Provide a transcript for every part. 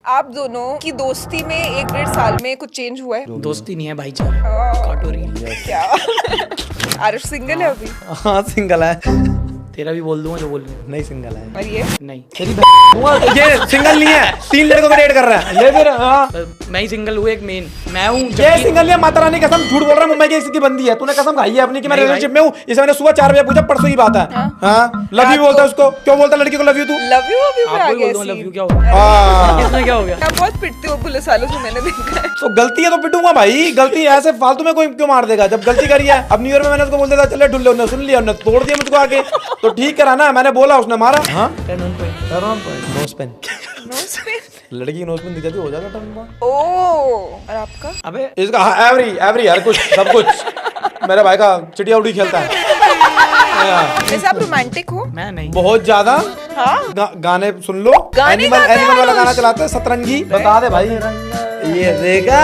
आप दोनों की दोस्ती में 1-1.5 साल में कुछ चेंज हुआ है? दोस्ती नहीं है भाईचारा। काटोरी क्या? आरुष सिंगल है अभी? हाँ सिंगल है। तेरा भी बोल दूंगा जो बोल रहे नहीं सिंगल है। और ये? नहीं। तेरी ये सिंगल नहीं है, 3 लड़कों को डेट कर रहा है ये फिर। हाँ मैं ही सिंगल हूँ, एक मेन मैं हूँ। ये सिंगल नहीं है, माता रानी कसम झूठ बोल रहा है, मुंबई की किसी की बंदी है। तूने कसम खाई है अपनी कि मैं नहीं रिलेशनशिप में हूँ। इसे मैंने सुबह 4 बजे पूछा, परसों की बात है। हाँ लव यू बोलता है उसको, क्यों बोलता लड़की को लव यू? तू लव यू अभी पे आ आपको गया बोल दूंगा लव यू, सीन। क्या होगा? इसमें क्या हो गया? आप बहुत पिटते हो पुलिस वालों से, मैंने देखा है। तो गलती है तो पिटूंगा भाई। गलती ऐसे फालतू में कोई क्यों मार देगा? जब गलती करी है। अब न्यू ईयर में मैंने उसको बोल दिया था चले ढुल्ले, उन्होंने सुन लिया, उन्होंने तोड़ दिया मुझको आके। तो ठीक करा ना, मैंने बोला उसने मारा। हाँ नोज पेन नोज पे? लड़की की नोज पेन दिखाती हो जाता टर्न। ओ और आपका? अबे इसका एवरी हर कुछ सब कुछ। मेरे भाई का चिड़िया उड़ी खेलता है। वैसे आप रोमांटिक हो? मैं नहीं। बहुत ज्यादा। हाँ गाने सुन लो। गाने एनिमल गाता है एनिमल वाला आरुष। गाना चलाते हैं सतरंगी। बता दे भाई। ये देखा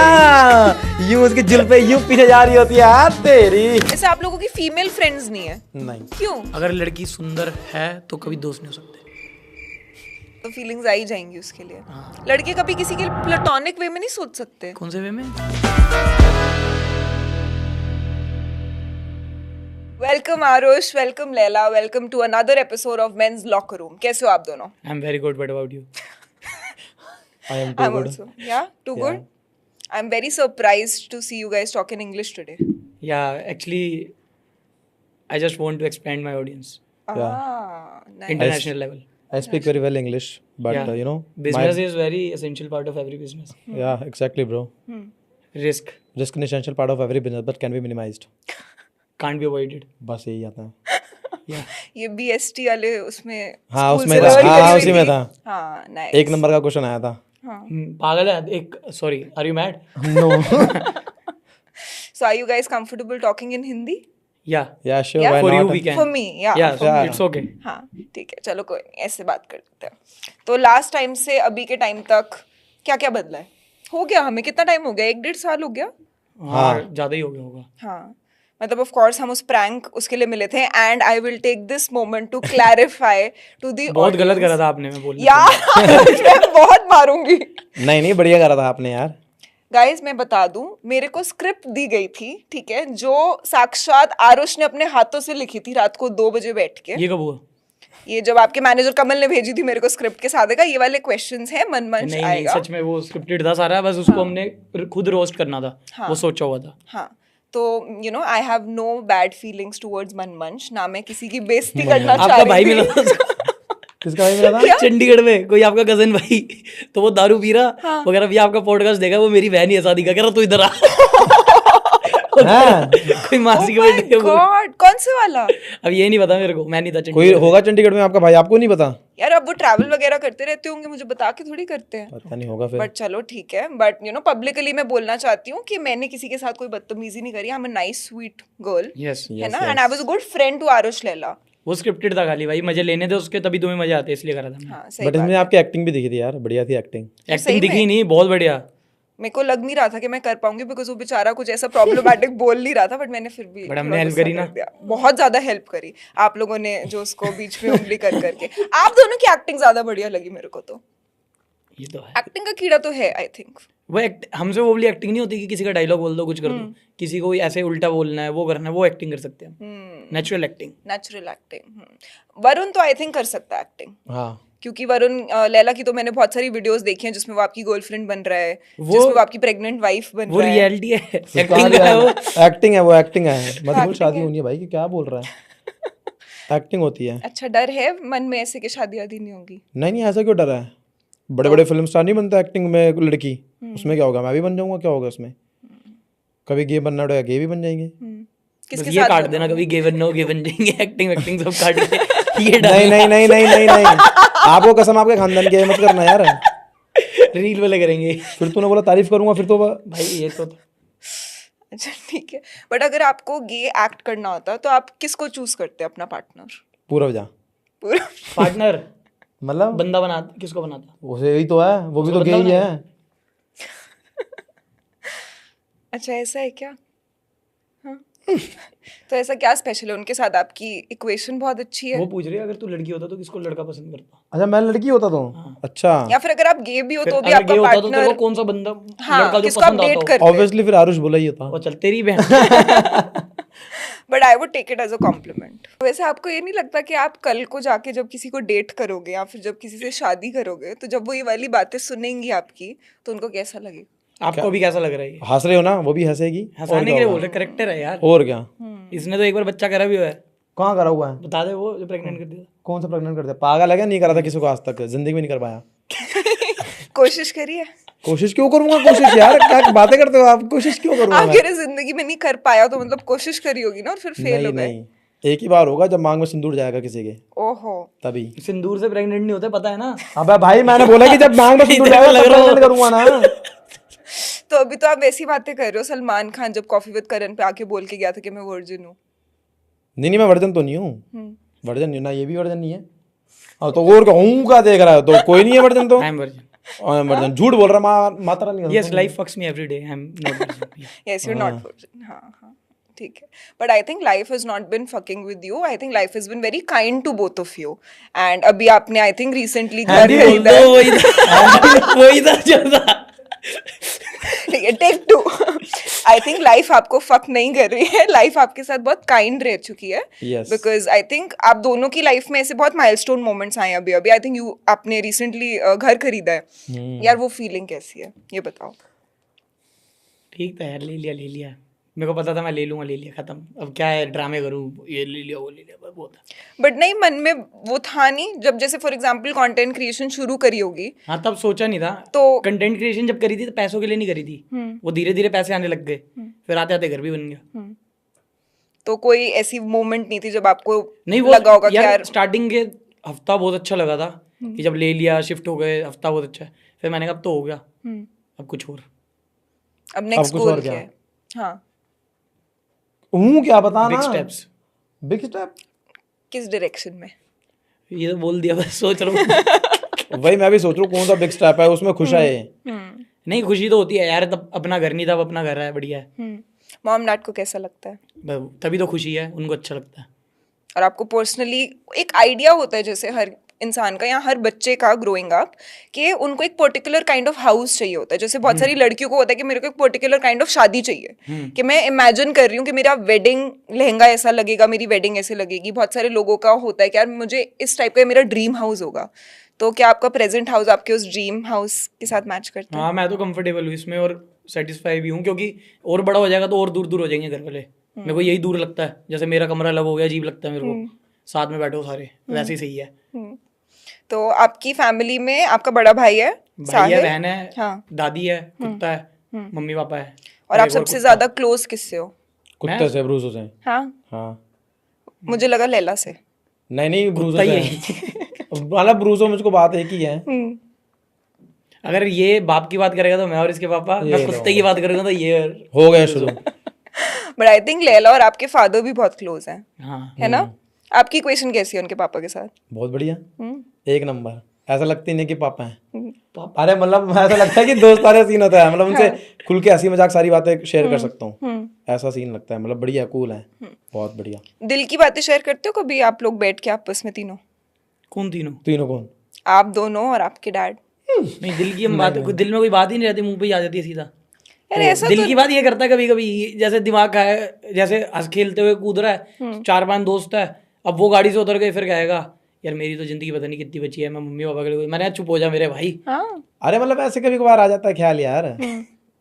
यूं उसकी जुल्फे यूं पीछे जा रही होती है। यार तेरी वैसे आप लोगों की फीमेल फ्रेंड्स नहीं है? नहीं। क्यों? अगर लड़की सुंदर है तो कभी दोस्त नहीं हो सकते। तो फीलिंग्स आ ही जाएंगी उसके लिए। लड़के कभी किसी के प्लेटोनिक वे में नहीं सोच सकते? कौन से वे में? Welcome Aarush, welcome Laila, welcome to another episode of men's locker room. कैसे हो आप दोनों? I am very good, but about you? I am I'm also. Yeah, too good. I'm very surprised to see you guys talk in English today. Yeah, actually, I just want to expand my audience. Nice. International level. I speak very well English, but Yeah. you know, Business is very essential part of every business. yeah, exactly, bro. Risk Risk an essential part of every business, but can be minimized. can't be avoided. बस यही आता है। Yeah. ये BST वाले उसमें हाँ school उसमें से था। learn हाँ करी उसी हुई में थी। था। हाँ, nice. 1 नंबर का क्वेश्चन आया था। पागल है एक। Sorry, are you mad? No. So are you guys comfortable talking in Hindi? Yeah. Yeah, sure. Yeah, Why For you not? we can. For me, yeah. Yeah, for me. it's okay. हाँ ठीक है, चलो कोई नहीं, ऐसे बात कर लेते हैं। तो लास्ट टाइम से अभी के टाइम तक क्या क्या बदला है? हो गया हमें कितना टाइम हो गया? 1-1.5 साल हो गया? हाँ, ज्यादा ही हो गया होगा। हाँ मतलब ऑफ कोर्स हम उस प्रैंक उसके लिए मिले थे and I will take this moment to clarify to दी बहुत गलत करा था आपने, मैं बोल यार मैं बहुत मारूंगी। नहीं बढ़िया करा था आपने यार। गाइस मैं बता दूं, मेरे को स्क्रिप्ट दी गई थी, ठीक है, जो साक्षात आरुष ने अपने हाथों से लिखी थी रात को 2 बजे बैठ के। ये कब हुआ? ये जब आपके मैनेजर कमल ने भेजी थी मेरे को स्क्रिप्ट के साथ, देखा ये वाले क्वेश्चंस हैं, मन मंच नहीं आएगा। सच में वो स्क्रिप्टेड था सारा, बस उसको हमने खुद रोस्ट करना था। वो सोचा हुआ था। हाँ तो you know I have no bad feelings towards मन मंच, ना मैं किसी की बेइज्जती करना चाह आपका भाई रही मिला थी। था किसका भाई मिला था? चंडीगढ़ में कोई आपका कजन भाई, तो वो दारू पी रहा वगैरह, भी आपका पॉडकास्ट देखा, वो मेरी बहन ही है शादी का, कह रहा तू इधर आ। हाँ। कोई मासी के Oh my बेटे वो। God, कौन से वाला? अब ये नहीं पता मेरे को, मैं नहीं था कोई चंडीगढ़ में। होगा चंडीगढ़ में आपका भाई, आपको नहीं पता? यार अब वो ट्रैवल वगैरह करते रहते होंगे, मुझे बता के थोड़ी करते हैं। पता नहीं होगा फिर। बट चलो ठीक है, बट यू नो पब्लिकली मैं बोलना चाहती हूँ कि मैंने किसी के साथ कोई बदतमीजी नहीं करी। I am a nice sweet girl, yes, है ना, and I was a good friend to Aarush Laila. वो स्क्रिप्टेड था खाली, भाई मजे लेने थे उसके, तभी तुम्हें मजे आते, इसलिए करा था मैंने। हाँ सही बट बात इसमें है। आपकी एक्टिंग भी दिखी थी यार, बढ़िया थी एक्टिंग। एक्टिंग दिखी नहीं, बहुत बढ़िया। मेरे को लग नहीं रहा था कि मैं कर पाऊंगी, बिकॉज वो बेचारा कुछ ऐसा प्रॉब्लमेटिक बोल नहीं रहा था, बट मैंने फिर भी बट हमने थोड़ा help गुस्सा करी ना। कर दिया। बहुत ज्यादा हेल्प करी आप लोगों ने, जो उसको बीच में उंगली कर करके। आप दोनों की एक्टिंग ज्यादा बढ़िया लगी मेरे को। तो ये तो है। एक्टिंग का कीड़ा तो है आई थिंक। वो हमसे वो वाली एक्टिंग नहीं होती कि किसी का डायलॉग बोल दो, कुछ कर दो, किसी को ऐसे उल्टा बोलना है, वो करना है, वो एक्टिंग कर सकते हैं। Natural acting. Natural acting. Varun तो आई थिंक कर सकता है एक्टिंग, हाँ क्योंकि वरुण लैला की तो मैंने बहुत सारी वीडियोस देखी हैं जिसमें वो आपकी गर्लफ्रेंड बन रहा है, जिसमें वो आपकी प्रेग्नेंट वाइफ बन वो रहा है। रियलिटी है, एक्टिंग है वो। एक्टिंग है वो, एक्टिंग है। मत बोल शादी होनी है भाई, कि क्या बोल रहा है? एक्टिंग होती है। अच्छा डर है मन में ऐसे कि शादी आदि नहीं होगी? नहीं ऐसा क्यों डर है? बड़े बड़े फिल्म स्टार नहीं बनता एक्टिंग में लड़की, उसमें क्या होगा? मैं भी बन जाऊंगा, क्या होगा उसमें? कभी गे बनना पड़ेगा, गे भी बन जाएंगे। किसके बस ये साथ काट बना? देना, कभी गिवन नो गिवन जाएंगे, एक्टिंग एक्टिंग सब काट दे। ये नहीं नहीं नहीं नहीं नहीं नहीं आपको कसम, आपके खानदान की मत करना यार। रील वाले करेंगे। फिर तूने बोला तारीफ करूंगा, फिर तो भाई ये तो अच्छा ठीक है, बट अगर आपको गे एक्ट करना होता तो आप किसको चूज करते अपना पार्टनर? पूरा जा पूरा पार्टनर मतलब बंदा बनाता, किसको बनाता? उसे यही तो है, वो भी तो गे ही है। अच्छा ऐसा है क्या? तो ऐसा क्या स्पेशल है उनके साथ? आपकी इक्वेशन बहुत अच्छी है, वो पूछ रही है अगर तू लड़की होता तो किसको लड़का पसंद करता? अच्छा मैं लड़की होता तो अच्छा या फिर अगर आप गे भी हो फिर तो भी अगर आपका gay होता तो तेरे को पार्टनर, कौन सा बंदा हाँ, लड़का जो किसको आप पसंद आता डेट हो? करते? ऑब्वियसली फिर आरुष बोला ही होता। वो चल तेरी बहन। But I would take it as a compliment. वैसे आपको ये नहीं लगता कि आप कल को जाके जब किसी को डेट करोगे या फिर जब किसी से शादी करोगे तो जब वो ये वाली बातें सुनेंगी आपकी तो उनको कैसा लगेगा? आपको भी कैसा लग रहा है ये? हंस रहे हो ना, वो भी हंसेगी। और हंसाने क्या के लिए होगा? बोल रहे, करेक्टर है यार। और क्या, इसने तो एक बार बच्चा करा भी हुआ है। कहाँ करा हुआ है? बता दे, वो जो प्रेग्नेंट कर दिया। कौन सा प्रेग्नेंट कर दिया? पागल है क्या? नहीं करा था किसी को आज तक, जिंदगी में नहीं कर पाया। कोशिश करिए। कोशिश क्यों करूंगा? कोशिश यार, क्या बातें करते हो आप? कोशिश क्यों करूंगा आप मैं? कह रहे जिंदगी में नहीं कर पाया तो मतलब कोशिश करी होगी ना और फिर फेल नहीं हो गए। नहीं, एक ही बार होगा जब मांग में सिंदूर जाएगा किसी के, ओहो, तभी। सिंदूर से प्रेग्नेंट नहीं होते, पता है ना? अबे भाई मैंने बोला कि जब मांग में सिंदूर इधर जाएगा लग तब रहा हो। प्रेग्नेंट करूंगा ना। तो अभी तो आप वैसी बातें कर रहे हो। सलमान खान जब कॉफी विद करण पे आके बोल के गया था कि मैं वर्जिन हूँ। नहीं नहीं, मैं वर्जन तो नहीं हूँ। वर्जन नहीं ना, ये भी वर्जन नहीं है। हाँ तो और क्या हूँ का देख रहा है? तो कोई नहीं है वर्जन तो। I am virgin. वर्जन झूठ बोल रहा, Mata Rani. Yes, life fucks me every day. I am not virgin. Yes, you are not virgin. हाँ हाँ, ठीक है। But I think life has not been fucking with you. I think life has been very kind to both of you. And अभी आपने I think recently घर खरीदा है। वही था जो था। ठीक है, टेक 2। आई थिंक लाइफ आपको फक नहीं कर रही है, लाइफ आपके साथ बहुत काइंड रह चुकी है। Yes. बिकॉज आई थिंक आप दोनों की लाइफ में ऐसे बहुत माइलस्टोन मोमेंट्स आए हैं अभी अभी। आई थिंक यू आपने रिसेंटली घर खरीदा है। यार वो फीलिंग कैसी है ये बताओ। ठीक था यार, ले लिया। मेरे को पता था मैं ले लूंगा, ले लिया, खत्म। अब क्या है ड्रामे करूँ, ये ले लिया वो ले लिया, बस बहुत है। बट नहीं, मन में वो था नहीं जब जैसे फॉर एग्जांपल कंटेंट क्रिएशन शुरू करी होगी? हाँ, तब सोचा नहीं था। तो कंटेंट क्रिएशन जब करी थी तो पैसों के लिए नहीं करी थी। वो धीरे धीरे पैसे आने लग गए, फिर आते आते घर भी बन गया। तो कोई ऐसी मोमेंट नहीं थी जब आपको नहीं, वो लगा होगा कि यार स्टार्टिंग के हफ्ता बहुत अच्छा लगा था कि जब ले लिया, शिफ्ट हो गए, हफ्ता बहुत अच्छा है। फिर मैंने कहा अब तो हो गया, अब कुछ और। अब नेक्स्ट कुछ गोल और क्या क्या? है? हाँ, हूँ क्या बता बिग ना। स्टेप्स। बिग स्टेप किस डायरेक्शन में? ये तो बोल दिया, बस सोच रहा हूँ। वही मैं भी सोच रहा हूँ कौन सा बिग स्टेप है, उसमें खुश है ये। नहीं, खुशी तो होती है यार, तब अपना घर नहीं था, अब अपना घर है, बढ़िया है। मॉम डैड को कैसा लगता है? तभी तो खुशी है, उनको अच्छा लगता है। और आपको पर्सनली एक आइडिया होता है जैसे हर इंसान का या हर बच्चे का ग्रोइंग अप कि उनको एक पर्टिकुलर काइंड ऑफ हाउस चाहिए होता है। जैसे बहुत सारी लड़कियों को होता है कि मेरे को एक पर्टिकुलर काइंड ऑफ शादी चाहिए, कि मैं इमेजिन कर रही हूँ कि मेरा वेडिंग लहंगा ऐसा लगेगा, मेरी वेडिंग ऐसे लगेगी। बहुत सारे लोगों का होता है कि यार मुझे इस टाइप का मेरा ड्रीम हाउस होगा। तो क्या आपका प्रेजेंट हाउस आपके उस ड्रीम हाउस के साथ मैच करता है? हाँ, मैं तो कंफर्टेबल हूँ इसमें और सेटिस्फाई भी हूँ, क्योंकि और बड़ा हो जाएगा तो और दूर दूर हो जाएंगे घर वाले। मेरे को यही दूर लगता है, जैसे मेरा कमरा अलग हो गया, अजीब लगता है मेरे को, साथ में बैठो सारे, वैसे ही सही है। तो आपकी फैमिली में आपका बड़ा भाई है, भाई है, बहन है, हाँ, दादी है, कुत्ता है, मम्मी पापा है। और आप सबसे ज्यादा क्लोज किससे हो? कुत्ते से, ब्रूसो से। हाँ, हाँ मुझे लगा लैला से। नहीं ब्रूसो कुत्ता ही से। मतलब ब्रूसो मुझको बात एक ही है। अगर ये बाप की बात करेगा तो मैं और इसके पापा, मैं कुत्ते की बात करूंगा तो ये हो गया शुरू। बट आई थिंक लैला और आपके फादर भी बहुत क्लोज हैं, हाँ। है ना? आपकी इक्वेशन कैसी है उनके पापा के साथ? बहुत बढ़िया, एक नंबर। ऐसा लगता ही नहीं कि पापा हैं। अरे मतलब ऐसा लगता है कि दोस्त वाले सीन होता है, मतलब उनसे खुल के हंसी मजाक सारी बातें शेयर कर सकता हूँ, ऐसा सीन लगता है। मतलब बढ़िया, कूल है, बहुत बढ़िया। दिल की बातें शेयर करते हो कभी आप लोग बैठ के आपस में तीनों? कौन तीनों? तीनों कौन? आप दोनों और आपके डैड? नहीं, दिल की बात, दिल में कोई बात ही नहीं रहती, मुंह पे ही आ जाती है सीधा। यार ऐसा दिल की बात ये करता है कभी कभी, जैसे दिमाग का है, जैसे हंस खेलते हुए कूद रहा है, 4-5 दोस्त है, अब वो गाड़ी से उतर गए, फिर कहेगा यार मेरी तो जिंदगी पता नहीं कितनी बची है, मैं मम्मी पापा के लिए। मैंने चुप हो जा मेरे भाई। हाँ, अरे मतलब ऐसे कभी कभार आ जाता है ख्याल यार,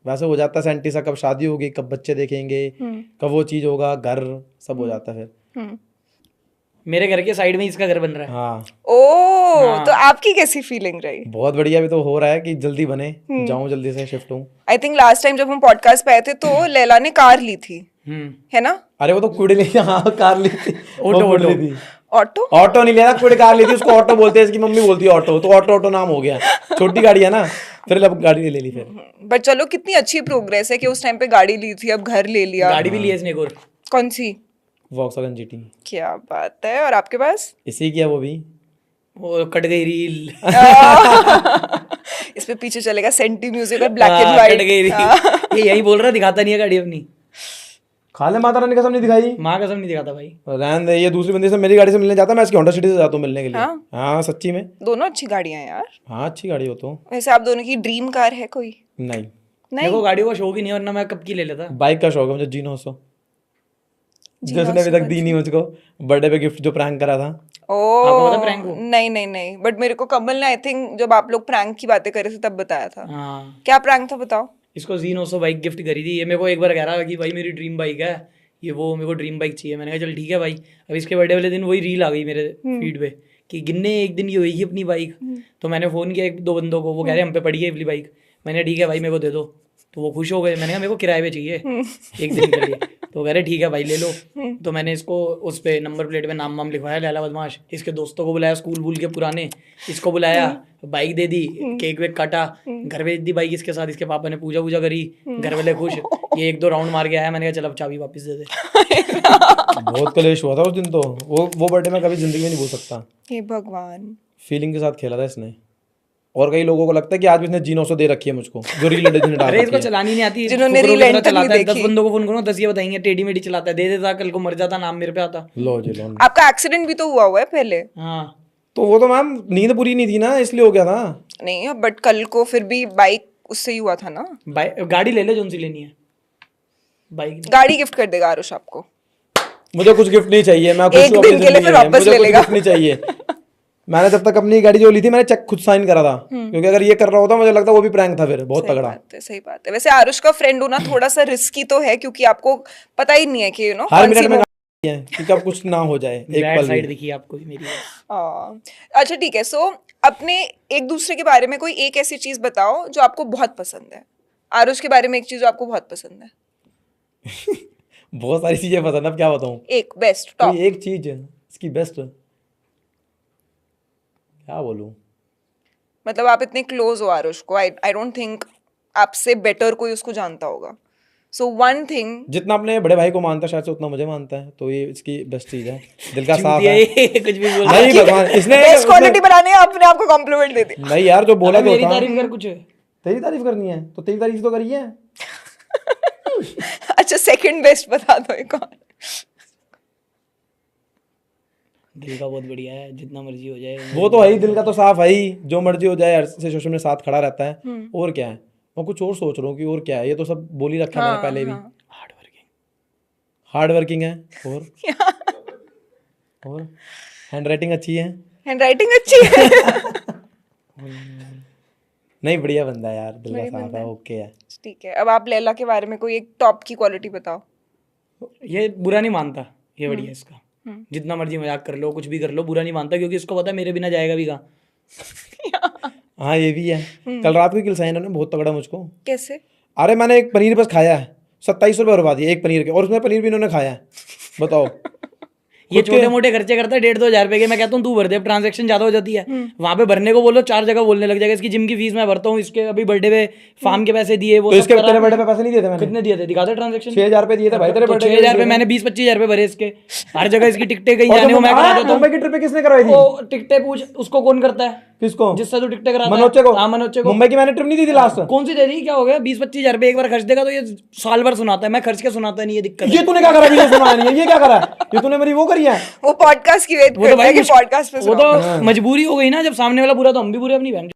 वैसे हो जाता है सेंटी सा, कब शादी होगी, कब बच्चे देखेंगे, कब वो चीज होगा, घर सब हो जाता है फिर। मेरे घर के साइड में इसका घर बन रहा है। हाँ। ओ, तो आपकी कैसी फीलिंग रही? बहुत बढ़िया, अभी तो हो रहा है कि जल्दी बने, जाऊं जल्दी से, शिफ्ट हूँ। आई थिंक लास्ट टाइम जब हम पॉडकास्ट पे आए थे तो लैला ने कार ली थी, है ना? अरे वो तो कुड़ी ली थी। हाँ, कार ली थी, ऑटो ली थी। ऑटो? ऑटो नहीं लिया था, कुड़ी कार ली थी, उसको ऑटो बोलते हैं, इसकी मम्मी बोलती है ऑटो, तो ऑटो नाम हो गया। छोटी गाड़ी है ना, फिर अब गाड़ी ले ली फिर। बट चलो कितनी अच्छी प्रोग्रेस है कि उस टाइम पे गाड़ी ली थी, अब घर ले लिया। गाड़ी भी ली है इसने एक और। कौन सी? Volkswagen GT. क्या बात है। और आपके पास? इसी की है वो भी। वो कट गई रील। इस पे पीछे चलेगा सेंटी म्यूजिक और ब्लैक एंड व्हाइट। कट गई रील। ये यही बोल रहा, दिखाता नहीं है गाड़ी अपनी। खाले माता रानी कसम नहीं दिखाई। माँ कसम नहीं दिखाता भाई। रहने दे, ये दूसरी बंदी से मेरी गाड़ी से मिलने जाता, मैं इसकी होंडा सिटी से जाता हूँ मिलने के लिए। हाँ? हाँ सच्ची में। दोनों अच्छी गाड़ियां हैं यार। हाँ अच्छी गाड़ी हो तो। वैसे आप दोनों की ड्रीम कार है कोई? नहीं, मेरे को गाड़ियों का शौक ही नहीं है, वरना मैं कब की ले लेता। बाइक का शौक है मुझे, G900, जिसने अभी तक दी नहीं मुझको, बर्थडे पे गिफ्ट जो प्रैंक करा था। आपको पता ओ प्रैंक को? नहीं नहीं नहीं, बट मेरे को कमल ने आई थिंक जब आप लोग प्रैंक की बातें कर रहे थे तब बताया था। हाँ, क्या प्रैंक था बताओ। इसको Z900 बाइक गिफ्ट करी थी। ये मेरे को एक बार कह रहा कि भाई मेरी ड्रीम बाइक है ये, वो मेरे को ड्रीम बाइक चाहिए। मैंने कहा चल ठीक है भाई। अब इसके बर्थडे वाले दिन वही रील आ गई मेरे फीड पे कि गिन्ने एक दिन ये होगी अपनी बाइक। तो मैंने फ़ोन किया एक दो बंदों को, वो कह रहे हम पे पड़ी है ये वाली बाइक। मैंने ठीक है भाई मेरे को दे दो, तो वो खुश हो गए। मैंने कहा मेरे को किराए पे चाहिए एक दिन के लिए, तो कह रहे ठीक है भाई ले लो। तो मैंने इसको उस पे नंबर प्लेट पे नाम वाम लिखवाया लैला बदमाश, इसके दोस्तों को बुलाया स्कूल भूल के पुराने, इसको बुलाया, बाइक दे दी, केक वेक काटा, घर भेज दी बाइक इसके साथ। इसके पापा ने पूजा वूजा करी, घर वाले खुश। ये एक दो राउंड मार के आया, मैंने कहा चल अब चाबी वापस दे दे। बहुत कलेश हुआ था उस दिन तो। वो बर्थडे मैं कभी जिंदगी में नहीं भूल सकता। हे भगवान। फीलिंग के साथ खेला था इसने। और कई लोगों को लगता है कि आज भी इसने G900 दे रखी है मुझको, जो रील ने डाल अरे इसको रखी है। चलानी नहीं आती, जिन्होंने फुकरों की रील तरह एंड तक नहीं चलाता है। 10 देखी। बंदों को फोन करो, 10 ये बताएंगे टेढ़ी मेढ़ी चलाता है, दे देता, कल को मर जाता, नाम मेरे पे आता। लो जी लो। आपका एक्सीडेंट भी तो हुआ है पहले। हाँ तो वो तो मैम नींद पूरी नहीं थी ना, इसलिए हो गया था। नहीं बट कल को फिर भी बाइक उससे ही हुआ था ना। गाड़ी ले ले जो सी लेनी है, बाइक गाड़ी गिफ्ट कर देगा आरुष आपको। मुझे कुछ गिफ्ट नहीं चाहिए, मैं खुश एक हूँ अपनी दिन के लिए जिंदगी फिर में, वापस मुझे ले कुछ लेगा। गिफ्ट नहीं चाहिए। मैंने जब तक अपनी गाड़ी जो ली थी मैंने चेक खुद साइन करा था, क्योंकि अगर ये कर रहा होता मुझे लगता वो भी प्रैंक था फिर बहुत तगड़ा। सही बात है। वैसे आरुष का फ्रेंड होना थोड़ा सा रिस्की तो है, क्योंकि आपको पता ही नहीं है कि हर मिनट में है कि कब कुछ ना हो जाए एक बैड पल साइड भी। दिखी आपको भी मेरी। अच्छा ठीक है। सो अपने एक दूसरे के बारे में कोई एक ऐसी चीज बताओ जो आपको बहुत पसंद है। आरुष के बारे में एक चीज जो आपको बहुत पसंद है। बहुत सारी चीजें पसंद है, अब क्या बताऊं। एक बेस्ट टॉप। कोई एक चीज इसकी बेस्ट क्या बोलूं। मतलब आप इतने क्लोज हो आरुष को, आई डोंट थिंक आपसे बेटर कोई उसको जानता होगा। सो वन थिंग, जितना अपने बड़े भाई को मानता है शायद से उतना मुझे मानता है, तो ये इसकी बेस्ट चीज है। दिल का साफ झूठी है है। ये, कुछ भी बोल नहीं भगवान, इसने बेस्ट क्वालिटी बनाने आपने आपको कॉम्प्लीमेंट दे दी। नहीं यार, जो बोला तो मेरी था। तारीफ कर कुछ। तेरी तारीफ करनी है तो तेरी तारीफ तो करी है। अच्छा सेकंड बेस्ट बता दो एक और। दिल का बहुत बढ़िया है, जितना मर्जी हो जाए। वो तो है ही, दिल का तो साफ है ही, जो मर्जी हो जाए से सोशल में साथ खड़ा रहता है। और क्या है, मैं कुछ और सोच रहा हूँ कि और क्या है। ये तो सब बोल ही रखा है मैंने पहले भी। हार्ड वर्किंग है और हैंड राइटिंग अच्छी है। हैंड राइटिंग अच्छी है। नहीं बढ़िया बंदा है यार, दिल का साफ है, ओके है। ठीक है, अब आप लैला के बारे में कोई एक टॉप की क्वालिटी बताओ। ये बुरा नहीं मानता, ये बढ़िया है इसका। जितना मर्जी मजाक कर लो, कुछ भी कर लो, बुरा नहीं मानता, क्योंकि इसको पता है मेरे बिना जाएगा भी कहाँ। हाँ ये भी है। कल रात को किलसाया इन्होंने बहुत तगड़ा मुझको। कैसे? अरे मैंने एक पनीर बस खाया है, 27 रुपये बर्बाद दिए एक पनीर के, और उसमें पनीर भी इन्होंने खाया है। बताओ। ये छोटे मोटे खर्चे करता है 1,500-2,000 रुपए के। मैं कहता हूँ तू भर दे, ट्रांजैक्शन ज्यादा हो जाती है। वहां पे भरने को बोलो 4 जगह बोलने लग जाएगा। इसकी जिम की फीस मैं भरता हूँ, इसके अभी बर्थडे पे फार्म के पैसे दिए, वो तो सब इसके करा। तेरे बर्थडे पे पैसे नहीं दिए थे मैंने? कितने दिए थे दिखा दे ट्रांजैक्शन। 6,000 रुपये दिए थे भाई तेरे तो बर्थडे 6,000 रुपए मैंने 20-25,000 रुपए भरे इसके। हर जगह इसकी टिकटें कहीं जाने को मैं करा देता हूँ। मुंबई की ट्रिप पे किसने करवाई थी? वो टिकटें पूछ, उसको कौन करता है? किसको? जिससे तू टिकटें कराता है। मनोचे को। हाँ मनोचे को। मुंबई की मैंने ट्रिप नहीं दी थी लास्ट। कौन सी दे दी? क्या हो गया? 20-25,000 रुपए एक बार खर्च देगा तो ये साल भर सुनाता है। मैं खर्च के सुनाता नहीं, ये दिक्कत है। ये तूने क्या करा? वीडियो सुना नहीं है, ये क्या करा? ये तूने मेरी वो करी है। वो पॉडकास्ट की वेट वो तो करता है भाई कि पॉडकास्ट पे वो तो मजबूरी हो गई ना, जब सामने वाला बुरा तो हम भी बुरे अपनी बहन।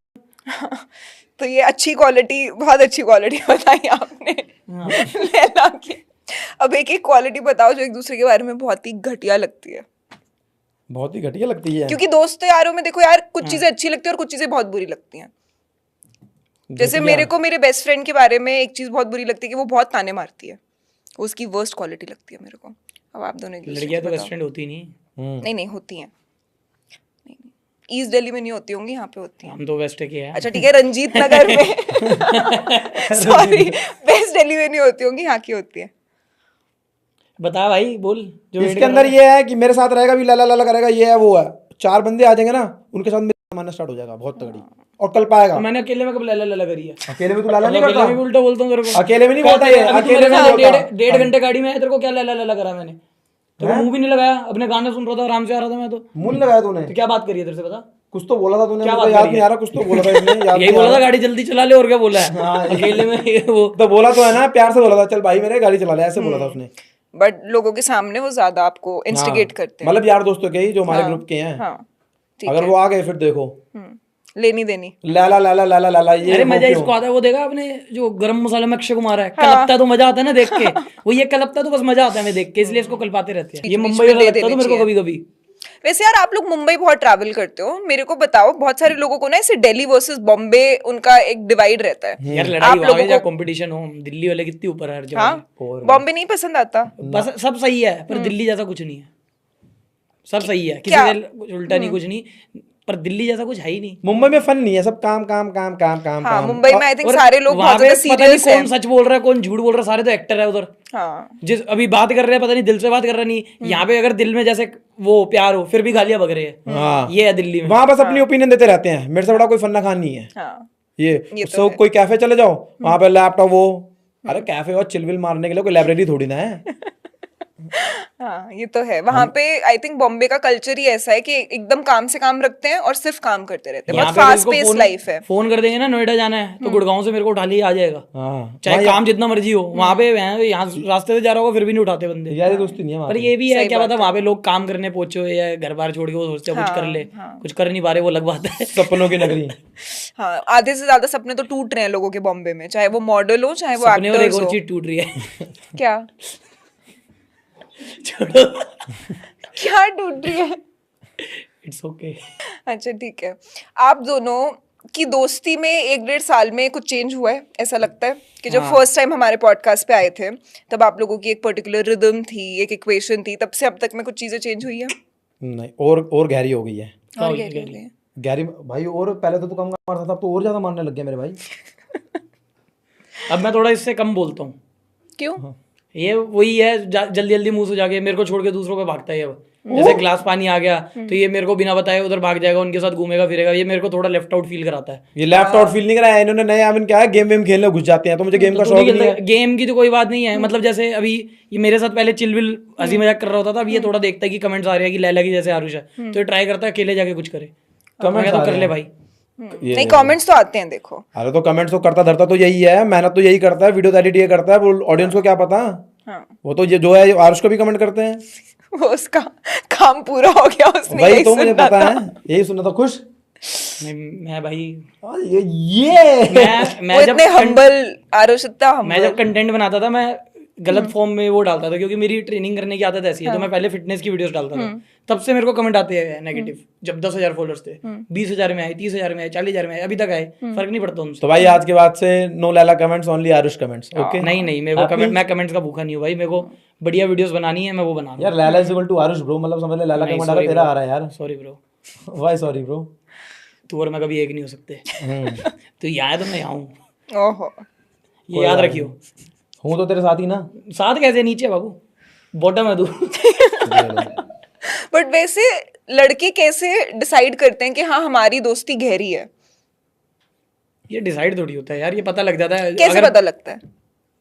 तो ये अच्छी क्वालिटी, बहुत अच्छी क्वालिटी बताई आपने लैला की। अब एक एक क्वालिटी बताओ जो एक दूसरे के बारे में बहुत ही घटिया लगती है। बहुत ही घटिया लगती है। क्योंकि दोस्तों यारों में देखो यार, कुछ चीजें अच्छी लगती है और कुछ चीजें बहुत बुरी लगती हैं। जैसे मेरे को मेरे बेस्ट फ्रेंड के बारे में एक चीज बहुत बुरी लगती है कि वो बहुत ताने मारती है। उसकी वर्स्ट क्वालिटी लगती है मेरे को। अब आप दोनों एक दूसरे लड़कियां की तो बताओ। बेस्ट फ्रेंड होती नहीं। नहीं नहीं होती हैं। ईस्ट दिल्ली में नहीं होती होंगी, यहाँ पे होती हैं। हम तो वेस्ट के हैं। अच्छा ठीक है, रंजीत नगर में सॉरी, वेस्ट दिल्ली में नहीं होती होंगी, यहाँ की होती है। बता भाई बोल। जो इसके अंदर ये है कि मेरे साथ रहेगा भी, लाला लाला करेगा, ये है वो है। 4 बंदे आ जाएंगे ना, उनके साथ मेरा मानना स्टार्ट हो जाएगा बहुत तगड़ी। और कल पाएगा। मैंने अकेले में कब लैला लैला करी है? अकेले में तू लाला नहीं अकेले करता? में भी उल्टा बोलता हूँ तेरे को। अकेले में नहीं बोलता ये, अकेले में नहीं बोलता। 1.5 घंटे गाड़ी में है, तेरे को क्या लैला लैला करा मैंने? तेरे को मुंह भी नहीं लगाया, अपने गाने सुन रहा था, आराम से आ रहा था मैं तो। मुंह लगाया तूने? तो क्या बात करी है तेरे से बता? कुछ तो बोला था तूने, क्या मुझे बात याद करी नहीं है? आ रहा। कुछ तो बोला था इसने, याद यही नहीं आ बोला था रहा। गाड़ी जल्दी चला ले, और क्या बोला है? हाँ, अकेले में वो तो बोला तो है ना, प्यार से बोला था, चल भाई मेरे गाड़ी चला ले, ऐसे बोला था उसने। बट लोगों के सामने वो ज्यादा आपको इंस्टिगेट करते हैं। मतलब यार दोस्तों के ही जो हमारे ग्रुप के हैं, हाँ ठीक अगर है। वो आ गए फिर देखो लेनी देनी। लाला लाला लाला लाला ये अरे वो मजा क्यों? इसको आता है, वो देखा आपने जो गरम मसाला में अक्षय कुमार है, कलपता है तो मजा आता है ना देख के, वो ये कलपता है तो बस मजा आता है मैं देख के, इसलिए इसको कलपाते रहते हैं। ये बीच मुंबई में वाला दे लगता है तो देनी मेरे को चाहिए। कभी कभी। वैसे यार आप लोग मुंबई बहुत ट्रैवल करते हो, मेरे को बताओ, बहुत सारे लोगों को ना ऐसे दिल्ली वर्सेस बॉम्बे उनका एक डिवाइड रहता है। यार आप लड़ाई लोगों हुआ, या को कंपटीशन हो, दिल्ली वाले कितनी ऊपर है हर जगह। हाँ बॉम्बे नहीं पसंद आता? बस सब सही है, पर दिल्ली जैसा कुछ नहीं है। सब सही है, किसी क्या? का कुछ उल्टा नहीं, कुछ नहीं, पर दिल्ली जैसा कुछ है ही नहीं। मुंबई में फन नहीं है, सब काम काम काम काम काम हाँ काम। मुंबई में आई थिंक और सारे लोग वहाँ बहुत ज्यादा पे पता नहीं सीरियस हैं। कौन सच बोल रहा है कौन झूठ बोल रहा है, सारे तो एक्टर है उधर। हाँ जिस अभी बात कर रहे हैं पता नहीं दिल से बात कर रहा नहीं, यहाँ पे अगर दिल में जैसे वो प्यार हो फिर भी गालियां बक रहे हैं। हाँ ये है दिल्ली में। वहां बस अपनी ओपिनियन देते रहते हैं, मेरे से बड़ा कोई फन्ना खान नहीं है। हाँ ये तो सो कोई कैफे चले जाओ, वहां पे लैपटॉप वो, अरे कैफे और चिलविल मारने के लिए कोई लाइब्रेरी थोड़ी ना है। हाँ ये तो है। वहां पे आई थिंक बॉम्बे का कल्चर ही ऐसा है कि एकदम काम से काम रखते हैं और सिर्फ काम करते रहते हैं। यहाँ बहुत पे फास्ट इसको पेस लाइफ है। फोन कर देंगे ना नोएडा जाना है तो गुड़गांव से मेरे को उठा लिया आ जाएगा, हाँ चाहे काम जितना मर्जी हो। वहां पे यहाँ रास्ते से जा रहा होगा फिर भी नहीं उठाते बंदे। यारी दोस्ती नहीं है वहाँ पर पे। ये भी है क्या पता वहां पे लोग काम करने पहुंचे या घर बार छोड़ के वो सोचते हैं कुछ कर ले, कुछ कर नहीं पा रहे, वो अलग बात है। सपनों की नगरी। हाँ आधे से ज्यादा सपने तो टूट रहे हैं लोगों के बॉम्बे में, चाहे वो मॉडल हो चाहे वो सपने और एक एक्टर्स और हो। चीज टूट रही है। क्या छोड़ो, क्या टूट रही है? It's okay. अच्छा ठीक है। आप दोनों की दोस्ती में 1-1.5 साल में कुछ चेंज हुआ है ऐसा लगता है कि जब फर्स्ट टाइम हमारे पॉडकास्ट पे आए थे तब आप लोगों की एक पर्टिकुलर रिदम थी, एक इक्वेशन थी, तब से अब तक में कुछ चीजें चेंज हुई है? नहीं और गहरी हो गई है। और क्या कह रहे हैं? गहरी भाई, और पहले तो तू कम मारता था, अब तो और ज्यादा मारने लग गया मेरे भाई। अब मैं थोड़ा इससे कम बोलता हूँ। क्यों? ये वही है जल्दी जल्दी मुंह से जाके मेरे को छोड़ के दूसरों पे भागता है। अब जैसे ग्लास पानी आ गया तो ये मेरे को बिना बताए उधर भाग जाएगा, उनके साथ घूमेगा फिरेगा। ये मेरे को थोड़ा लेफ्ट आउट फील कराता है। ये लेफ्ट आउट फील नहीं कराया इन्होंने, नए आमिन क्या है, गेम वेम खेलने घुस जाते हैं, तो मुझे गेम का शौक नहीं है। गेम की तो कोई बात नहीं है, मतलब जैसे अभी ये मेरे साथ पहले चिलविल हंसी मजाक कर रहा होता था, अब ये थोड़ा देखता है कि कमेंट्स आ रहे हैं कि लैला की जैसे आरुष है, तो ये ट्राई करता है अकेले जाके कुछ करे। कमेंट्स तो आ कर रहे ले हैं। भाई। नहीं कमेंट्स तो आते हैं देखो। अरे तो कमेंट्स तो करता धरता तो यही है, मेहनत तो यही करता है, वीडियो एडिट ये करता है, वो ऑडियंस को क्या पता। हाँ वो तो ये जो है आरुष को भी कमेंट करते हैं। वो उसका काम पूरा हो गया, उसने वही यही तो मुझे सुनना पता था। है, यही सुनना था। खुश मैं भाई ये मैं वो जब इतने हम्बल, आरुष इतना मैं जब humble। कंटेंट बनाता था मैं गलत फॉर्म में वो डालता था, क्योंकि मेरी ट्रेनिंग करने की आदत ऐसी है। तो मैं पहले फिटनेस की वीडियोस डालता था, तब से मेरे को कमेंट आते हैं नेगेटिव। जब 10,000 फॉलोअर्स थे, 20,000 में आए, 30,000 में आए, 40,000 में आए, अभी तक आए, फर्क नहीं पड़ता उनसे। तो भाई आज के बाद से no Laila comments, only Aarush comments. Okay नहीं नहीं, मेरे को कमेंट, मैं कमेंट्स का भूखा नहीं हूँ भाई। मेरे को बढ़िया वीडियोस बनानी है, मैं वो बना यार Laila is equal to Aarush bro, मतलब समझ ले लैला कमेंट आ रहा है, तेरा आ रहा है यार। Sorry bro, why sorry bro. तू और मैं कभी एक नहीं हो सकते। तो यहाँ है तो मैं यहाँ हूँ, ओहो ये याद रखियो। हूँ तो तेरे साथ ही ना। साथ कैसे, नीचे बाबू, बॉटम है तू। बट वैसे लड़के कैसे डिसाइड करते हैं कि हाँ हमारी दोस्ती गहरी है? ये डिसाइड थोड़ी होता है यार, ये पता लग जाता है। कैसे पता लगता है?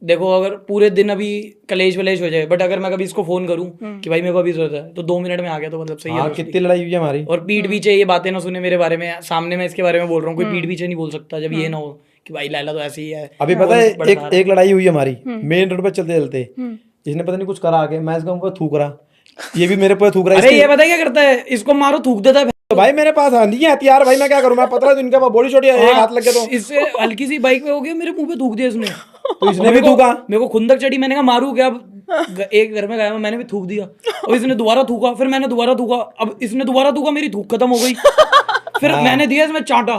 देखो अगर पूरे दिन अभी कलेश वलेश हो जाए, बट अगर मैं कभी इसको फोन करूं कि भाई मेरे को अभी जरूरत है, तो 2 मिनट में आ गया तो मतलब सही है हाँ दोस्ती। कितनी लड़ाई हुई है हमारी। और पीठ पीछे ये बातें ना सुने मेरे बारे में, सामने मैं इसके बारे में बोल रहा हूँ, कोई पीठ पीछे नहीं बोल सकता जब ये ना हो कि भाई लैला तो ऐसी ही है। अभी पता है एक लड़ाई हुई हमारी मेन रोड पे चलते चलते, इसने पता नहीं कुछ करा आके, मैं इसका ऊपर थूक रहा, ये भी मेरे पे थूक रहा है। अरे ये पता है क्या करता है, इसको मारो थूक देता है। तो भाई मेरे पास नहीं है हथियार, भाई मैं क्या करूं, मैं पतला हूं, इनका बॉडी छोटी है, एक हाथ लग गया तो इससे हल्की सी बाइक पे हो गया, मेरे मुंह पे थूक दिया इसने। तो इसने भी थूका। मेरे को खुंदक चढ़ी, मैंने कहा मारू क्या। अब एक घर में गया मैंने भी थूक दिया, और इसने दोबारा थूका, फिर मैंने दोबारा थूका, अब इसने दोबारा थूका, मेरी थूक खत्म हो गई। फिर मैंने दिया इसमें चांटा,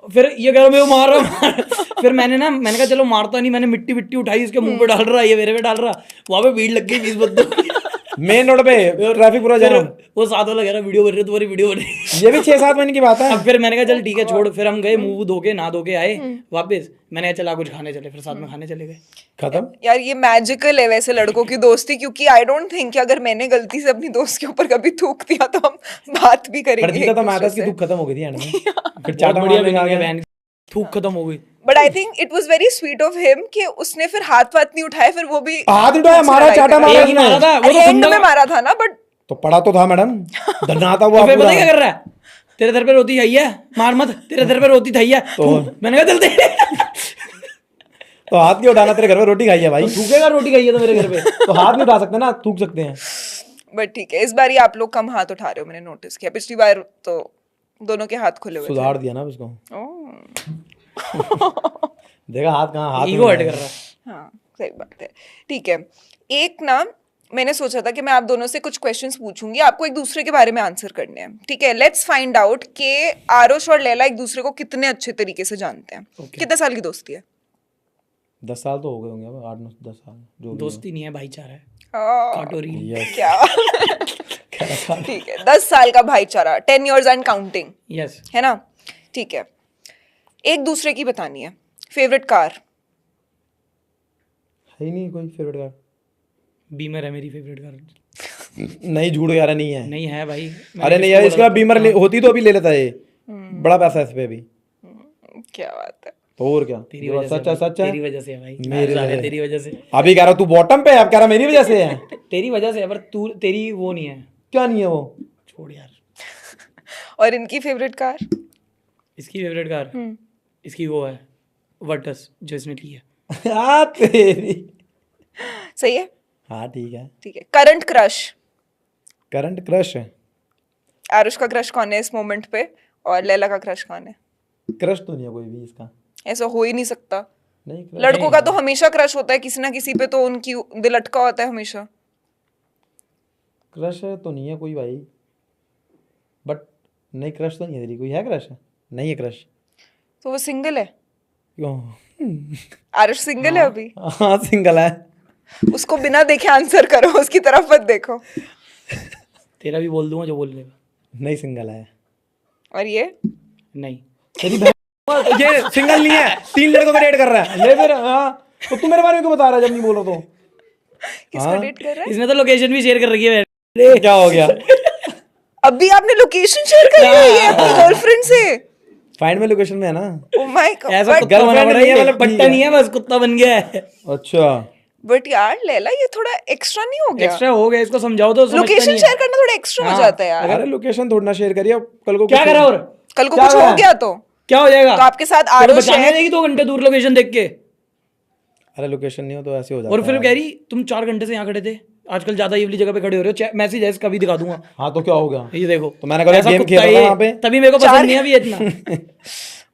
फिर ये कह रहा मेरे को मार रहा। फिर मैंने कहा चलो मारता नहीं, मैंने मिट्टी विट्टी उठाई इसके मुंह पे डाल रहा, ये मेरे पे डाल रहा, वहां पे भीड़ लग गई 20 बंदों। मेन रोड पे ट्रैफिक पूरा जाम। वो साथ वाला कह रहा वीडियो बन रही है, तुम्हारी वीडियो बन रही है। ये भी 6-7 महीने की बात है। अब फिर मैंने कहा चल ठीक है छोड़, फिर हम गए मुंह धो के, नहा धो के आए वापस, मैंने कहा चला कुछ खाने चले, फिर साथ में खाने चले गए। खत्म। यार ये मैजिकल है वैसे लड़कों की दोस्ती, क्योंकि आई डोंट थिंक कि अगर मैंने गलती से अपनी दोस्त के ऊपर कभी थूक दिया तो हम बात भी पर करेंगे जीता तो एक मैं था, दूसरे इसकी से। दुख खत्म हो गई थी एंड में। फिर बहुत चाटा बढ़िया मारने आ बहन, गया। बहन थूक खत्म हो गई। But I think it was very sweet of him कि उसने फिर हाथ वाथ नहीं उठाए, फिर वो भी हाथ उठाया, मारा, चाटा मारा एक ही मारा था वो तो एंड खुंदक में मारा था ना, बट तो पड़ा तो था मैडम, धरना था वो तो फिर पूरा। पता क्या कर रहा है, तेरे दर पे रोती है, मार मत, तेरे दर पे रोती थी है, तो मैंने कहा चलते। तो हाथ नहीं उठाना, तेरे घर में रोटी खाई है भाई, थूकेगा रोटी खाइए तो मेरे घर पे। तो हाथ नहीं उठा सकते ना, थूक सकते हैं। बट ठीक है, इस बार ही आप लोग कम हाथ उठा रहे हो, मैंने नोटिस किया। पिछली बार तो दोनों के हाथ खुले हुए थे। सुधार दिया ना उसको, ओह। देखा हाथ कहाँ, हाथ ईगो हट कर रहा है। हाँ सही बात है। ठीक है, एक ना मैंने सोचा था कि मैं आप दोनों से कुछ क्वेश्चंस पूछूंगी, आपको एक दूसरे के बारे में आंसर करने हैं। ठीक है, लेट्स फाइंड आउट कि आरुष और लैला एक दूसरे को कितने अच्छे तरीके से जानते हैं। कितने साल की दोस्ती है? 10 साल तो हो गए होंगे अब, 8-9-10 साल जो भी दोस्ती नहीं है, भाईचारा है। काटोरी। Yes. क्या? ठीक है, 10 साल का भाईचारा, 10 years एंड काउंटिंग, यस। है ना? ठीक है, एक दूसरे की बतानी है। Favourite car? है ही नहीं कोई फेवरेट कार। बीमर है मेरी फेवरेट कार। नहीं, झूठ यार, नहीं है। नहीं है भाई। अरे नहीं यार, इसके बाद बीमर होती तो अभी ले लेता ये, बड़ा पैसा है इस पे अभी। क्या बात है। तो और क्या, तेरी जो वजह से सच है भाई, सच है। तेरी वजह से है भाई। मेरी साले वजह से। तेरी वजह से। अभी कह रहा तू बॉटम पे है, अब कह रहा मेरी वजह से है। तेरी वजह से है, पर तू तेरी वो नहीं है। क्या नहीं है वो? छोड़ यार। और इनकी फेवरेट कार? इसकी फेवरेट कार, इसकी वो है वर्टस, जो इसने ली है। हाँ तेरी। सही है। हाँ ठीक है। ठीक है, करंट क्रश? करंट क्रश है? आरुष का क्रश कौन है इस मोमेंट पे, और लैला का क्रश कौन है? क्रश तो नहीं है कोई भी इसका। ऐसा हो ही नहीं सकता। नहीं crush लड़कों का तो हमेशा क्रश होता है किसी ना किसी पे, तो उनकी दिल अटका होता है हमेशा। क्रश तो नहीं है कोई भाई, बट नहीं क्रश तो नहीं है तेरी, कोई है क्रश? नहीं है क्रश। तो वो सिंगल है? क्यों? आरुष सिंगल है अभी? हाँ सिंगल है। उसको बिना देखे आंसर करो, उसकी तरफ मत देखो। तेरा भी बोल दूंगा जो बोल लेगा। नहीं सिंगल है। और ये? नहीं। तेरी ये सिंगल नहीं है, 3 लड़कों को डेट कर रहा है ये फिर। हाँ तो तू मेरे बारे में क्यों बता रहा है जब नहीं बोल रहा? तो किसको डेट कर रहा है? इसने तो लोकेशन भी शेयर कर रखी है। क्या हो गया? अभी आपने लोकेशन शेयर करी हुई है अपनी गर्लफ्रेंड से? फाइंड में लोकेशन में है ना। Oh my God. ऐसा कुत्ता बना पड़ा है, मतलब पट्टा नहीं है, बस कुत्ता बन गया है। अच्छा बट यार लैला, ये थोड़ा एक्स्ट्रा नहीं हो गया? एक्स्ट्रा हो गया, इसको समझाओ तो समझता लोकेशन नहीं है। शेयर करना थोड़ा एक्स्ट्रा हो जाता है यार। अरे लोकेशन थोड़ा ना शेयर करिए, कल को क्या करा? और कल को क्या कुछ हुआ? हो गया तो क्या हो जाएगा? तो आपके साथ तो आरुष बचाने है। जाएगी 2 घंटे दूर लोकेशन देख के। अरे लोकेशन नहीं हो तो ऐसे हो जाता और फिर है। कह रही तुम 4 घंटे से यहाँ खड़े थे, आजकल ज्यादा ये वाली जगह पे खड़े हो रहे हो। मैसेज है इसका भी दिखा दूंगा। हाँ तो क्या हो गया? ये देखो, तो मैंने कहा ऐसा गेम कुत्ता खेल रहा है था ये, वहाँ पे। तभी मेरे को पसंद नहीं है अभी इतना।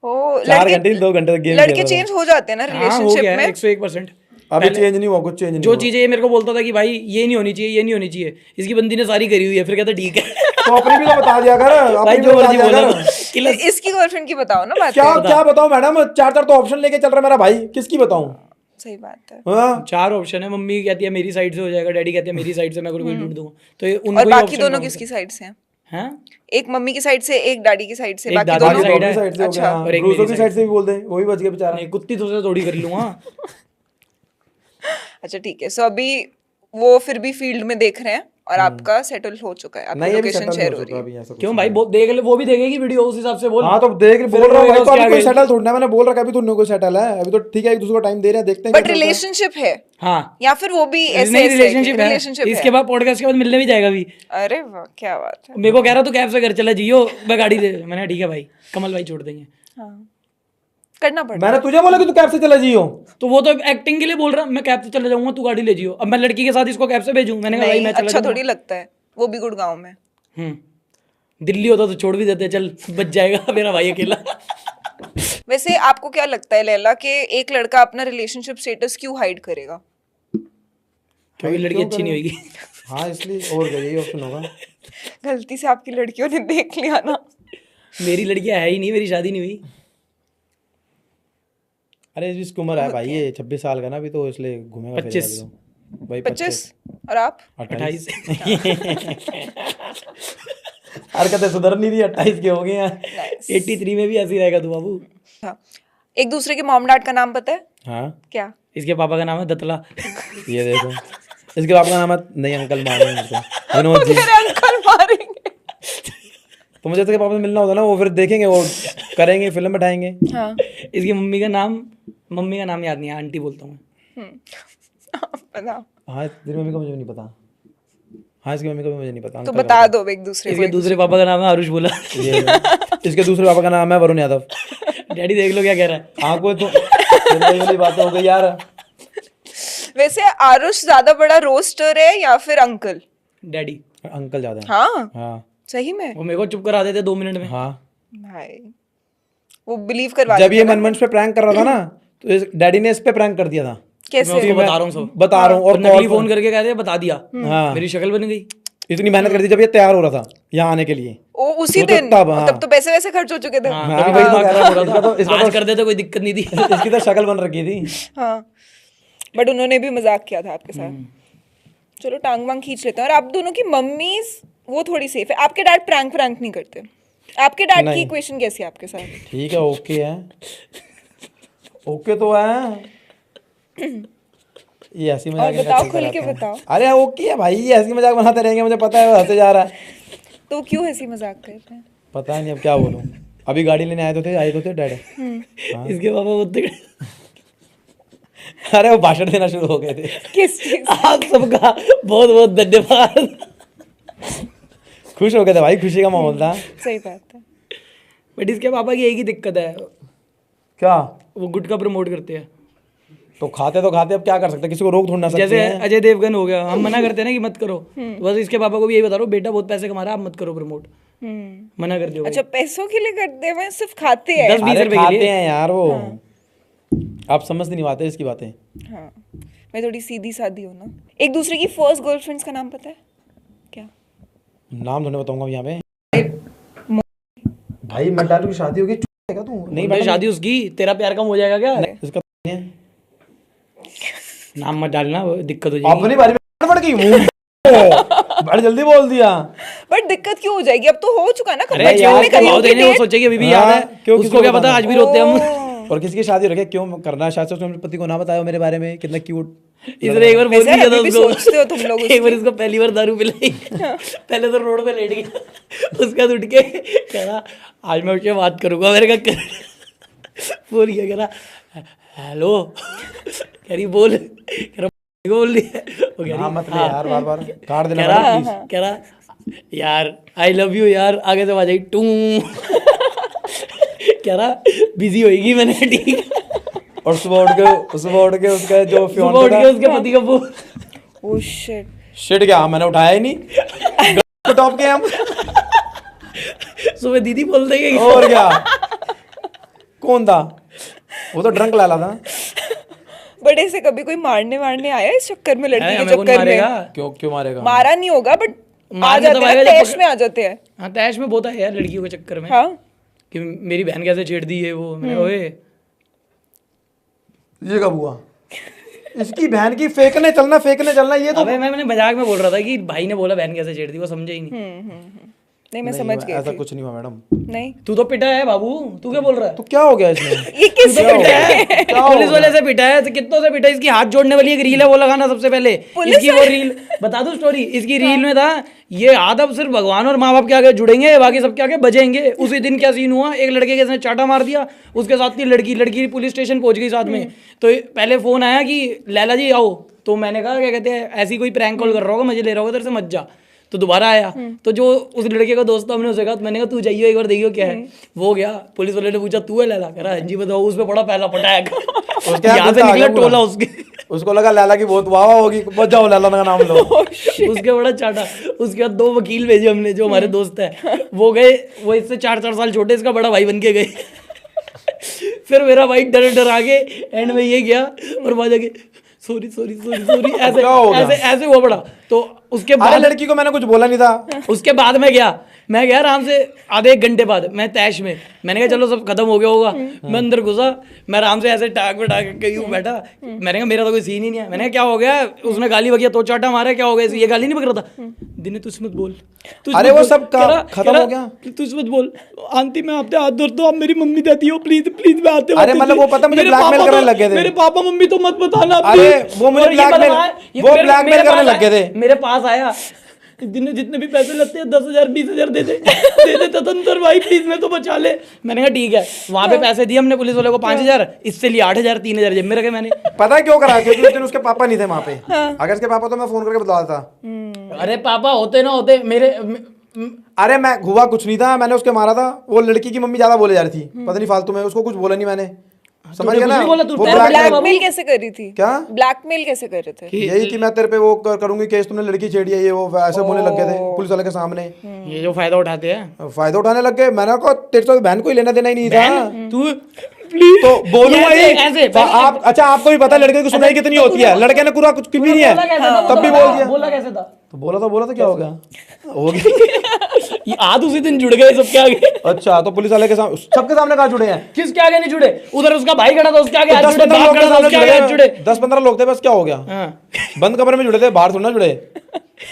ओ 4 घंटे 2 घंटे तक गेम लड़के चेंज हो जाते हैं ना हाँ, हो रिलेशनशिप गया में। 101%। अभी चेंज नहीं हुआ, कुछ चेंज नहीं जो हुआ। चीजें ये मेरे को बोलता था कि भाई ये नहीं होनी चाहिए, ये नहीं होनी चाहिए, इसकी बंदी ने सारी करी हुई है, फिर कहता ठीक है। तो अपनी भी तो बता दिया कर, भाई अपनी भी जो बता मर्जी दिया बोलो। कर। किलस इसकी गर्लफ्रेंड की बताओ ना बात। क्या क्या बताऊं मैडम, 4 तो ऑप्शन लेके चल रहा है मेरा भाई, किसकी बताऊं? सही बात है। हाँ 4 ऑप्शन है। मम्मी कहती है मेरी साइड से हो जाएगा, डैडी कहते हैं मेरी साइड से, मैं कोई ढूंढ दूंगा। तो ये उनको और ही बाकी option दोनों count किसकी साइड से हैं? है। हैं? एक मम्मी की साइड से, एक डैडी की साइड से, एक बाकी दादा दोनों की side है। साइड से हो अच्छा। गया, और एक ब्रूसो मेरी की साइड से भी बोल दे, वो भी बच गया बेचारा। नहीं, कुत्ती तो से थोड़ी कर लूंगा। अच्छा ठीक है, सो अभी वो फिर भी फील्ड में देख रहे हैं और आपका सेटल हो चुका है, आपकी नहीं अभी लोकेशन सेटल शेयर नहीं हो हो रही चुका है। अभी, ऐसा कुछ क्यों भाई, देख ले, वो भी देखेगी वीडियो, उस हिसाब से बोल। हाँ तो देख बोल रहा हूँ भाई, तो उसके अभी कोई आगे। सेटल थोड़ा, मैंने बोल रखा अभी तो कोई सेटल है, अभी तो ठीक है, एक दूसरे को टाइम दे रहे हैं, देखते हैं बट क्या चलता है। रिलेशनशिप है हाँ, या फिर वो भी ऐसे नहीं रिलेशनशिप है। रिलेशनशिप इसके बाद पॉडकास्ट के बाद मिलने भी जाएगा अभी। अरे वाह क्या बात है। मेरे को कह रहा तू कैब से घर चला जियो, मैं गाड़ी दे। मैंने ठीक है भाई, कमल भाई छोड़ देंगे। हाँ करना पड़ता मैंने तुझे बोला कि तू कैब से चला जियो। तो वो तो एक्टिंग के लिए बोल रहा, मैं कैब से चले जाऊंगा, तू गाड़ी ले जियो। अब मैं लड़की के साथ इसको कैब से भेजूं? मैंने कहा भाई नहीं, मैं चला अच्छा थोड़ी लगता है, वो भी गुड़गांव में। दिल्ली होता तो छोड़ भी देते, चल बच जाएगा मेरा भाई अकेला। वैसे आपको क्या लगता है लैला कि एक लड़का अपना रिलेशनशिप स्टेटस क्यों हाइड करेगा? क्योंकि लड़की अच्छी नहीं होगी। हाँ इसलिए, और क्या यही ऑप्शन होगा। गलती से आपकी लड़कियों ने देख लिया ना। मेरी लड़कियां है ही नहीं, मेरी शादी नहीं हुई। अरे इसकी उम्र है भाई, ये 26 साल का ना अभी, तो इसलिए घूमेगा 25। फिरेगा अभी तो। भाई 25 और आप? 28। हरकतें सुधर नहीं रही, 28 के हो गए हैं। 83 में भी ऐसे रहेगा तू बाबू। हाँ। एक दूसरे के मॉम डैड का नाम पता है हाँ क्या? इसके पापा का नाम है दतला। ये देखो, इसके बाप का नाम है, नहीं अंकल मारेंगे मेरे को, विनोद जी। मेरे अंकल मारेंगे। तो मुझे इसके पापा से मिलना होता ना, वो फिर देखेंगे, वो करेंगे, फिल्म बैठाएंगे। हाँ इसकी मम्मी का नाम याद नहीं है, आंटी बोलता हूँ मैं। बताओ। हाँ तेरी मम्मी का मुझे नहीं पता। हाँ इसकी मम्मी का भी मुझे नहीं पता। तो अंकल बता दो एक दूसरे इसके को। दूसरे पापा का नाम है आरुष बोला। ये इसके दूसरे पापा का नाम है वरुण यादव। डैडी देख लो क्या कह रहा है। हाँ कोई तो फिर वही वाली बात हो गई यार। वैसे आरुष ज्यादा बड़ा रोस्टर है या फिर अंकल? डैडी अंकल ज्यादा है। हाँ हाँ सही में वो मेरे को चुप करा देते 2 मिनट में। हाँ। भाई वो बिलीव करवा जब देते ये ना। मनमंच पे प्रैंक कर रहा था ना, तो इस डैडी ने इस पे प्रैंक कर दिया था। मैं कैसे? उसको बता रहा हूँ सब, बता रहा हूँ। और नकली कॉल फोन करके कहते बता दिया, हाँ मेरी शक्ल बन गई। इतनी मेहनत कर दी जब ये तैयार हो रहा था यहाँ आने के लिए। ओ उसी तो दिन तब, हाँ। तब तो पैसे वैसे खर्च हो चुके थे। हाँ, हाँ, तभी वही तो दिमाग कह रहा खराब हो हूँ। रहा था। इसका आज कर देते कोई दिक्कत नहीं थी। इसकी तो शक्ल बन रखी थी। हाँ बट उन्होंने भी मजाक किया था आपके साथ। चलो टांग वांग खींच लेते हैं। और आप दोनों की मम्मीज वो थोड़ी सेफ है। आपके डैड प्रैंक नहीं करते? आपके डैड की नहीं। इक्वेशन कैसी है आपके साथ? ठीक है, ओके है, ओके तो है। ये हंसी मजाक और इनका बताओ, चलता खुल के रहता है। बताओ। अरे ओके है भाई, ये हंसी मजाक बनाते रहेंगे, मुझे पता है वो हंसे जा रहा है। तो क्यों हंसी मजाक कर रहे हैं? पता नहीं अब क्या बोलूं। अभी गाड़ी लेने आए तो थे डैड। इसके पापा बहुत तगड़े। अरे वो भाषण देना शुरू हो गए थे। किस चीज? आप सबका बहुत बहुत धन्यवाद। खुश हो गए थे भाई, खुशी का माहौल था। सही बात है। बट इसके पापा की एक ही दिक्कत है, क्या? वो गुटखा प्रमोट करते हैं। तो खाते, अब क्या कर सकते हैं, किसी को रोक थोड़ी ना सकते जैसे हैं। अजय देवगन हो गया, हम मना करते हैं ना कि मत करो, तो बस इसके पापा को भी यही बता रहा हूँ, बेटा बहुत पैसे कमा रहा है, आप मत करो प्रमोट, मना कर दियो। अच्छा पैसों के लिए करते हैं, सिर्फ खाते हैं? 10-20 अरे रुपए के खाते लिए। हैं यार वो। आप समझ नहीं पाते इसकी बातें। हाँ मैं थोड़ी सीधी सादी हूँ ना। एक दूसरे की फर्स्ट गर्लफ्रेंड्स का नाम पता है क्या? नाम तो नहीं बताऊंगा यहाँ पे। भाई मड्डालू की शादी होगी, चुप तू नहीं नहीं शादी उसकी, तेरा प्यार कम हो जाएगा क्या? इसका नहीं है। नाम मत डालना, वो दिक्कत हो जाएगी। अपनी बारी में पड़ गई मुंह। बड़ी जल्दी बोल दिया। बट दिक्कत क्यों हो जाएगी? अब तो हो चुका ना। अरे बचपन यार में क्या करी भाव होगी देने, वो date। सोचेगी अभी भी हाँ, याद है, क्यों उसको किसी क्या को पता बताना? आज भी रोते हैं हम। ओह। और किसी की शादी हो रखी है, क्यों करना है शायद से उसने पति को ना बताया हो मेरे बारे में, कितना क्यूट। इसने एक बार बोल वैसे दिया था अभी भी उसको, सोचते हो तुम लोग एक बार उसकी? इसको पहली बार दारू पिलाई, पहले तो रोड पे लेट गया, उसके बाद उठ के कह रहा आज मैं उससे बात करूंगा, मेरे का बोल गया, कह रहा हेलो, कह रही बोल, कह रहा बोल दिया, वो कह हाँ रही मत ले यार, बार बार काट देना कह भाई, रहा प्लीज। कह रहा यार आई लव यू यार, आगे से आवाज आई टू, कह रहा बिजी होएगी, मैंने ठीक है। और सुबह उठ के उसका जो सुबह उठ फियांसे के उसके पति का फोन, ओह शिट। शिट क्या, मैंने उठाया ही नहीं। टॉप के हम। सुबह दीदी बोल देंगे और क्या, कौन था वो? तो ड्रंक लाला था। बट ऐसे कभी कोई मारने आया इस चक्कर में, लड़की अरे के हमें कौन चक्कर मारेगा? में? क्यों मारेगा? मारा नहीं होगा बट आ मारने तो जाते हैं, मारेगा जब तैश पकड़- में आ जाते हैं। हाँ तैश में बहुत है यार लड़कियों के चक्कर में, हाँ कि मेरी बहन कैसे छेड़ दी है वो, मैंने ओए ये कब हुआ? इसकी बहन की फेंकने चलना ये तो। अबे मैंने मजाक में बोल रहा था कि भाई ने बोला बहन कैसे छेड़ दी, वो समझे ही नहीं। नहीं मैं नहीं, समझ गई ऐसा थी। कुछ नहीं हुआ मैडम। नहीं तू तो पिटा है बाबू, तू क्या बोल रहा है? तो क्या हो गया इसमें? ये किस तू तो पिटा है, पुलिस वाले से पिटा है, तो कितनों से पिटा है? इसकी हाथ जोड़ने वाली एक रील है, वो लगाना सबसे पहले। पुलिस इसकी वो रील बता दूं स्टोरी, इसकी रील में था ये हाथ अब सिर्फ भगवान और माँ बाप के आगे जुड़ेंगे, बाकी सबके आगे बजेंगे। उसी दिन क्या सीन हुआ, एक लड़के के इसने चाटा मार दिया, उसके साथ थी लड़की पुलिस स्टेशन पहुंच गई साथ में। तो पहले फोन आया कि लैला जी आओ, तो मैंने कहा क्या कहते हैं ऐसी कोई प्रैंक कॉल कर रहा होगा, मुझे ले रहा होगा तेरे से, मत जा। तो दोबारा आया, तो जो उस लड़के का दोस्त था हमने उसे कहा, मैंने कहा तू जाइयो एक बार देखियो क्या है। वो गया, पुलिस वाले ने पूछा तू है लैला, कह रहा है जी बताओ, उस पे पड़ा पहला पटाया, उसके यहाँ से गुस्सा आ निकला गया पूरा। टोला उसके। उसको लगा लैला की बहुत वाह होगी, बच जाओ लैला का नाम लो। उसके बड़ा चाटा। उसके बाद 2 वकील भेजे हमने, जो हमारे दोस्त है वो गए, वो इससे 4 साल छोटे, इसका बड़ा भाई बन के गए। फिर मेरा भाई डर आगे एंड में ये गया और वहां जाके सॉरी ऐसे क्या हो गया? ऐसे हुआ बड़ा। तो उसके अरे बाद लड़की को मैंने कुछ बोला नहीं था। उसके बाद मैं गया आराम से आधे 1 घंटे बाद मैं तैश में, मैंने कहा चलो सब खत्म हो गया होगा। मैं अंदर घुसा, मैं आराम से ऐसे टाक पे टाक के यूं बैठा, मैंने कहा मेरा तो कोई सीन ही नहीं है। मैंने कहा क्या हो गया, उसने गाली बकिया, तो चाटा मारा, क्या हो गया, ये गाली नहीं बक रहा था। दिने तुझ मत बोल, अरे वो सब खत्म हो गया। तुझ मत बोल आंटी, मैं आपसे हाथ धरता हूँ, आप मेरी मम्मी देती हो, प्लीज प्लीज मैं आते अरे मतलब वो पता मुझे ब्लैकमेल करने लग गए थे। मेरे पापा मम्मी तो मत बताना। अरे please। वो मुझे और ये ब्लैकमेल मेरे करने पास लग गए थे। मेरे पास आया, दिन जितने भी पैसे लगते हैं 10,000 20,000 दे दे ततंतर भाई प्लीज, मैं तो बचा ले। मैंने कहा ठीक है, वहां पे पैसे दिए हमने पुलिस वाले को 5,000, इससे लिए 8,000 3,000 जेब में रखे मैंने। पता है क्यों करा? क्योंकि उस दिन उसके पापा नहीं थे वहां पे। अगर उसके पापा तो मैं फोन करके बता देता। अरे पापा होते ना होते मेरे अरे मैं हुआ कुछ नहीं था, मैंने उसके मारा था। वो लड़की की मम्मी ज्यादा बोले जा रही थी, पता नहीं फालतू में, उसको कुछ बोला नहीं मैंने। समझ गया ना? कुछ भी बोला तू, वो तेरा blackmail- ब्लैकमेल कैसे करी थी? क्या? ब्लैकमेल कैसे कर रहे थे? यही कि मैं तेरे पे वो करूंगी केस, तुमने लड़की छेड़ी है, ये वो ऐसे बोलने लग गए थे पुलिस वाले के सामने। ये जो फायदा उठाते हैं फायदा उठाने लग गए। मैंने कहा तेरे तो बहन को ही लेना देना ही नहीं था। तू प्लीज तो बोलूंगा ही। ऐसे आप अच्छा, आपको भी पता है लड़के की सुनाई कितनी होती है, लड़के ने पूरा कुछ भी नहीं है तब भी बोल दिया। बोला कैसे था? तो बोला था क्या हो गया? हो गया। ये आज उसी दिन जुड़ गए सबके आगे। अच्छा, तो पुलिस वाले के सामने, सबके सामने कहाँ जुड़े हैं? किसके आगे नहीं जुड़े? उधर उसका भाई खड़ा था उसके आगे हाथ 10-15 जुड़े, बाप लोग के खड़ा था सामने उसके आगे हाथ जुड़े। 10-15 लोग थे बस, क्या हो गया? हाँ। बंद कमरे में जुड़े थे, बाहर थोड़ा ना जुड़े।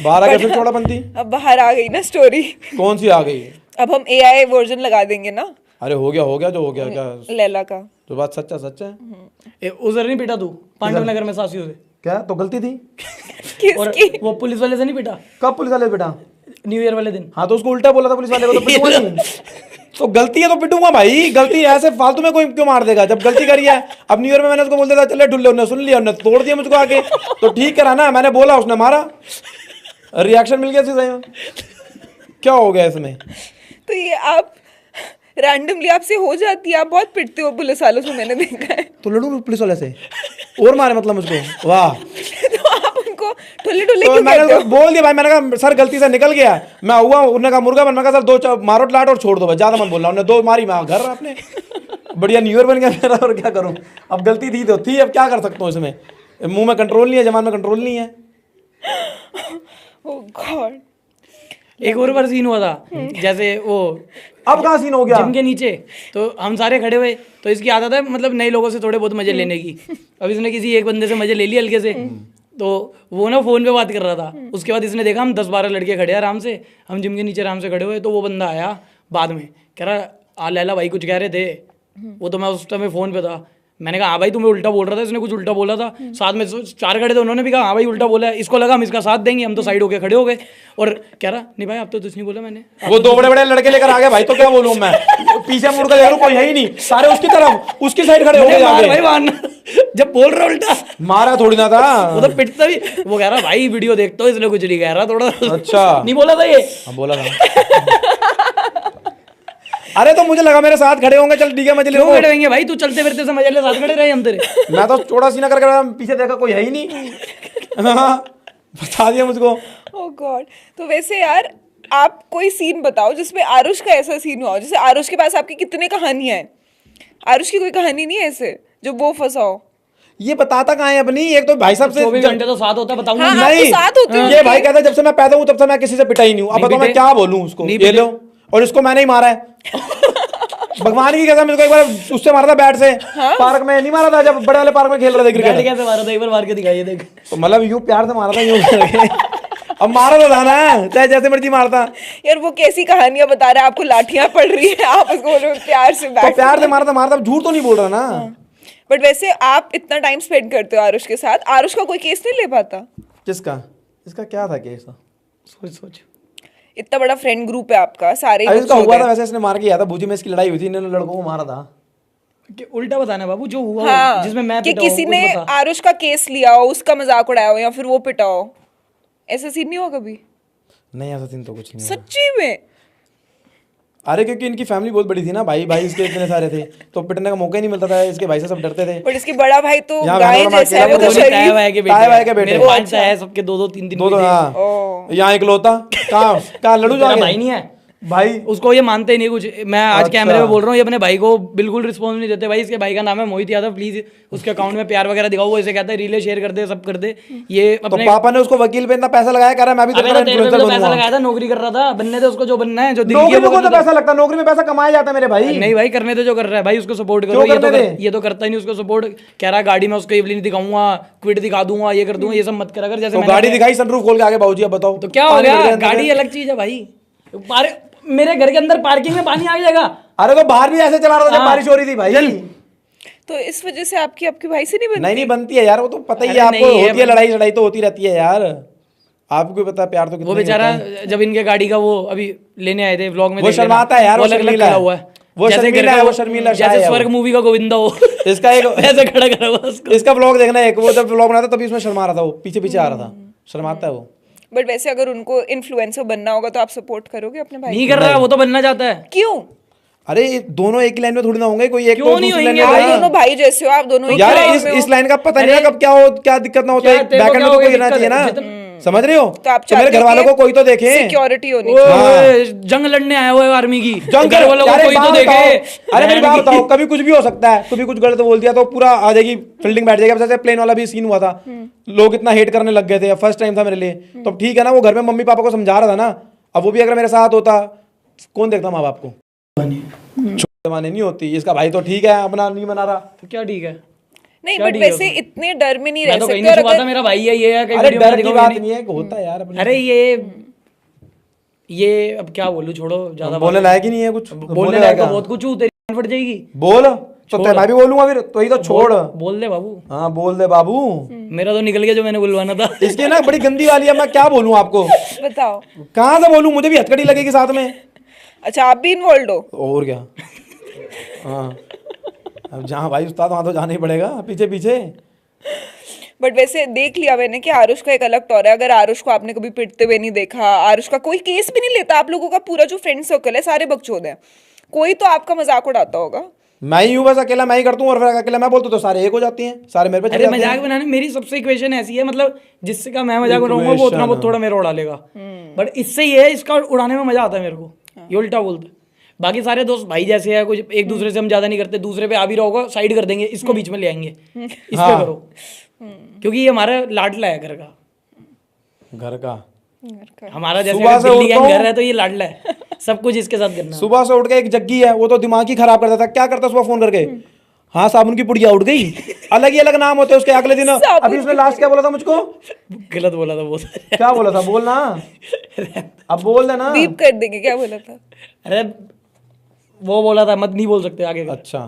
बाहर आके फिर चौड़ा बनती। अब बाहर आ गई ना स्टोरी। कौन सी आ गई? अब हम AI वर्जन लगा देंगे ना अरे हो गया जो हो गया, क्या लैला का। जो बात सच है। उधर नहीं पिटा तू पांडव नगर में सासियों से? क्या तो गलती थी? और किसकी? वो पुलिस वाले से नहीं पिटा कब पुलिस वाले बेटा? न्यू ईयर वाले दिन? हाँ तो उसको उल्टा बोला था पुलिस वाले को, तो पिटूंगा नहीं। तो गलती है तो पिटूंगा भाई। गलती ऐसे फालतू में कोई क्यों मार देगा जब गलती करी है? अब न्यू ईयर में मैंने उसको बोल दिया था चले ढुल्ले, उन्होंने सुन लिया, उन्होंने तोड़ दिया मुझको आके, तो ठीक करा ना। मैंने बोला, उसने मारा, रिएक्शन मिल गया सीधा। क्या हो गया इसमें? तो ये आप रैंडमली आपसे हो जाती है, आप बहुत पिटते हो पुलिस वालों से, मैंने देखा है। तो लड़ू पुलिस वाले से और मारे मतलब मुझको? वाह। तो आप उनको ठुल्ले ठुल्ले तो क्यों मैंने कहते हो? उसको बोल दिया भाई, मैंने कहा सर गलती से निकल गया, मैं हुआ। उन्होंने कहा मुर्गा बन, मैं कहा सर दो मारो लाट और छोड़ दो भाई, ज्यादा मत बोलना। उन्होंने दो मारी, मैं घर अपने बढ़िया न्यू ईयर बन गया मेरा। और क्या करूं, अब गलती थी तो थी, अब क्या कर सकता हूँ इसमें? मुंह में कंट्रोल नहीं है, जबान में कंट्रोल नहीं है। ओह गॉड। एक और बार सीन हुआ था, जैसे वो अब कहाँ सीन हो गया? जिम के नीचे तो हम सारे खड़े हुए, तो इसकी आदत है मतलब नए लोगों से थोड़े बहुत मजे लेने की। अब इसने किसी एक बंदे से मजे ले लिए हल्के से, तो वो ना फोन पे बात कर रहा था। उसके बाद इसने देखा हम 10-12 लड़के खड़े हैं आराम से, हम जिम के नीचे आराम से खड़े हुए, तो वो बंदा आया बाद में, कह रहा लैला भाई कुछ कह रहे थे। वो तो मैं उस समय फोन पे था। मैंने कहा हाँ भाई तुम्हें उल्टा बोल रहा था, इसने कुछ उल्टा बोला था। साथ में 4 खड़े थे, उन्होंने भी कहा हाँ भाई उल्टा बोला है। इसको लगा हम इसका साथ देंगे, हम तो साइड होके खड़े हो गए। और कह रहा नहीं भाई आप तो कुछ नहीं बोला मैंने। वो दो बड़े बड़े लड़के लेकर आ गए भाई, तो क्या बोलूं मैं? पीछे मुड़ कर देखूं, कोई है ही नहीं, सारे उसकी तरफ, उसकी साइड खड़े हो गए मार भाई जाके। मारना जब बोल रहा उल्टा, मारा थोड़ी ना था वो तो पिटता भी। वो कह रहा भाई वीडियो देखता हूँ इसलिए कुछ नहीं कह रहा थोड़ा। अच्छा। नहीं बोला था ये? हाँ बोला था। अरे तो मुझे लगा मेरे साथ खड़े होंगे, चल ठीक है मजे ले क्यों लो। खड़े होंगे भाई? तू चलते फिरते से मजे ले, साथ खड़े रहे हम तेरे। मैं तो चौड़ा सीना करके पीछे देखा, कोई है ही नहीं। हाँ, बता दिया मुझको। ओह गॉड। तो वैसे यार आप कोई सीन बताओ जिसमें आरुष का ऐसा सीन हुआ हो, जैसे आरुष के पास आपकी कितने कहानियां हैं, आरुष की कोई कहानी नहीं है ऐसे जो वो फंसा हो? ये बताता कहाँ है अपनी? एक तो भाई साहब से 24 घंटे तो साथ होता है, बताऊंगा हाँ, नहीं। आप तो नहीं, साथ होते हो ये उनके। भाई कहता है जब से मैं पैदा हूँ तब से मैं किसी से पिटा ही नहीं हूँ। अब नहीं बताओ मैं पिटे। क्या बोलूँ उसको? नहीं ये पिटे। लो, और इसको मैंने ही मारा है। भगवान की कसम, इसको एक बार उससे मारा था बैट से, पार्क में नहीं मारा था जब बड़े वाले पार्क में खेल रहे थे बैठ क्रिकेट। कैसे मारा था? एक बार मार के दिखाइए देख। तो मतलब यूं प्यार से मारा था, यूं करके। अब मारा तो था ना, चाहे जैसे मर्जी मारता। यार वो कैसी कहानियां बता रहा है, आपको लाठियां पड़ रही है, आप उसको बोल रहे हो प्यार से तो बैठ। प्यार से मारा था, झूठ तो नहीं बोल रहा ना। बट वैसे आप इतना टाइम स्पेंड करते हो आरुष के साथ, आरुष का कोई केस नहीं ले पाता? किसका? इसका क्या था केस? सोच सोच, इतना बड़ा फ्रेंड ग्रुप है आपका, सारे अरे लोग इसका सो हुआ गए। था वैसे, इसने मार के गया था, भूजी में इसकी लड़ाई हुई थी, इन्होंने लड़कों को मारा था। उल्टा बताना बाबू जो हुआ हाँ, जिसमें मैं कि पिटा हूँ, किसी कुछ ने बता। आरुष का केस लिया हो, उसका मजाक उड़ाया हो, या फिर वो पिटा हो, ऐसा सीन नहीं हुआ कभी? नहीं ऐसा सीन तो कुछ नहीं हुआ। सच्ची में? अरे क्योंकि इनकी फैमिली बहुत बड़ी थी ना, भाई भाई इसके इतने सारे थे, तो पिटने का मौका ही नहीं मिलता था। इसके भाई से सब डरते थे। बट इसके बड़ा भाई तो यहाँ गाय बहनों में जैसा है, अकेला वो तो वो ताया शरीफ। वाया के ताया वाया के बेटे बेटे। मेरे 5 है, सबके 2-2 3-3 दो बेटे। हाँ, ओ। यहाँ इकलौता। कहाँ लड़ू तेरा जाके भाई नहीं है भाई? उसको ये मानते ही नहीं कुछ। मैं आज अच्छा। कैमरे में बोल रहा हूँ, ये अपने भाई को बिल्कुल रिस्पॉन्स नहीं देते। भाई इसके भाई का नाम है मोहित यादव, प्लीज उसके अकाउंट में प्यार वगैरह दिखाओ। वो इसे कहता है रीले शेयर कर दे, सब कर दे। ये तो अपने पापा ने उसको वकील पे इतना पैसा लगाया, कह रहा है मैं भी अबे तेरा तो तेरे पे इन्फ्लुएंसर तो पैसा बनूंगा। लगाया था, नौकरी कर रहा था, बनने दे उसको जो बनना है, जो दिल की नौकरी है में वो कौन सा करने दे। पैसा लगता है? नौकरी में पैसा कमाया जाता है मेरे भाई। नहीं भाई करने दे जो कर रहा है भाई, उसको सपोर्ट करो। क्यों करने दे? ये तो करता ही नहीं, उसको सपोर्ट। कह रहा है गाड़ी में उसको एवलिन दिखाऊंगा, क्विड दिखा दूंगा, ये कर दूंगा, ये सब मत कर। अगर जैसे तो मैंने गाड़ी अपने- दिखाई सनरूफ खोल के आगे, बाबूजी अब बताओ तो क्या हो पानी भर गया? अंदर गाड़ी से। अलग चीज है भाई। मेरे घर के अंदर पार्किंग में पानी आ जाएगा। अरे तो बाहर भी ऐसे चला रहा था जब हाँ। बारिश हो रही थी भाई। तो इस वजह से आपकी भाई से नहीं बनती? नहीं बनती है यार, वो तो पता ही है अरे आपको। नहीं है होती है लड़ाई लड़ाई तो होती रहती है यार, आपको भी पता है प्यार तो कितना वो ही बेचारा होता है। जब इनके गाड़ी का वो अभी लेने आए थे व्लॉग में, वो देख लेना। शर्माता है यार, वो अलग अलग शर्मीला खड़ा है। हुआ है। वो जैसे शर्मीला घर का है, वो वो- शर्मीला शाह जैसे है स्वर्ग वो। मूवी का गोविंदा हो। इसका एक ऐसे खड़ा करा हुआ उसको। इसका ब्लॉग देखना है, एक वो जब ब्लॉग बनाता तभी उसमें शर्मा रहा था, वो पीछे पीछे आ रहा था, शर्माता है वो। बट वैसे अगर उनको इन्फ्लुएंसर बनना होगा तो आप सपोर्ट करोगे अपने भाई नहीं कर रहा, वो तो बनना चाहता है। क्यों? अरे ये दोनों एक ही लाइन में थोड़ी ना होंगे, कोई एक क्यों तो नहीं दूसरी लाइन होंगे में आप भाई? होगा। दोनों भाई जैसे हो, आप दोनों एक यार क्लास इस में हो। इस लाइन का पता नहीं है कब क्या दिक्कत ना होता है, क्या तेरे को बैकएंड क्या में तो होगा कोई रहना चाहिए ना, जितना- समझ रहे हो? तो आप तो मेरे चाहते घर हो वालों कि को कोई तो देखे। सिक्योरिटी होनी ओए, चाहिए। ओए, जंग लड़ने आया हुआ है आर्मी की, जंग घर वालों को अरे कोई तो बात देखे। बताओ, अरे मेरी रहने बात की- बताओ, कभी कुछ भी हो सकता है, कभी कुछ गलत बोल दिया तो पूरा आ जाएगी, फील्डिंग बैठ जाएगी। अब जैसे प्लेन वाला भी सीन हुआ था, लोग इतना हेट करने लग गए थे, फर्स्ट टाइम था मेरे लिए, तो ठीक है ना, वो घर में मम्मी पापा को समझा रहा था ना, अब वो भी अगर मेरे साथ होता, कौन देखता माँ बाप को? छोटे माने नहीं होती, इसका भाई तो ठीक है अपना नहीं मना रहा। तो क्या ठीक है? नहीं क्या बट ठीक है वैसे उसमें? इतने डर में नहीं मैं रह तो कहीं सकते। नहीं और छुपाता, अगर मेरा भाई है ये है, कहीं अरे वीडियो में डर की दिखाओ बात नहीं। नहीं है, होता है यार अपने। अरे ये अब क्या बोलूं, छोड़ो ज्यादा बोलने लायक ही नहीं है कुछ, बोलने लायक तो बहुत कुछ हूँ, तेरी कान फट जाएगी। बोल तो मैं भी बोलूंगा फिर, तो ही तो छोड़। बोल दे बाबू, हाँ बोल दे बाबू। मेरा तो निकल गया जो मैंने बुलवाना था। इसकी ना बड़ी गंदी वाली है, मैं क्या बोलूं आपको, बताओ। कहाँ से बोलूं, मुझे भी हथकड़ी लगेगी साथ में। अच्छा आप भी इन्वॉल्व हो? और क्या। हाँ अब जहाँ भाई उस्ताद वहाँ तो जाना ही पड़ेगा, पीछे पीछे। बट वैसे देख लिया मैंने कि आरुष का एक अलग तौर है। अगर आरुष को आपने कभी पिटते हुए नहीं देखा, आरुष का कोई केस भी नहीं लेता, आप लोगों का पूरा जो फ्रेंड सर्कल है सारे बकचोद हैं, कोई तो आपका मजाक उड़ाता होगा। मैं ही हूँ बस, अकेला मैं ही करता हूँ, और फिर अकेला मैं बोलता हूँ तो सारे एक हो जाती हैं, सारे मेरे पे चले अरे जाते हैं। मजाक बनाने मेरी सबसे इक्वेशन ऐसी है, मतलब जिससे का मैं मजाक उड़ाऊंगा वो उतना बहुत थोड़ा मेरा उड़ा लेगा, बट इससे ये है, इसका उड़ाने में मजा आता है मेरे को, ये उल्टा बोलता है। बाकी सारे दोस्त भाई जैसे है, कुछ एक दूसरे से हम ज्यादा नहीं करते, दूसरे पे आ भी रहा होगा साइड कर देंगे, इसको बीच में ले आएंगे, इस पे करो, क्योंकि ये हमारा लाडला है घर का, घर का। हमारा जैसे सुबह अगर से दिल्ली का उठता हूँ- घर है तो ये लाडला है, सब कुछ इसके साथ करना है। सुबह से उठ के एक जग्गी है, वो तो दिमाग ही खराब करता था, क्या करता सुबह फोन करके, हाँ साबुन की पुड़िया उठ गई, अलग ही अलग नाम होते हैं उसके। अगले दिन अभी उसने लास्ट क्या बोला था मुझको, गलत बोला था वो। क्या बोला था, बोलना, अब बोल देना। बीप कर देंगे। क्या बोला था? अरे वो बोला था, मत नहीं बोल सकते आगे का। अच्छा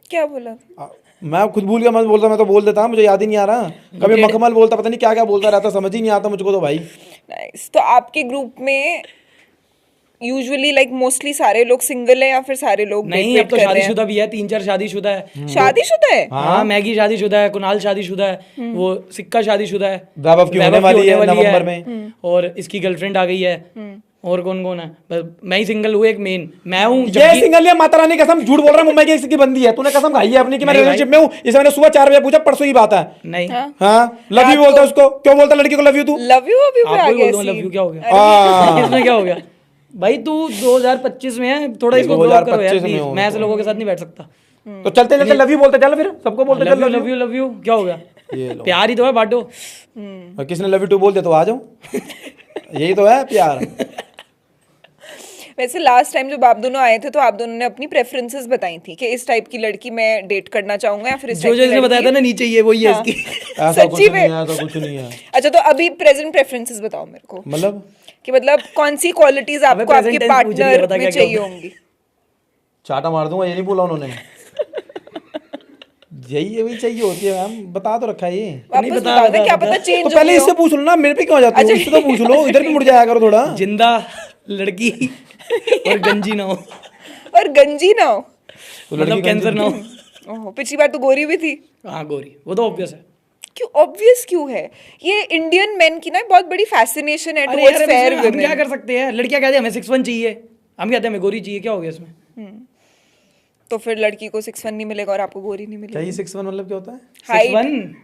क्या बोला था? मैं खुद भूल गया, मैं बोलता, मैं तो बोल देता, मुझे याद ही नहीं आ रहा। कभी मखमल बोलता, पता नहीं क्या क्या बोलता रहता, समझ ही नहीं आता मुझको तो भाई। नाइस। तो आपके ग्रुप में यूजुअली लाइक मोस्टली सारे लोग सिंगल है या फिर सारे लोग नहीं, डेट अब तो कर रहे हैं? शादीशुदा भी है, 3-4 शादीशुदा है। शादीशुदा है? हाँ, मैगी शादीशुदा है, कुणाल शादीशुदा है, वो सिक्का शादीशुदा है, वैभव की होने वाली है नवंबर में, और इसकी गर्लफ्रेंड आ गई है, और कौन कौन है, बस मैं ही सिंगल हूँ, एक मेन मैं हूँ। ये सिंगल है, माता रानी कसम झूठ बोल रहा है, मुंबई की किसी की बंदी है, तूने कसम खाई है अपनी कि मैं नहीं रिलेशनशिप में हूँ। इसे मैंने सुबह 4 बजे पूछा, परसों की बात है। नहीं, हाँ लव यू बोलता है उसको, क्यों बोलता है लड़की को लव यू तू? लव यू अभी पे आ आपको ही गया बोल दूँ लव यू, scene। क्या हो गया इसमें, क्या हो गया भाई? तू 2025 में है, थोड़ा इसको ग्रो करो यार 2025 में प्लीज, हूँ मैं ऐसे लोगों के साथ नहीं बैठ सकता। तो चलते चलते लव यू बोलते चल, फिर सबको बोलते चल लव यू लव यू, क्या हो गया? ये लो। प्यार ही तो है, बांटो। और किसने लव यू टू बोल दिया तो आ जाओ, यही तो है प्यार। वैसे लास्ट टाइम जब आप दोनों आए थे तो आप दोनों ने अपनी प्रेफरेंसेस बताई थी कि इस टाइप की लड़की मैं डेट करना चाहूंगा या फिर इस जो टाइप जो की इसने बताया था ना नीचे, ये वही है हाँ। इसकी। ऐसा कुछ सच्ची नहीं में? है, ऐसा कुछ नहीं है। अच्छा तो अभी प्रेजेंट प्रेफरेंसेस बताओ मेरे को, मतलब कि मतलब कौन सी क्वालिटीज आपको present आपके tense पूछ रही है, पार्टनर बता में क्या क्या चाहिए होता होंगी? चाटा मार दूंगा, ये नहीं बोला उन्होंने। यही अभी चाहिए होती है मैम, बता तो रखा है ये। वापस बता, बताओ ना, बता, क्या बता। पता तो चेंज पहले इससे पूछ लो ना, मेरे पे क्यों आ जाती हो? इससे तो पूछ लो, इधर भी मुड़ जाया करो थोड़ा। जिंदा लड़की और गंजी ना हो, और गंजी ना हो। तो लड़की मतलब कैंसर ना हो। ओहो, पिछली बार तो गोरी भी थी। हाँ गोरी, वो तो ऑब्वियस है। क्यों ऑब्वियस क्यों है? ये इंडियन मेन की ना बहुत बड़ी फैसिनेशन है अरे टुवर्ड्स यार, अब फेयर इसमें हम क्या वुमेन। कर सकते हैं? लड़कियां कहते हैं हमें 6'1" चाहिए, हम कहते हैं हमें गोरी चाहिए, क्या हो गया इसमें? तो फिर लड़की को 6'1" नहीं मिलेगा और आपको गोरी नहीं क्या मिलेगी। ये 6'1" मतलब क्या होता है? 6'1",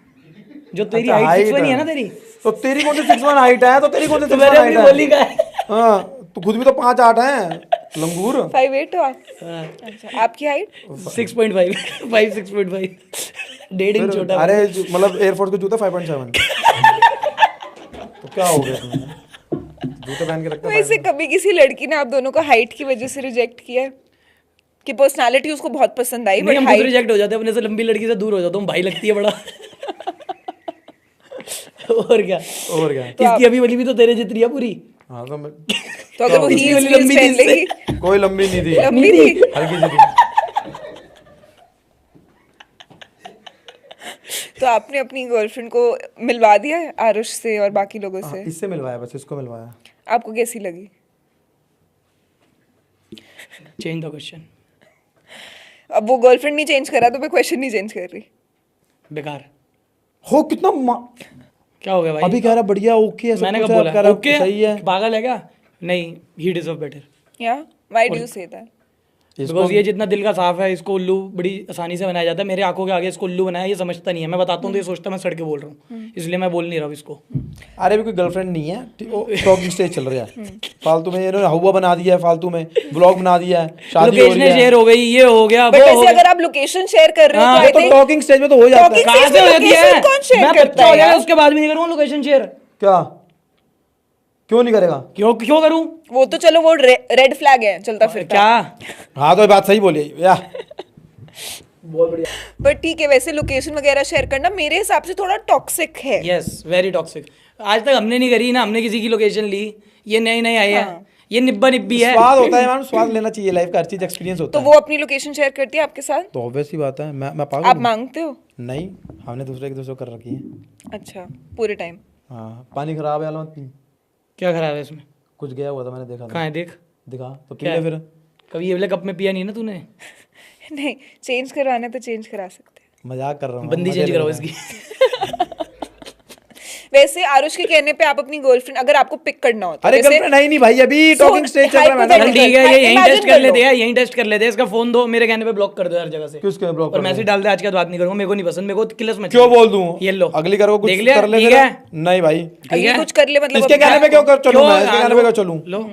जो तेरी अच्छा, हाइट height 6'1" ही है ना है। तेरी, तो तेरी कौन सी 6'1" हाइट है? तो तेरी कौन सी तो 6'1" मैंने हाइट अपनी है? बोली का है। हाँ तो खुद भी तो 5'8" है लंगूर। 5'8" हो आप? हाँ, अच्छा आपकी हाइट? 6.5 5 6.5, 1.5 इंच छोटा। अरे मतलब एयरफोर्स का जूता 5.7। तो क्या हो गया तुमने? जूते पहन के रखता है वैसे कभी किसी लड़की ने आप दोनों को हाइट की वजह से रिजेक्ट किया है कि पर्सनालिटी उसको बहुत पसंद आई नहीं, बट हम खुद हाइट? रिजेक्ट हो जाते हैं, अपने से लंबी लड़की से दूर हो जाता हूँ, भाई लगती है बड़ा। और क्या, और क्या? इसकी अभी वाली भी तो तेरे जितनी है पूरी। हाँ तो मैं तो अगर वो इसकी हील्स वाली लंबी पहन थी इससे। लेगी? कोई लंबी नहीं थी, लंबी थी? हल्की सी थी। तो आपने अपनी गर्लफ्रेंड को मिलवा दिया है आरुष से और बाकी लोगों से? इससे मिलवाया, बस इसको मिलवाया। आपको कैसी लगी? Change the question. अब वो गर्लफ्रेंड नहीं चेंज करा तो मैं क्वेश्चन नहीं चेंज कर रही। बेकार। हो कितना क्या हो गया भाई? अभी कह रहा बढ़िया ओके है सब मैंने कुछ कब है, अब बोला कह रहा ओके? सही है। पागल है क्या? नहीं, ही डिजर्व बेटर। या why do you say that? Because ये जितना दिल का साफ है इसको उल्लू बड़ी आसानी से बनाया जाता है। मेरे आंखों के आगे इसको उल्लू बनाया, ये समझता नहीं है। मैं बताता हूँ तो ये सोचता है मैं सड़ के बोल रहा हूँ, इसलिए मैं बोल नहीं रहा हूँ इसको। अरे भी कोई गर्लफ्रेंड नहीं है, टॉकिंग स्टेज चल रहा है फालतू में, इन्होंने हवा बना दिया है फालतू में, ब्लॉग बना दिया है, शादी हो रही लोकेशन है। शेयर हो गई, ये हो गया, बट वो हो वैसे गया। अगर आप लोकेशन शेयर कर रहे हो ये तो तो आई टॉकिंग स्टेज में तो हो जाता है। Talking कहाँ से हो जाती है? location कौन share मैं करता बच्चा है हो जाएगा यार? उसके बाद भी नहीं करूँगा लोकेशन शेयर। क्या क्यों नहीं करेगा? क्यों क्यों करूँ? वो तो चलो वो रेड फ्लैग है चलता फिरता। क्या हाँ तो ये बात सही बोली या बहुत बढ़िया। बट ठीक है, वैसे लोकेशन वगैरह शेयर करना मेरे हिसाब से थोड़ा टॉक्सिक है। Yes, very toxic. आज तक हमने नहीं करी ना, हमने किसी की लोकेशन ली, ये नए नए आए हैं, ये निब्बा निब्बी है। स्वाद होता है मैम, स्वाद लेना चाहिए लाइफ का, हर चीज एक्सपीरियंस होता तो है। वो अपनी लोकेशन शेयर करती है आपके साथ? तो ऑब्वियस ही बात है, मैं पागल आप हूँ? मांगते हो? नहीं, हमने दूसरे के दूसरे कर रखी है। अच्छा, पूरे टाइम? हाँ, पानी खराब है अलमत नहीं, क्या खराब है इसमें? कुछ गया हुआ था मैंने देखा था। कहाँ है देख? दिखा तो पी क्या ले है? फिर। कभी ये वाले कप में पिया नहीं ना तूने? नहीं, चेंज करवाना है तो चेंज करा सकते हैं। मजाक कर रहा हूँ, बंदी मजे चेंज ले कराओ रहा हूँ। इसकी। वैसे आरुष के कहने पे आप अपनी गर्लफ्रेंड अगर आपको पिक करना होता अरे जैसे गर्लफ्रेंड है ही नहीं भाई, अभी So, टॉकिंग स्टेज चल रहा है hypothetical- मैडम। चल ठीक है, ये यहीं Imagine टेस्ट कर कर लो। लेते हैं, यहीं टेस्ट कर लेते हैं। इसका फोन दो, मेरे कहने पे ब्लॉक कर दो हर जगह से। किसके ब्लॉक और मैसेज डाल दे, आज के बाद बात नहीं करूंगा, मेरे को नहीं पसंद, मेरे को किलस मच क्यों बोल दूं? ये लो, अगली करो कुछ देख लिया? कर ले ठीक फिर। है? नहीं भाई, ठीक अगली है? कुछ कर ले मतलब इसके अपना- कहने पे क्यों कर चलूं क्यों? मैं? इसके कहने पे क्यों चलूं? लो,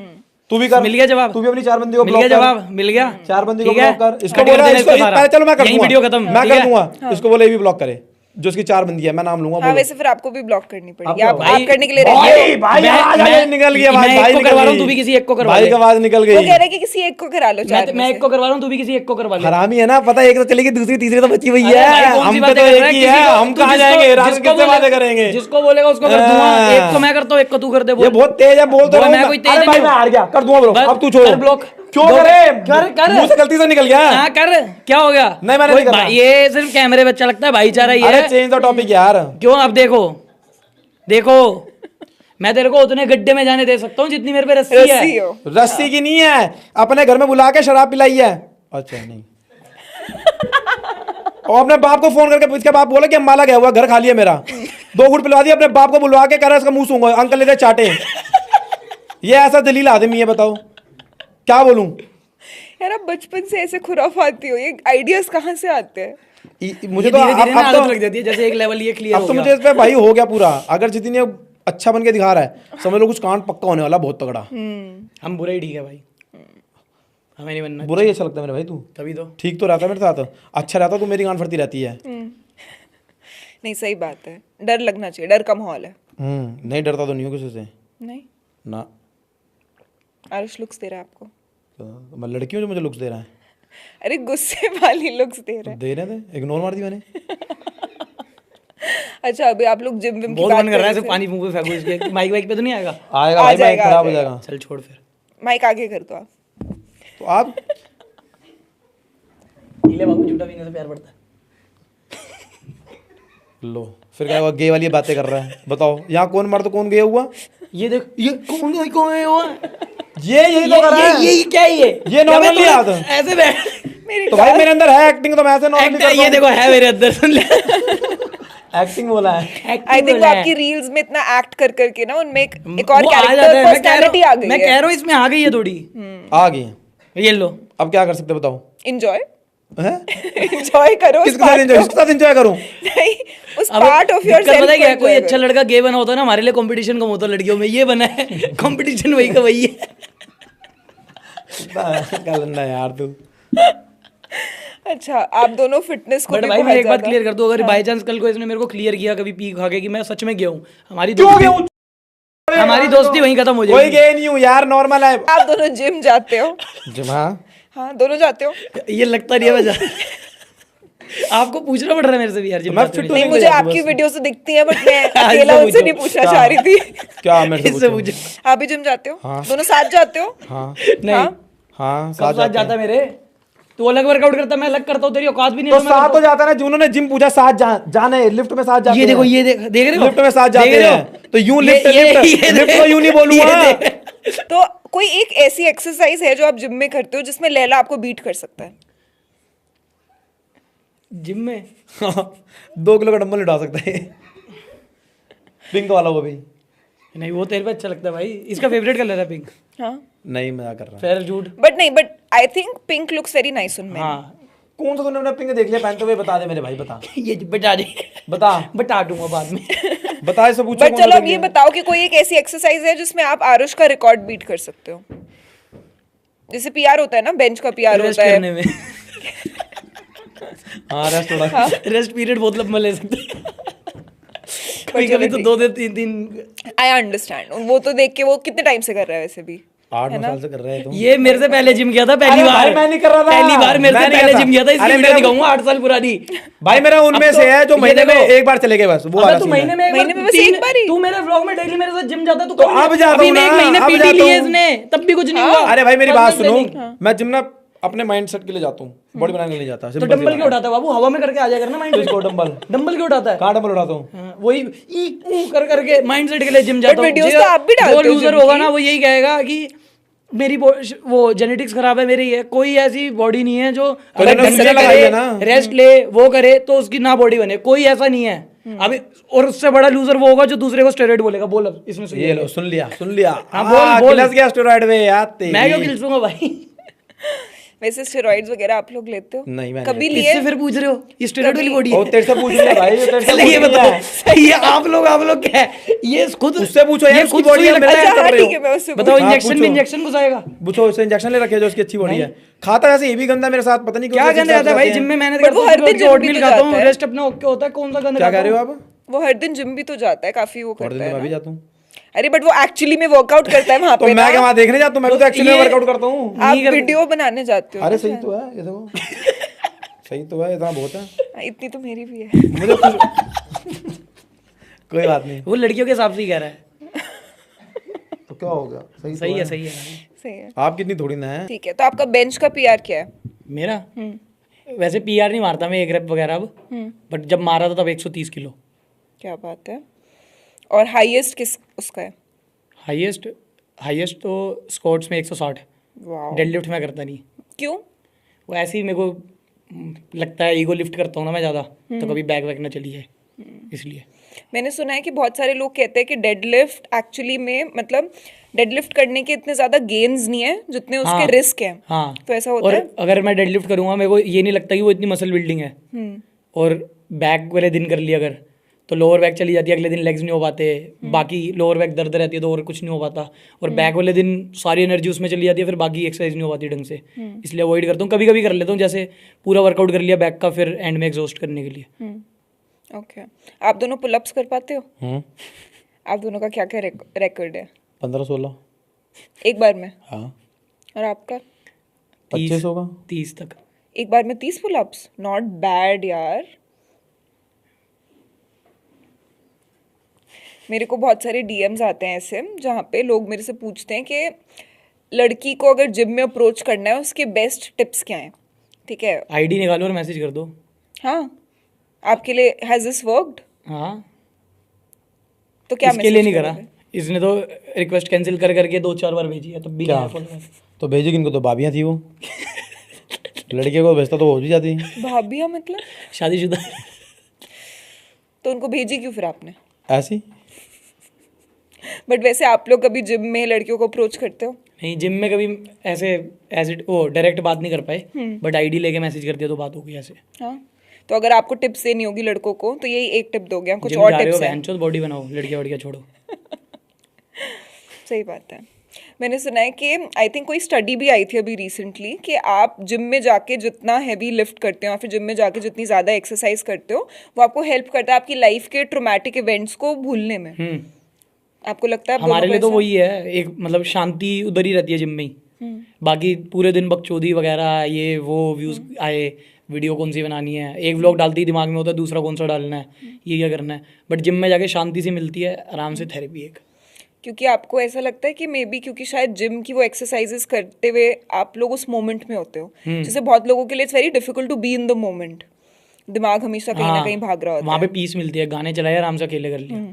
तू भी कर, मिल गया जवाब? तू भी अपनी चार बंदी को मिल ब्लॉक गया कर। जवाब? मिल गया? चार बंदी को ठीक है? ब्लॉक कर। इसको कट कर बोला, देना इसको इसका सारा। चलो मैं कर यहीं दूंगा, वीडियो खत्म, मैं ठीक कर है? दूंगा। इसको बोले ये भी ब्लॉक करे, जो इसकी चार बंदी है, मैं नाम लूंगा। हाँ, बोलो। वैसे फिर आपको भी ब्लॉक करनी पड़ेगी। क्या आप हुआ? आप करने के लिए भाई, रेडी हो? भाई, आवाज मैं- निकल गई, आवाज मैं भाई एक को निकल करवा रहा हूँ, गई। तू भी किसी एक को करवा भाई ले। की आवाज निकल वो गई। कह रहे हैं कि किसी एक को करा लो चार मैं एक को करवा रहा हूँ, तू भी किसी एक को करवा ले। हरामी है ना, पता है, एक तो चलेगी, दूसरी तीसरी तो बची हुई अरे है। भाई, कौन सी हम पे बातें तो कर एक रहा है? ही किसी है, को- हम तू कहाँ जिसको- जाएंगे? रात जिसको किससे बोलेगा- बातें करेंगे? जिसको बोलेगा उसको कर दूंगा। एक को मैं करता हूँ, एक को तू कर दे। बोल। ये बहुत तेज है, बोल तो बोल, रहा हूँ मैं कोई तेज अरे भाई नहीं मैं हूँ। हार गया, कर दूंगा ब्लॉक। बस, अब तू छोड़ कर ब्लॉक। क्यों दो- करे? कर। मुंह से गलती से निकल गया। हाँ कर, क्या हो गया? नहीं, मैंने कोई नहीं करा। ये सिर्फ कैमरे पे अच्छा लगता है, भाईचारा ये अरे है। चेंज द टॉपिक यार। क्यों? अब देखो देखो, मैं तेरे को उतने गड्ढे में जाने दे सकता हूँ जितनी मेरे पे रस्सी रस्सी है। हो। रस्सी की नहीं है, अपने घर में बुला के शराब पिलाई है। अच्छा नहीं। और अपने बाप को फोन करके, इसके बाप बोले कि अम्बाला गया हुआ, घर खाली है मेरा, 2 घूंट पिलवा दिया। अपने बाप को बुलवा के कह रहा है इसका मुंह सूंघो, अंकल लेते चाटे। ये ऐसा दलील आदमी है, बताओ क्या बोलूं? यार आप बचपन से ऐसे खुराफाती हो, ये आइडियाज कहाँ से आते हैं? मुझे तो धीरे धीरे ना अब आदत तो लग जाती है, जैसे एक लेवल ये क्लियर अब हो तो गया। मुझे इस पे भाई हो गया पूरा। अगर जितनी अच्छा बन के दिखा रहा है, समझ लो कुछ कांड पक्का होने वाला, बहुत तगड़ा। हम बुरा ही ठीक है भाई, हमें नहीं बनना। बुरा ही अच्छा लगता है मेरे भाई। तू तभी तो ठीक तो रहता है मेरे साथ, अच्छा रहता, तू मेरी गांड फटती रहती है। नहीं, सही बात है, डर लगना चाहिए, डर का माहौल है। नहीं डरता तो नहीं हूँ किसी से नहीं, ना। आरुष लुक्स दे रहा है आपको। तो मैं लड़की हूँ जो मुझे लुक्स दे रहा है? अरे गुस्से वाली लुक्स दे रहा है। दे रहे थे, इग्नोर मार दी मैंने। अच्छा, अभी आप लोग जिम विम की बहुत बात मन कर रहा है, रहे सिर्फ थे। पानी मुंह पे फेंकू इसके। माइक वाइक पे तो नहीं आएगा? आएगा आ भाई, जाएगा, खराब आ हो जाएगा। जाएगा। चल छोड़ फिर। माइक आगे कर दो आप। तो आप ले बाबू, झूठा पीने से प्यार बढ़ता है। लो फिर क्या हुआ, गे वाली बातें कर रहा है? बताओ यहाँ कौन मार तो कौन गया हुआ? ये देख, ये कौन है वो? ये यही तो कर रहा है। ये क्या है ये? ये normal नहीं आता। ऐसे बैठ। मेरी तो भाई मेरे अंदर है एक्टिंग, तो मैं ऐसे नॉर्मली Act है, ये देखो है मेरे अंदर, सुन ले। एक्टिंग बोला है। आई थिंक वो आपकी रील्स में इतना एक्ट कर करके ना, उनमें एक और वो आ जाता कैरेक्टर है, पर्सनालिटी आ गई मैं है। कह रहा हूँ इसमें आ गई है थोड़ी। आ गई है। ये लो। अब क्या कर सकते हो बताओ? एंजॉय हैं? एंजॉय करो उस किसके साथ part एंजॉय, को। किसके साथ एंजॉय करूं? नहीं, उस अब पार्ट ऑफ योर दिक्कत पता है क्या है? कोई अच्छा लड़का गे बना होता है ना, हमारे लिए कंपटीशन कम होता है लड़कियों में। ये बना है, कंपटीशन वही का वही है। गलंदा यार तू। अच्छा, आप दोनों फिटनेस को बट भी भाई मैं बहुत एक बात ज्यादा- क्लियर कर दूं, अगर बाय चांस कल को इसने मेरे को क्लियर किया कभी पी खा के कि मैं सच में गया हूँ, हमारी क्यों दोस्ती गया हूं? हमारी दोस्ती वहीं खत्म हो कोई जाएगी। गए नहीं हूँ यार, नॉर्मल है। आप दोनों जिम जाते हो? जिम, हाँ हाँ, दोनों जाते हो? ये लगता नहीं है वजह। आपको पूछना पड़ रहा है मेरे से भी यार, जिम मैं जाते fit हुए। नहीं, नहीं मुझे जाती आपकी बस। वीडियो से दिखती है, बट मैं इससे अकेला उनसे पूछो। नहीं पूछना चाह रही थी। क्या मेरे से इससे पूछो? पूछो। आप भी जिम जाते हो? हाँ। दोनों साथ जाते हो? हाँ नहीं, हाँ कब साथ जाता है मेरे? तू अलग वर्कआउट करता है, मैं अलग करता हूँ, तेरी औकात भी नहीं तो है, मैं साथ करता तो जाता है ना, जिन्होंने जिम पूछा साथ जाने, लिफ्ट में साथ हूँ। जाते ये देखो, हैं। ये देख रहे हो? लिफ्ट में साथ जाते देख रहे हो? हैं, तो यूं ये- लिफ्ट ये- लिफ्ट ये लिफ्ट देख- को यूं नहीं बोलूंगा। ये देख। तो कोई एक ऐसी एक्सरसाइज है जो आप जिम में करते हो जिसमें लैला आपको बीट कर सकता है? जिम में 2 किलो का डंबल उठा सकता है, पिंक वाला वो भी। नहीं, वो तेरे पे अच्छा लगता है भाई। इसका फेवरेट कलर है पिंक। हाँ, नहीं मजाक कर रहा फिर झूठ। बट नहीं, but I think pink looks very nice उनमें। हाँ कौन सा तूने अपना पिंक देख लिया पहनते हुए? बता दे मेरे भाई, बता ये बता दे, बता दूंगा बाद में। बता, इससे पूछो बट कौन सा चलो देख अब ये लिया? बताओ कि कोई एक ऐसी एक्सरसाइज है जिसमें आप आरुष का रिकॉर्ड बीट कर सकते हो। जैसे पीआर होता है ना, बेंच का पीआर रेस्ट होता है। करने में हाँ रेस्ट थोड़ा। रेस्ट पीरियड बहुत लंबा ले सकते हैं। कभी कभी तो 2 दिन 3 आई अंडरस्टैंड, वो तो देख के वो कितने टाइम से कर रहा है वैसे भी। 8-9 साल से कर रहे हैं तुम। ये मेरे से पहले जिम गया था पहली अरे बार। भाई मैं नहीं कर रहा था। पहली बार मेरे मैं से नहीं पहले करता। जिम गया था, इसलिए अरे वीडियो मेरा- दिखाऊंगा 8 साल पुरानी। भाई मेरा उनमें से है जो ये महीने में देखो। एक बार चले गए बस, वो अबे वाला तू सीन महीने है। में एक महीने बार में बस तीन- एक बार ही। तू मेरे व्लॉग में डेली मेरे साथ जिम जाता है, तू तो कभी- अब जाता अभी हूँ मैं एक ना, महीने अब पीटी जाता ली है हूँ। इसने, तब भी कुछ नहीं हुआ। अरे भाई मेरी बात सुनो, नहीं। मैं जिम ना अपने माइंड सेट के लिए जाता हूँ, बॉडी बनाने के लिए नहीं जाता। तो सिंपल सी डंबल बात क्यों उठाता है बाबू? हवा में करके आ जाएगा ना माइंड। इसको डंबल डंबल क्यों उठाता है? कहाँ डंबल उठाता हूँ? हाँ, वही ई ऊ कर करके माइंड सेट के लिए जिम जाता हूँ। videos जो- तो आप भी डालते जो हो लूजर gym होगा की। ना वो यही कहेगा कि मेरी वो जेनेटिक्स खराब है मेरी है। कोई ऐसी बॉडी नहीं है जो अगर इन्होंने ढंग से मुझे लगाई है करे, ना। रेस्ट ले, वो करे तो उसकी ना बॉडी बने। कोई ऐसा नहीं है अभी। और उससे बड़ा लूजर वो होगा जो दूसरे को स्टेरॉइड बोलेगा। बोल अब इसमें सुन ये लो, सुन लिया सुन लिया। हाँ, बोल। गिलास गया स्टेरॉइड में यार तेरी। मैं क्यों खिलसूंगा भाई? वैसे स्टेरॉइड्स वगैरह आप लोग लेते हो? नहीं, मैंने कभी लेते। लिए? इससे फिर पूछ रहे हो ये स्टेरॉइड वाली बॉडी ओ है? तेरे से पूछ लिया भाई, ये तेरे से चले ये पूछ लिया। बताओ सही है। आप लोग क्या है ये खुद उससे पूछो यार, ये उसकी खुद body सुई है, लगता मेरा है। अच्छा कर हाँ रहे हो। ठीक है, मैं उससे बताओ हाँ, इंजेक्शन पूछो। भी इंजेक्शन घुसाएगा? पूछो उससे इंजेक्शन ले रखे जो उसकी अच्छी बॉडी है। खाता है ऐसे, ये भी गंदा मेरे साथ, पता नहीं क्यों क्या ऐसे गंद आता है भाई? जाते जिम हैं। में मेहनत But करता वो हूँ, हर दिन gym ओटमील भी तो खाता हूँ, जाता है। रेस्ट अपना ओके होता है। कौन सा गंद क्या खाता कह रहे हो हूँ? आप? वो हर दिन जिम भी तो जाता है, काफी वो और करता दिन है मैं भी ना। जाता हूँ। अरे बट वो एक्चुअली में वर्कआउट करता है वहां तो पे मैं ना। क्या वहां देखने जाता हूँ? मैं भी तो एक्चुअली ये- वर्कआउट करता हूँ। आप नहीं कर- वीडियो बनाने जाते हो अरे ना सही शायद। तो है ये देखो। सही तो है, इतना बहुत है। हाँ, इतनी तो मेरी भी है। मुझे कोई बात नहीं। वो लड़कियों के हिसाब से ही कह रहा है। तो क्या हो गया? सही है सही है। सही है, आप कितनी थोड़ी ना है। ठीक है। तो आपका बेंच का पीआर क्या है? मेरा वैसे पीआर नहीं मारता मैं, एक रेप वगैरह अब। बट जब मारा था तब 130 किलो। क्या बात है। और हाईएस्ट किस उसका है? हाईएस्ट तो स्क्वाट्स में 160। वाओ, डेडलिफ्ट में करता नहीं। क्यों? वो ऐसे ही मेरे को लगता है, ईगो लिफ्ट करता हूँ ना मैं ज़्यादा, तो कभी बैक वैक ना चली जाए इसलिए। मैंने सुना है कि बहुत सारे लोग कहते हैं कि डेडलिफ्ट एक्चुअली में मतलब डेडलिफ्ट करने के इतने ज्यादा गेन्स नहीं है जितने उसके हाँ, रिस्क हैं। हाँ। तो ऐसा होता और है? अगर मैं डेडलिफ्ट करूँगा मेरे को ये नहीं लगता कि वो इतनी मसल बिल्डिंग है। और बैक वाले दिन कर लिया अगर तो लोअर बैक चली जाती है, अगले दिन लेग्स नहीं हो पाते, बाकी लोअर बैक दर्द रहती है तो और कुछ नहीं हो पाता। और बैक वाले दिन सारी एनर्जी उसमें चली जाती है, फिर बाकी एक्सरसाइज नहीं हो पाती ढंग से। इसलिए अवॉइड करता हूँ। कभी कभी कर लेता हूँ, जैसे पूरा वर्कआउट कर लिया बैक का, फिर एंड में एग्जॉस्ट करने के लिए। ओके। आप दोनों पुलअप्स कर पाते हो? आप दोनों का क्या क्या रिकॉर्ड है 15-16। एक बार में? हाँ और आपका? 25 होगा। 30 तक। एक बार में 30 पुलअप्स? नॉट बैड यार। मेरे को बहुत सारे डीएम्स आते हैं ऐसे जहाँ पे लोग मेरे से पूछते हैं कि लड़की को अगर जिम में अप्रोच करना है उसके बेस्ट टिप्स क्या हैं। ठीक है, आईडी निकालो और मैसेज कर दो। हाँ आपके लिए हैज दिस वर्कड? हाँ, तो क्या इसके लिए नहीं message करा। करोगे? इसने तो रिक्वेस्ट कैंसिल कर करके 2-4 बार भेजी है, तब भी क्या? नहीं follower। तो भेजी किनको? तो भाभियाँ थी वो। लड़के को भेजता तो हो भी जाती। भाभिया मतलब? शादीशुदा। तो उनको भेजी क्यों फिर आपने? ऐसी बट वैसे आप लोग कभी जिम में लड़कियों को अप्रोच करते हो? नहीं, जिम में कभी ऐसे वो डायरेक्ट बात नहीं कर पाए, बट आईडी लेके मैसेज कर दिया तो बात हो गई ऐसे। हाँ, तो अगर आपको टिप्स देनी होगी लड़कों को तो यही एक टिप दोगे, कुछ जिम और जा रहे हो टिप्स हैं? बहनचोद, बॉडी बनाओ, लड़कियां वड़कियां छोड़ो। सही बात है। मैंने सुना है कि आई थिंक कोई स्टडी भी आई थी अभी रिसेंटली कि आप जिम में जाके जितना हैवी लिफ्ट करते हो या फिर जिम में जाके जितनी ज़्यादा एक्सरसाइज करते हो वो आपको हेल्प करता है आपकी लाइफ के ट्रोमैटिक इवेंट्स को भूलने में। आपको लगता है आप हमारे दोनों लिए को तो ऐसा? वही है, एक मतलब शांति उधर ही रहती है जिम में ही। बाकी पूरे दिन बकचोदी वगैरह ये वो व्यूज आए, वीडियो कौन सी बनानी है, एक व्लॉग डालते ही दिमाग में होता है दूसरा कौन सा डालना है, ये क्या करना है। बट जिम में जाके शांति से मिलती है, आराम से थेरेपी एक। क्योंकि आपको ऐसा लगता है कि मे बी क्योंकि शायद जिम की वो एक्सरसाइजेस करते हुए आप लोग उस मोमेंट में होते हो, जैसे बहुत लोगों के लिए it's very difficult to be in the moment. दिमाग हमेशा कहीं ना कहीं भाग रहा होता वहाँ है। पे पीस मिलती है, गाने चलाए आराम से अकेले कर लिया।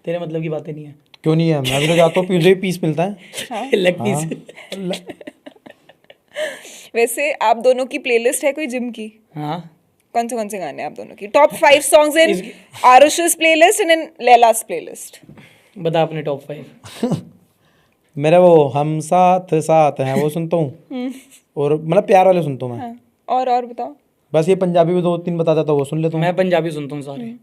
तेरे मतलब की बातें नहीं है। क्यों नहीं है? मैं भी तो जाता हूँ, मुझे भी पीस मिलता है। Leg piece. वैसे आप दोनों की प्लेलिस्ट है कोई जिम की? हाँ, कौन से गाने हैं आप दोनों की? Top 5 songs in Aarush's playlist and in Laila's playlist. बता अपने टॉप 5। मेरा वो हम साथ साथ हैं वो सुनता हूँ, और मतलब प्यार वाले सुनता हूँ मैं। हाँ, और बताओ। बस ये पंजाबी में 2-3 बता देता हूँ, वो सुन लेता हूँ। मैं पंजाबी सुनता हूँ सारे,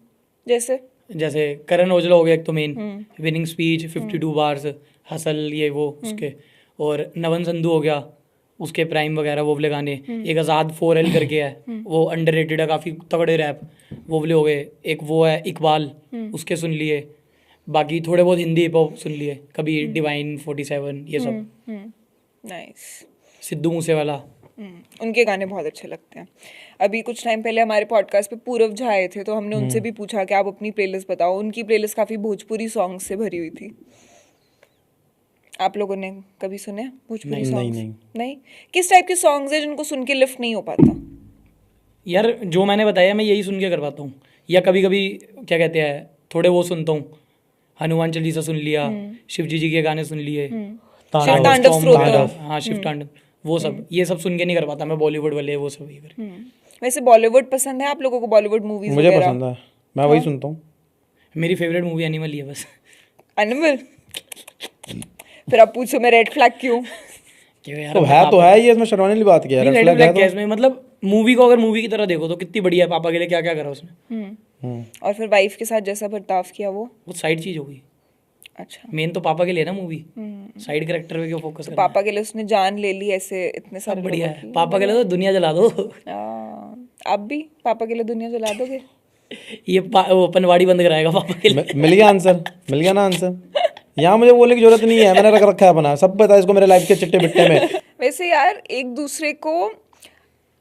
जैसे जैसे करण औजला हो गया एक तो main, winning speech, 52 bars, hustle, ये वो उसके, और नवन संधू हो गया उसके प्राइम वगैरह वो वाले गाने। एक आज़ाद 4L करके है, वो अंडररेटेड है, काफ़ी तगड़े रैप, वो वाले हो गए। एक वो है इकबाल, उसके सुन लिए। बाकी थोड़े बहुत हिंदी हिप हॉप सुन लिए, कभी डिवाइन 47 ये सब, नाइस। सिद्धू मूसेवाला। उनके गाने बहुत अच्छे लगते हैं। अभी कुछ टाइम पहले हमारे पॉडकास्ट पे पूरव झा आए थे, तो हमने उनसे भी पूछा कि आप अपनी प्लेलिस्ट बताओ। उनकी प्लेलिस्ट काफ़ी भोजपुरी सॉन्ग्स से भरी हुई थी। आप लोगों ने कभी सुने भोजपुरी सॉन्ग्स? नहीं। किस टाइप के सॉन्ग्स हैं जिनको सुन के लिफ्ट नहीं हो पाता? यार जो मैंने बताया मैं यही सुन के करवाता हूँ, या कभी कभी क्या कहते हैं थोड़े वो सुनता हूँ, हनुमान चालीसा सुन लिया, शिव जी के गाने सुन लिए, तांडव Storm स्तोत्र। वगैरह, हाँ शिव तांडव, वो सब, ये सब सुन के नहीं कर पाता मैं, बॉलीवुड वाले वो सब ये कर। वैसे बॉलीवुड पसंद है आप लोगों को? बॉलीवुड मूवीज मुझे वगैरह? पसंद है, मैं वही सुनता हूँ। मेरी फेवरेट मूवी एनिमल ही है बस। एनिमल? फिर आप पूछो मैं रेड फ्लैग क्यों? क्यों यार, तो है ये, इसमें शर्माने वाली बात क्या है? नहीं, रेड रेड फ्लैग है फ्लैग में मतलब मूवी को अगर मूवी की तरह देखो तो कितनी बढ़िया है, पापा के लिए क्या क्या करा उसने। और फिर वाइफ के साथ जैसा बर्ताव किया वो? वो साइड चीज हो गई, अच्छा। मेन तो पापा के लिए ना मूवी, साइड कैरेक्टर पे क्यों फोकस करना। पापा के लिए उसने जान ले ली ऐसे इतने सब सारे बढ़िया लोगों है, की। पापा के लिए तो दुनिया जला दो। आप भी पापा के लिए दुनिया जला दोगे? ये वो पनवाड़ी बंद कराएगा पापा के लिए। मिल गया आंसर, मिल गया ना आंसर। यहाँ मुझे बोलने की जरूरत नहीं है, मैंने रख रखा है अपना, सब पता है इसको मेरे लाइफ के चिट्टे बिट्टे में। वैसे यार एक दूसरे को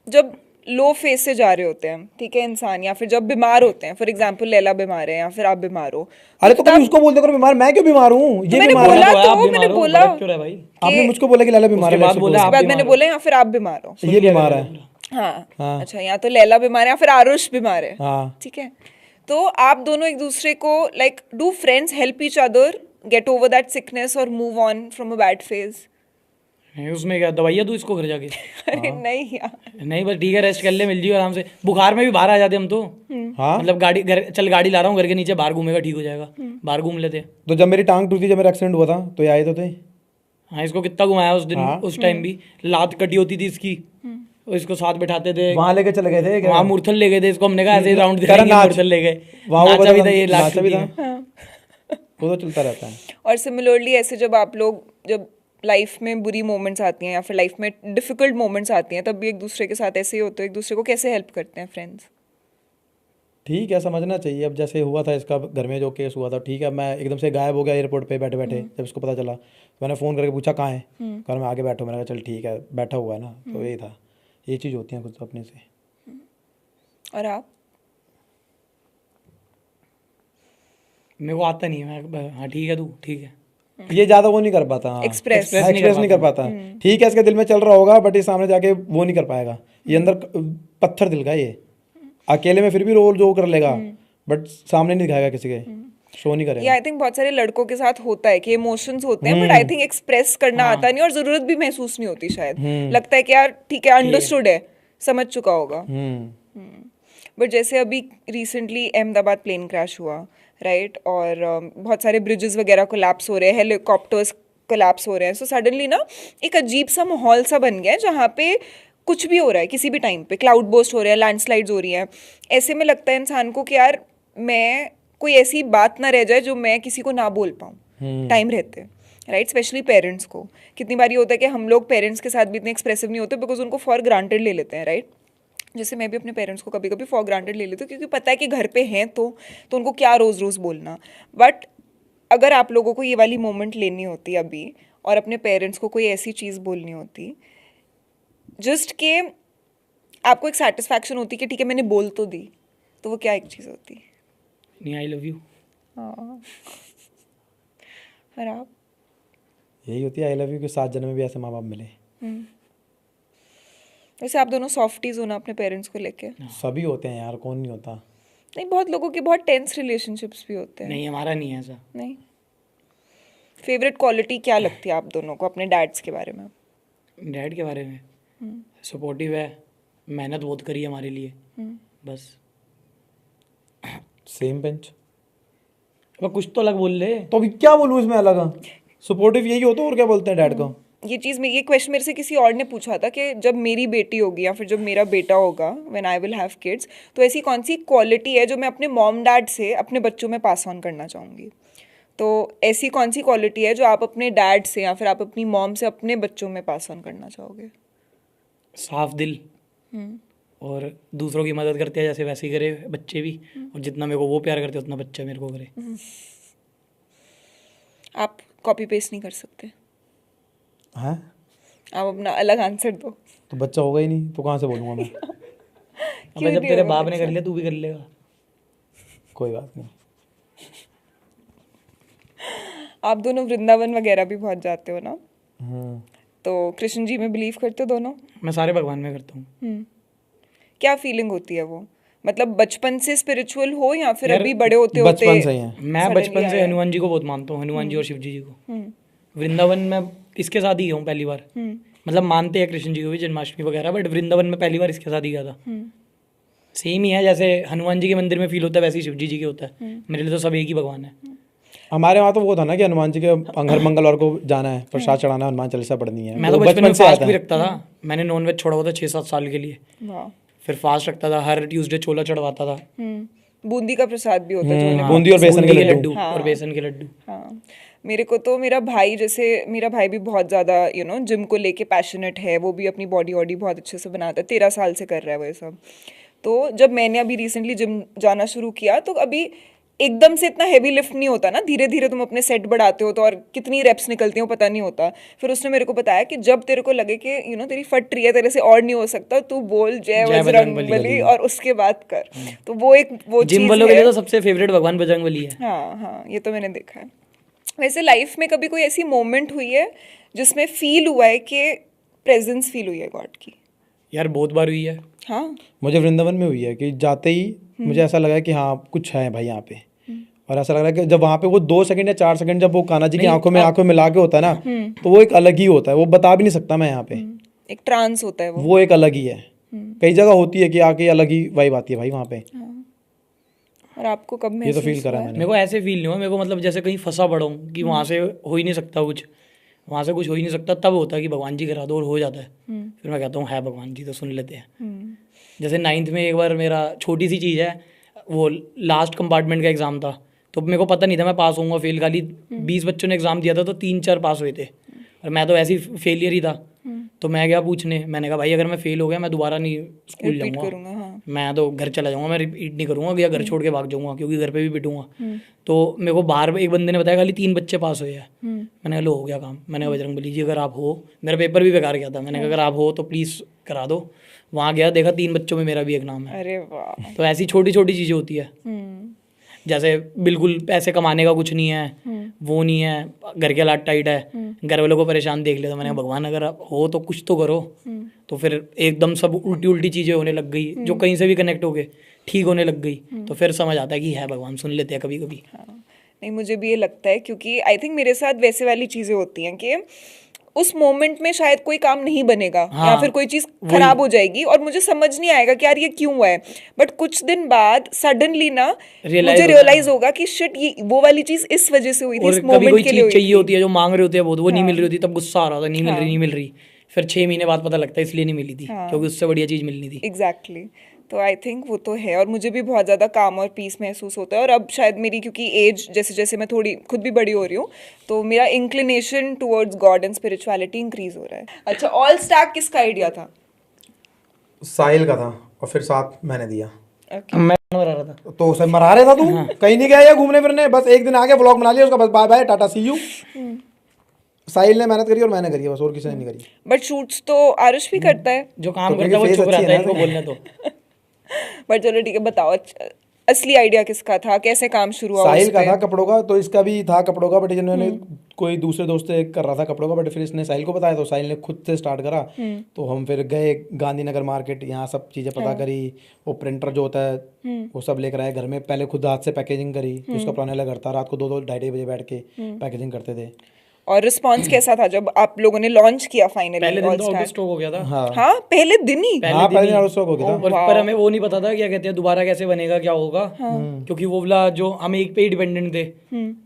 जब लो फेज से जा रहे होते हैं, ठीक है इंसान, या फिर जब बीमार होते हैं, फॉर एग्जांपल लैला बीमार है या फिर आप बीमार हो, अरे तो कभी उसको बोल दे करो बीमार, मैं क्यों बीमार हूँ? ये मैंने बीमार है। बोला आप तो बीमार मैंने हो, बोला भड़क क्यों रहा है भाई? आपने मुझको बोला कि लाला बीमार है, उसके बाद let's बोला suppose। आप उसके बाद मैंने बीमार बोला या फिर आप बीमार हो। ये बीमार है। हाँ अच्छा, या तो लैला बीमार है या फिर आरुष बीमार है, हाँ, ठीक है। तो आप दोनों एक दूसरे को like do friends help each other get over that sickness और move on from a bad phase? उसमें क्या दवाइयाँ तू इसको घर जाके? अरे नहीं यार, नहीं बस ठीक है, रेस्ट कर ले, मिल जियो आराम से। बुखार में भी बाहर आ जाते हम तो, हाँ। मतलब गाड़ी घर, चल गाड़ी ला रहा हूँ घर के नीचे, बाहर घूमेगा ठीक हो जाएगा, बाहर घूम लेते। तो जब मेरी टांग टूटी, जब मेरा एक्सीडेंट हुआ था, तो ये आए तो थे। हाँ इसको कितना घुमाया उस दिन, हाँ। उस टाइम भी लात कटी होती थी इसकी, और इसको साथ बैठाते थे, वहां लेके चले गए थे क्या? वहाँ मूर्थल ले गए थे इसको, हमने कहा ऐसे राउंड करण दिखाएंगे, नाच। मूर्थल ले गए, वहाँ वो नाचा भी बता- था, ये लात नाचा भी टूटी था। में। वो तो चलता रहता है। और सिमिलरली ऐसे जब आप लोग जब लाइफ में बुरी मोमेंट्स आती हैं या फिर लाइफ में डिफिकल्ट मोमेंट्स आती हैं, तब भी एक दूसरे के साथ ऐसे ही होते हैं, एक दूसरे को कैसे हेल्प करते हैं फ्रेंड्स? ठीक है, समझना चाहिए। अब जैसे हुआ था इसका घर में जो केस हुआ था, ठीक है, मैं एकदम से गायब हो गया एयरपोर्ट पे बैठे बैठे, जब इसको पता चला तो मैंने फ़ोन करके पूछा कहाँ है, कहा मैं आगे बैठो, मैंने कहा चल ठीक है, बैठा हुआ है ना, तो यही था। ये चीज़ होती है कुछ अपने से। और आप? मेरे को आता नहीं है, मैं हाँ ठीक है तू ठीक है, ये ज़्यादा वो नहीं कर पाता, हाँ, एक्सप्रेस एक्सप्रेस नहीं कर पाता। ठीक है, इसके दिल में चल रहा होगा, बट ये सामने जाके वो नहीं कर पाएगा। ये अंदर पत्थर दिल का, ये अकेले में फिर भी रोल जो कर लेगा, बट सामने नहीं दिखाएगा किसी के, शो नहीं ये करेगा। आई थिंक बहुत सारे लड़कों के साथ होता है कि इमोशंस होते हैं, बट आई थिंक एक्सप्रेस करना आता नहीं और जरूरत भी महसूस नहीं होती शायद। लगता है कि यार ठीक है, अंडरस्टूड है, समझ चुका होगा। बट जैसे अभी रिसेंटली अहमदाबाद प्लेन क्रैश हुआ, राइट, और बहुत सारे ब्रिजेस वगैरह कोलैप्स हो रहे हैं, हेलीकॉप्टर्स कोलैप्स हो रहे हैं, सो सडनली ना एक अजीब सा माहौल सा बन गया है जहाँ पे कुछ भी हो रहा है किसी भी टाइम पे, क्लाउड बर्स्ट हो रहे हैं, लैंडस्लाइड्स हो रही हैं। ऐसे में लगता है इंसान को कि यार मैं कोई ऐसी बात ना रह जाए जो मैं किसी को ना बोल पाऊँ टाइम रहते, राइट, स्पेशली पेरेंट्स को। कितनी बार ये होता है कि हम लोग पेरेंट्स के साथ भी इतने एक्सप्रेसिव नहीं होते बिकॉज उनको फॉर ग्रांटेड ले लेते हैं, राइट। जैसे मैं भी अपने पेरेंट्स को कभी कभी फॉर ग्रांटेड ले लेती हूँ क्योंकि पता है कि घर पे हैं तो उनको क्या रोज़ रोज़ बोलना। बट अगर आप लोगों को ये वाली मोमेंट लेनी होती अभी और अपने पेरेंट्स को कोई ऐसी चीज़ बोलनी होती जस्ट के आपको एक सेटिस्फैक्शन होती कि ठीक है मैंने बोल तो दी, तो वो क्या एक चीज़ होती? नहीं आई लव यू। और आप? यही होती है आई लव यू, के 7 जन्म में भी ऐसे माँ बाप मिले। वैसे आप दोनों सॉफ्टीज हो ना अपने पेरेंट्स को लेके? सभी होते हैं यार, कौन नहीं होता। नहीं, बहुत लोगों के बहुत टेंस रिलेशनशिप्स भी होते हैं। नहीं हमारा नहीं है ऐसा। नहीं। फेवरेट क्वालिटी क्या लगती है आप दोनों को अपने डैड्स के बारे में? डैड के बारे में सपोर्टिव है, मेहनत बहुत करी है हमारे लिए, बस। Same bench. अब कुछ तो अलग बोल ले। तो अभी क्या बोलूँ इसमें अलग? सपोर्टिव यही होता है, और क्या बोलते हैं डैड को। ये चीज़ में, ये क्वेश्चन मेरे से किसी और ने पूछा था कि जब मेरी बेटी होगी या फिर जब मेरा बेटा होगा, when I will have kids, तो ऐसी कौन सी क्वालिटी है जो मैं अपने मॉम डैड से अपने बच्चों में पास ऑन करना चाहूँगी। तो ऐसी कौन सी क्वालिटी है जो आप अपने डैड से या फिर आप अपनी मॉम से अपने बच्चों में पास ऑन करना चाहोगे। साफ दिल, और दूसरों की मदद करते हैं जैसे वैसे ही करे बच्चे भी, और जितना मेरे को वो प्यार करते हैं उतना बच्चा मेरे को करे। आप कॉपी पेस्ट नहीं कर सकते, हैं? आप अपना अलग आंसर दो। तो बच्चा होगा ही नहीं तो कहाँ से बोलूँगा मैं। अब जब तेरे बाप ने कर लिया तू भी कर लेगा। कोई बात नहीं। आप दोनों वृंदावन वगैरह भी बहुत जाते हो ना, हम्म। तो कृष्ण जी में बिलीव करते हो दोनों। मैं सारे भगवान में करता हूँ। क्या फीलिंग होती है वो, मतलब बचपन से स्पिरिचुअल हो या फिर यार, अभी बड़े होते होते। बचपन से ही है। मैं बचपन से हनुमान जी को बहुत मानता हूँ, हनुमान जी और शिव जी को। वृंदावन में इसके साथ ही गया हूँ पहली बार। मतलब मानते हैं कृष्ण जी को भी, जन्माष्टमी वगैरह, बट वृंदावन में पहली बार इसके साथ ही गया था। सेम ही है, जैसे हनुमान जी के मंदिर में फील होता है वैसे ही शिव जी के होता है। मेरे लिए तो सब एक ही भगवान है। हमारे वहाँ तो वो था ना कि हनुमान जी के हर मंगलवार को जाना है, प्रसाद चढ़ाना है, हनुमान चालीसा पढ़नी है। मैं तो बचपन में से फास्ट आता भी है। रखता था। मैंने नॉन वेज छोड़ा हुआ था 6-7 साल के लिए। वाह। फिर फास्ट रखता था, हर ट्यूसडे छोला चढ़वाता था। बूंदी का प्रसाद भी होता है जो उन्हें बूंदी और बेसन के लड्डू। और बेसन के लड्डू। हाँ, मेरे को तो मेरा भाई, जैसे मेरा भाई भी बहुत ज़्यादा जिम को लेके पैशनेट है, वो भी अपनी बॉडी वॉडी बहुत अच्छे से बनाता है, 13 साल से कर रहा है वो ये सब। तो जब मैंने अभी रिसेंटली जिम जाना शुरू किया, तो अभी एकदम से इतना हैवी लिफ्ट नहीं होता ना, धीरे धीरे तुम अपने सेट बढ़ाते हो तो, और कितनी रेप्स निकलती हैं वो पता नहीं होता। फिर उसने मेरे को बताया कि जब तेरे को लगे कि तेरी फट रही है, तेरे से और नहीं हो सकता, तू बोल जय बजरंगबली और उसके बाद कर। तो वो एक वो जिम वालों के लिए तो सबसे फेवरेट भगवान बजरंगबली है। हाँ हाँ, ये तो मैंने देखा है। वैसे लाइफ में कभी कोई ऐसी मोमेंट हुई है जिसमें फील हुआ है कि प्रेजेंस फील हुई है गॉड की। यार बहुत बार हुई है। हाँ, मुझे वृंदावन में हुई है कि जाते ही मुझे ऐसा लगा कि हाँ कुछ है भाई यहाँ पे। और ऐसा लग रहा है कि जब वहाँ पे वो 2 सेकंड या 4 सेकंड जब वो कान्हा जी की आंखों में लाके होता है ना, तो वो एक अलग ही होता है, वो बता भी नहीं सकता मैं यहाँ पे। एक ट्रांस होता है वो एक अलग ही है। कई जगह होती है कि आके अलग ही वाइब आती है भाई वहाँ पे। और आपको कब ये तो महसूस फील करा हुआ है? मैंने। मेरे को ऐसे फील नहीं हुआ। मेरे को मतलब जैसे कहीं फंसा पड़ा हूँ कि वहाँ से हो ही नहीं सकता कुछ, वहाँ से कुछ हो ही नहीं सकता, तब होता है कि भगवान जी करा दो और हो जाता है। फिर मैं कहता हूँ है भगवान जी तो सुन लेते हैं। जैसे 9th में एक बार मेरा छोटी सी चीज़ है, वो लास्ट कंपार्टमेंट का एग्ज़ाम था, तो मेरे को पता नहीं था मैं पास होऊंगा फेल। खाली 20 बच्चों ने एग्ज़ाम दिया था तो 3-4 पास हुए थे, और मैं तो ऐसे ही फेलियर ही था। तो मैं गया पूछने, मैंने कहा भाई अगर मैं फेल हो गया मैं दोबारा नहीं स्कूल करूंगा, जाऊँगा, हाँ। मैं तो घर चला जाऊँगा, मैं रिपीट नहीं करूँगा, या घर छोड़ के भाग जाऊँगा क्योंकि घर पे भी पिटूंगा। तो मेरे को बाहर एक बंदे ने बताया खाली 3 बच्चे पास हुए हैं। मैंने कहा लो हो गया काम। मैंने कहा बजरंगबली जी अगर आप हो, मेरा पेपर भी बेकार गया था, मैंने कहा अगर आप हो तो प्लीज़ करा दो। वहाँ गया, देखा 3 बच्चों में मेरा भी एक नाम है। अरे वाह। तो ऐसी छोटी छोटी चीज़ें होती है। जैसे बिल्कुल पैसे कमाने का कुछ नहीं है, वो नहीं है, घर के हालात टाइट है, घर वालों को परेशान देख लिया, तो मैंने कहा भगवान अगर आप हो तो कुछ तो करो। तो फिर एकदम सब उल्टी उल्टी चीज़ें होने लग गई, जो कहीं से भी कनेक्ट हो गए ठीक होने लग गई। तो फिर समझ आता है कि है भगवान, सुन लेते हैं कभी कभी। हाँ, नहीं मुझे भी ये लगता है, क्योंकि आई थिंक मेरे साथ वैसे वाली चीज़ें होती हैं कि उस मोमेंट में शायद कोई काम नहीं बनेगा, या फिर कोई चीज़ खराब हो जाएगी और मुझे समझ नहीं आएगा कि यार ये क्यों हुआ है। बट कुछ दिन बाद सडनली ना मुझे रियलाइज होगा कि शिट ये वो वाली चीज़ इस वजह से हुई थी, और इस कभी कोई मोमेंट के लिए चीज़ हुई चाहिए थी। होती है जो मांग रहे होते हैं वो नहीं मिल रही होती, तब गुस्सा आ रहा था, नहीं मिल रही नहीं मिल रही। फिर 6 महीने बाद पता लगता है इसलिए नहीं मिली थी, क्योंकि उससे बढ़िया चीज़ मिलनी थी। एग्जैक्टली। तो आई थिंक वो तो है, और मुझे भी बहुत ज़्यादा काम और पीस महसूस होता है। और अब शायद मेरी, क्योंकि एज जैसे जैसे मैं थोड़ी खुद भी बड़ी हो रही हूँ, तो मेरा inclination towards God and spirituality increase हो रहा है। अच्छा, ऑल स्टैक किसका आइडिया था? साहिल का था, और फिर साथ मैंने दिया। मैं मरा रहा था तो उसे मरा रहा था तू। कहीं नहीं गया या घूमने फिरने, बस एक दिन आके व्लॉग बना लिया उसका, बस bye bye tata see you. Sahil ने मेहनत करी और मैंने करी है, बस और किसी ने नहीं करी। बट शूट्स तो आरुष भी करता है। जो काम तो करता है वो face चुप अच्छी रहता है है ना इनको बोलने तो। बट चलो ठीक है, बताओ असली आइडिया किसका था, कैसे काम शुरू हुआ? साहिल का था कपड़ों का, तो इसका भी था कपड़ों का, बट जिन्होंने कोई दूसरे दोस्त से कर रहा था कपड़ों का, बट फिर इसने साहिल को बताया, तो साहिल ने खुद से स्टार्ट करा। तो हम फिर गए गांधीनगर मार्केट, यहाँ सब चीज़ें पता करी। वो प्रिंटर जो होता है वो सब लेकर आए घर में, पहले खुद हाथ से पैकेजिंग करी। उसका पुराने वाला घर था, रात को 2-2 ढाई बजे बैठ के पैकेजिंग करते थे। और रिस्पांस कैसा था जब आप लोगों ने लॉन्च किया फाइनली? पहले दिन तो आउट ऑफ स्टॉक हो गया था। हाँ, पहले दिन ही। हाँ, पहले दिन आउट ऑफ स्टॉक हो गया था। पर हमें वो नहीं पता था क्या कहते हैं दोबारा कैसे बनेगा, क्या होगा। क्योंकि वो वाला जो हम एक पे ही डिपेंडेंट थे,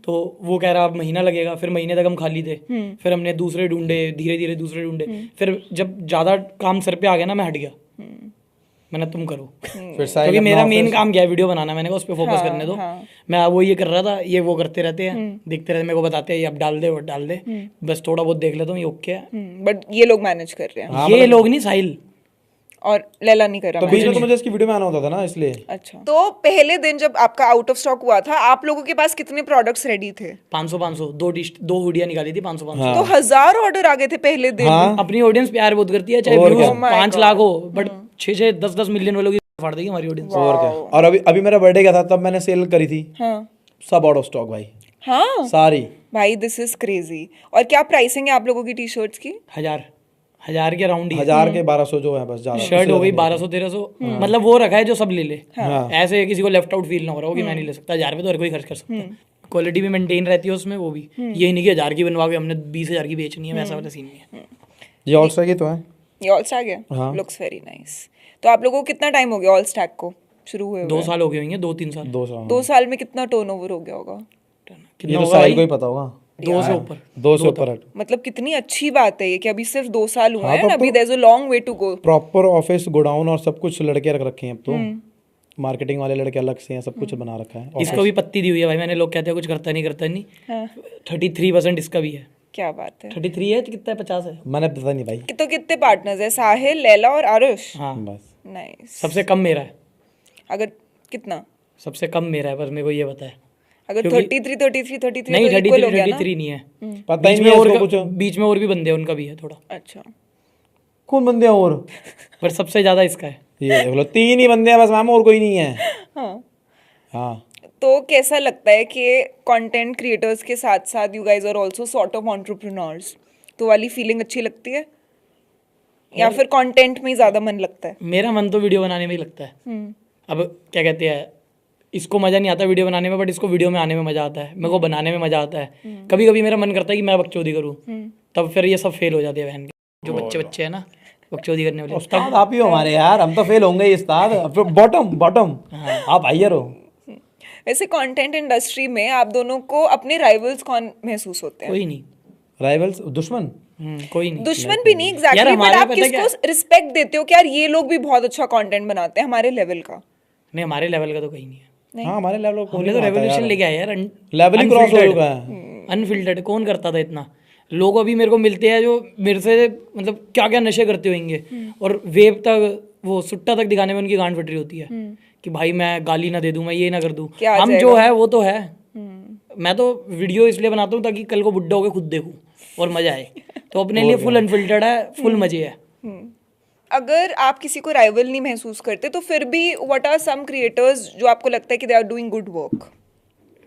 तो वो कह रहा अब महीना लगेगा, फिर महीने तक हम खाली थे, फिर हमने दूसरे ढूंढे, धीरे धीरे दूसरे ढूंढे, फिर जब ज्यादा काम सर पे आ गया ना, मैं हट गया। मैंने तुम करो, क्योंकि मेरा मेन काम क्या है, वीडियो बनाना। मैंने कहा उस पर फोकस करने दो। मैं वो ये कर रहा था, ये वो करते रहते हैं, देखते रहते, मेरे को बताते हैं ये अब डाल दे वो डाल दे, बस थोड़ा बहुत देख लेता हूँ ये ओके है। बट ये लोग मैनेज कर रहे हैं। ये लोग नहीं, साहिल और लैला नहीं कर रहा। तो बीच में तो मुझे इसकी वीडियो में आना होता था ना, इसलिए। अच्छा, तो पहले दिन जब आपका आउट ऑफ स्टॉक हुआ था, आप लोगों के पास कितने प्रोडक्ट्स रेडी थे? 500 दो हुडियां निकाली थी 500। तो 1000 ऑर्डर आ गए थे पहले दिन। अपनी ऑडियंस प्यार बहुत करती है, चाहे व्यूज 5 लाख हो, बट 6 10 मिलियन वालों की फाड़ देगी हमारी ऑडियंस। और क्या। और अभी मेरा बर्थडे का था, तब मैंने सेल करी थी। हाँ सब आउट ऑफ स्टॉक भाई, हाँ सारी। भाई दिस इज क्रेजी। और क्या प्राइसिंग है आप लोगों की टी शर्ट्स की? 1000 के अराउंड ही। 1000 के 1200 जो है बस, ज्यादा। शर्ट हो गई 1200-1300, मतलब वो रखा है जो सब ले ले। ऐसे किसी को लेफ्ट आउट फील ना हो रहा हो कि मैं नहीं ले सकता। 1000 पे तो हर कोई खर्च कर सकता है। क्वालिटी भी मेंटेन रहती है उसमें, वो भी यही नहीं कि 1000 की बनवा के हमने 20000 की बेचनी है, वैसा वाला सीन नहीं है। ये ऑल स्टैक ही तो है। ये ऑल स्टैक है, लुक्स वेरी नाइस। तो आप लोगों को कितना टाइम हो गया ऑल स्टैक को शुरू हुए? 2 साल हो गए होंगे, 2-3 साल। 2 साल में कितना टर्नओवर हो गया होगा? ये तो साहिल को ही पता होगा। 2 से ऊपर। 2 से ऊपर है। मतलब कितनी अच्छी बात है ये कि अभी सिर्फ 2 साल हुए हैं, तब अभी तो there is a long way to go. Proper office, godown और सब कुछ लड़के रख रखे हैं अब तो। मार्केटिंग वाले लड़के अलग से हैं, सब कुछ बना रखा है। इसको भी पत्ती दी हुई है भाई मैंने। लोग कहते हैं कुछ करता नहीं। 33% इसका भी है। क्या बात है। 33 है तो कितना है, 50 है? मैंने पता नहीं भाई। तो कितने पार्टनर्स है? साहिल, लैला और आरुष। हाँ बस। नाइस। सबसे कम मेरा है। अगर कितना? सबसे कम मेरा है, बस मेरे को ये पता है। अगर 33 नहीं, तो equal हो गया ना? 33 नहीं है। पता ही नहीं है इसको कुछ। बीच में और भी बंदे हैं, उनका भी है थोड़ा। अच्छा, कौन बंदे हैं और? पर सबसे ज्यादा इसका है। ये देख लो, 3 ही बंदे हैं बस मैम, और कोई नहीं है। हाँ। हाँ। तो कैसा लगता है कि कंटेंट क्रिएटर्स के साथ साथ you guys are also sort of entrepreneurs? तो वाली फीलिंग अच्छी लगती है या फिर कंटेंट में ही ज्यादा मन लगता है? मेरा मन तो वीडियो बनाने में ही लगता है। अब क्या कहते हैं, इसको मजा नहीं आता वीडियो बनाने में, बट इसको वीडियो में आने में मजा आता है। मेरे को बनाने में मजा आता है। कभी कभी मेरा मन करता है कि मैं बकचोदी करूँ, तब फिर ये सब फेल हो जाते हैं बहन के। जो बच्चे हैं ना बकचोदी करने वाले, उस्ताद आप ही हो हमारे यार, हम तो फेल होंगे ही उस्ताद। बॉटम आप हायर हो। वैसे कंटेंट इंडस्ट्री में आप दोनों को अपने राइवल्स कौन महसूस होते हैं? कोई नहीं। राइवल्स, दुश्मन? कोई नहीं। दुश्मन भी नहीं एग्जैक्टली, बट आप किसको रिस्पेक्ट देते हो कि यार ये लोग भी बहुत अच्छा कंटेंट बनाते हैं हमारे लेवल का? नहीं, हमारे लेवल का तो कहीं नहीं है। हाँ, हमारे लेवल को हमने तो रेवोल्यूशन लेके आए यार। लेवल ही क्रॉस हो चुका है। अनफिल्टर्ड कौन करता था इतना? लोग अभी मेरे को मिलते हैं जो मेरे से मतलब क्या क्या नशे करते होंगे, और वेब तक वो सुट्टा तक दिखाने में उनकी गांड फट रही होती है कि भाई मैं गाली ना दे दूं, मैं ये ना कर दूं। हम जो है वो तो है। मैं तो वीडियो इसलिए बनाता हूँ ताकि कल को बुड्ढा होकर खुद देखूं और मजा आए। तो अपने लिए फुल अनफिल्टर्ड है, फुल मजे है। अगर आप किसी को राइवल नहीं महसूस करते तो फिर भी व्हाट आर सम क्रिएटर्स जो आपको लगता है कि they are doing good work?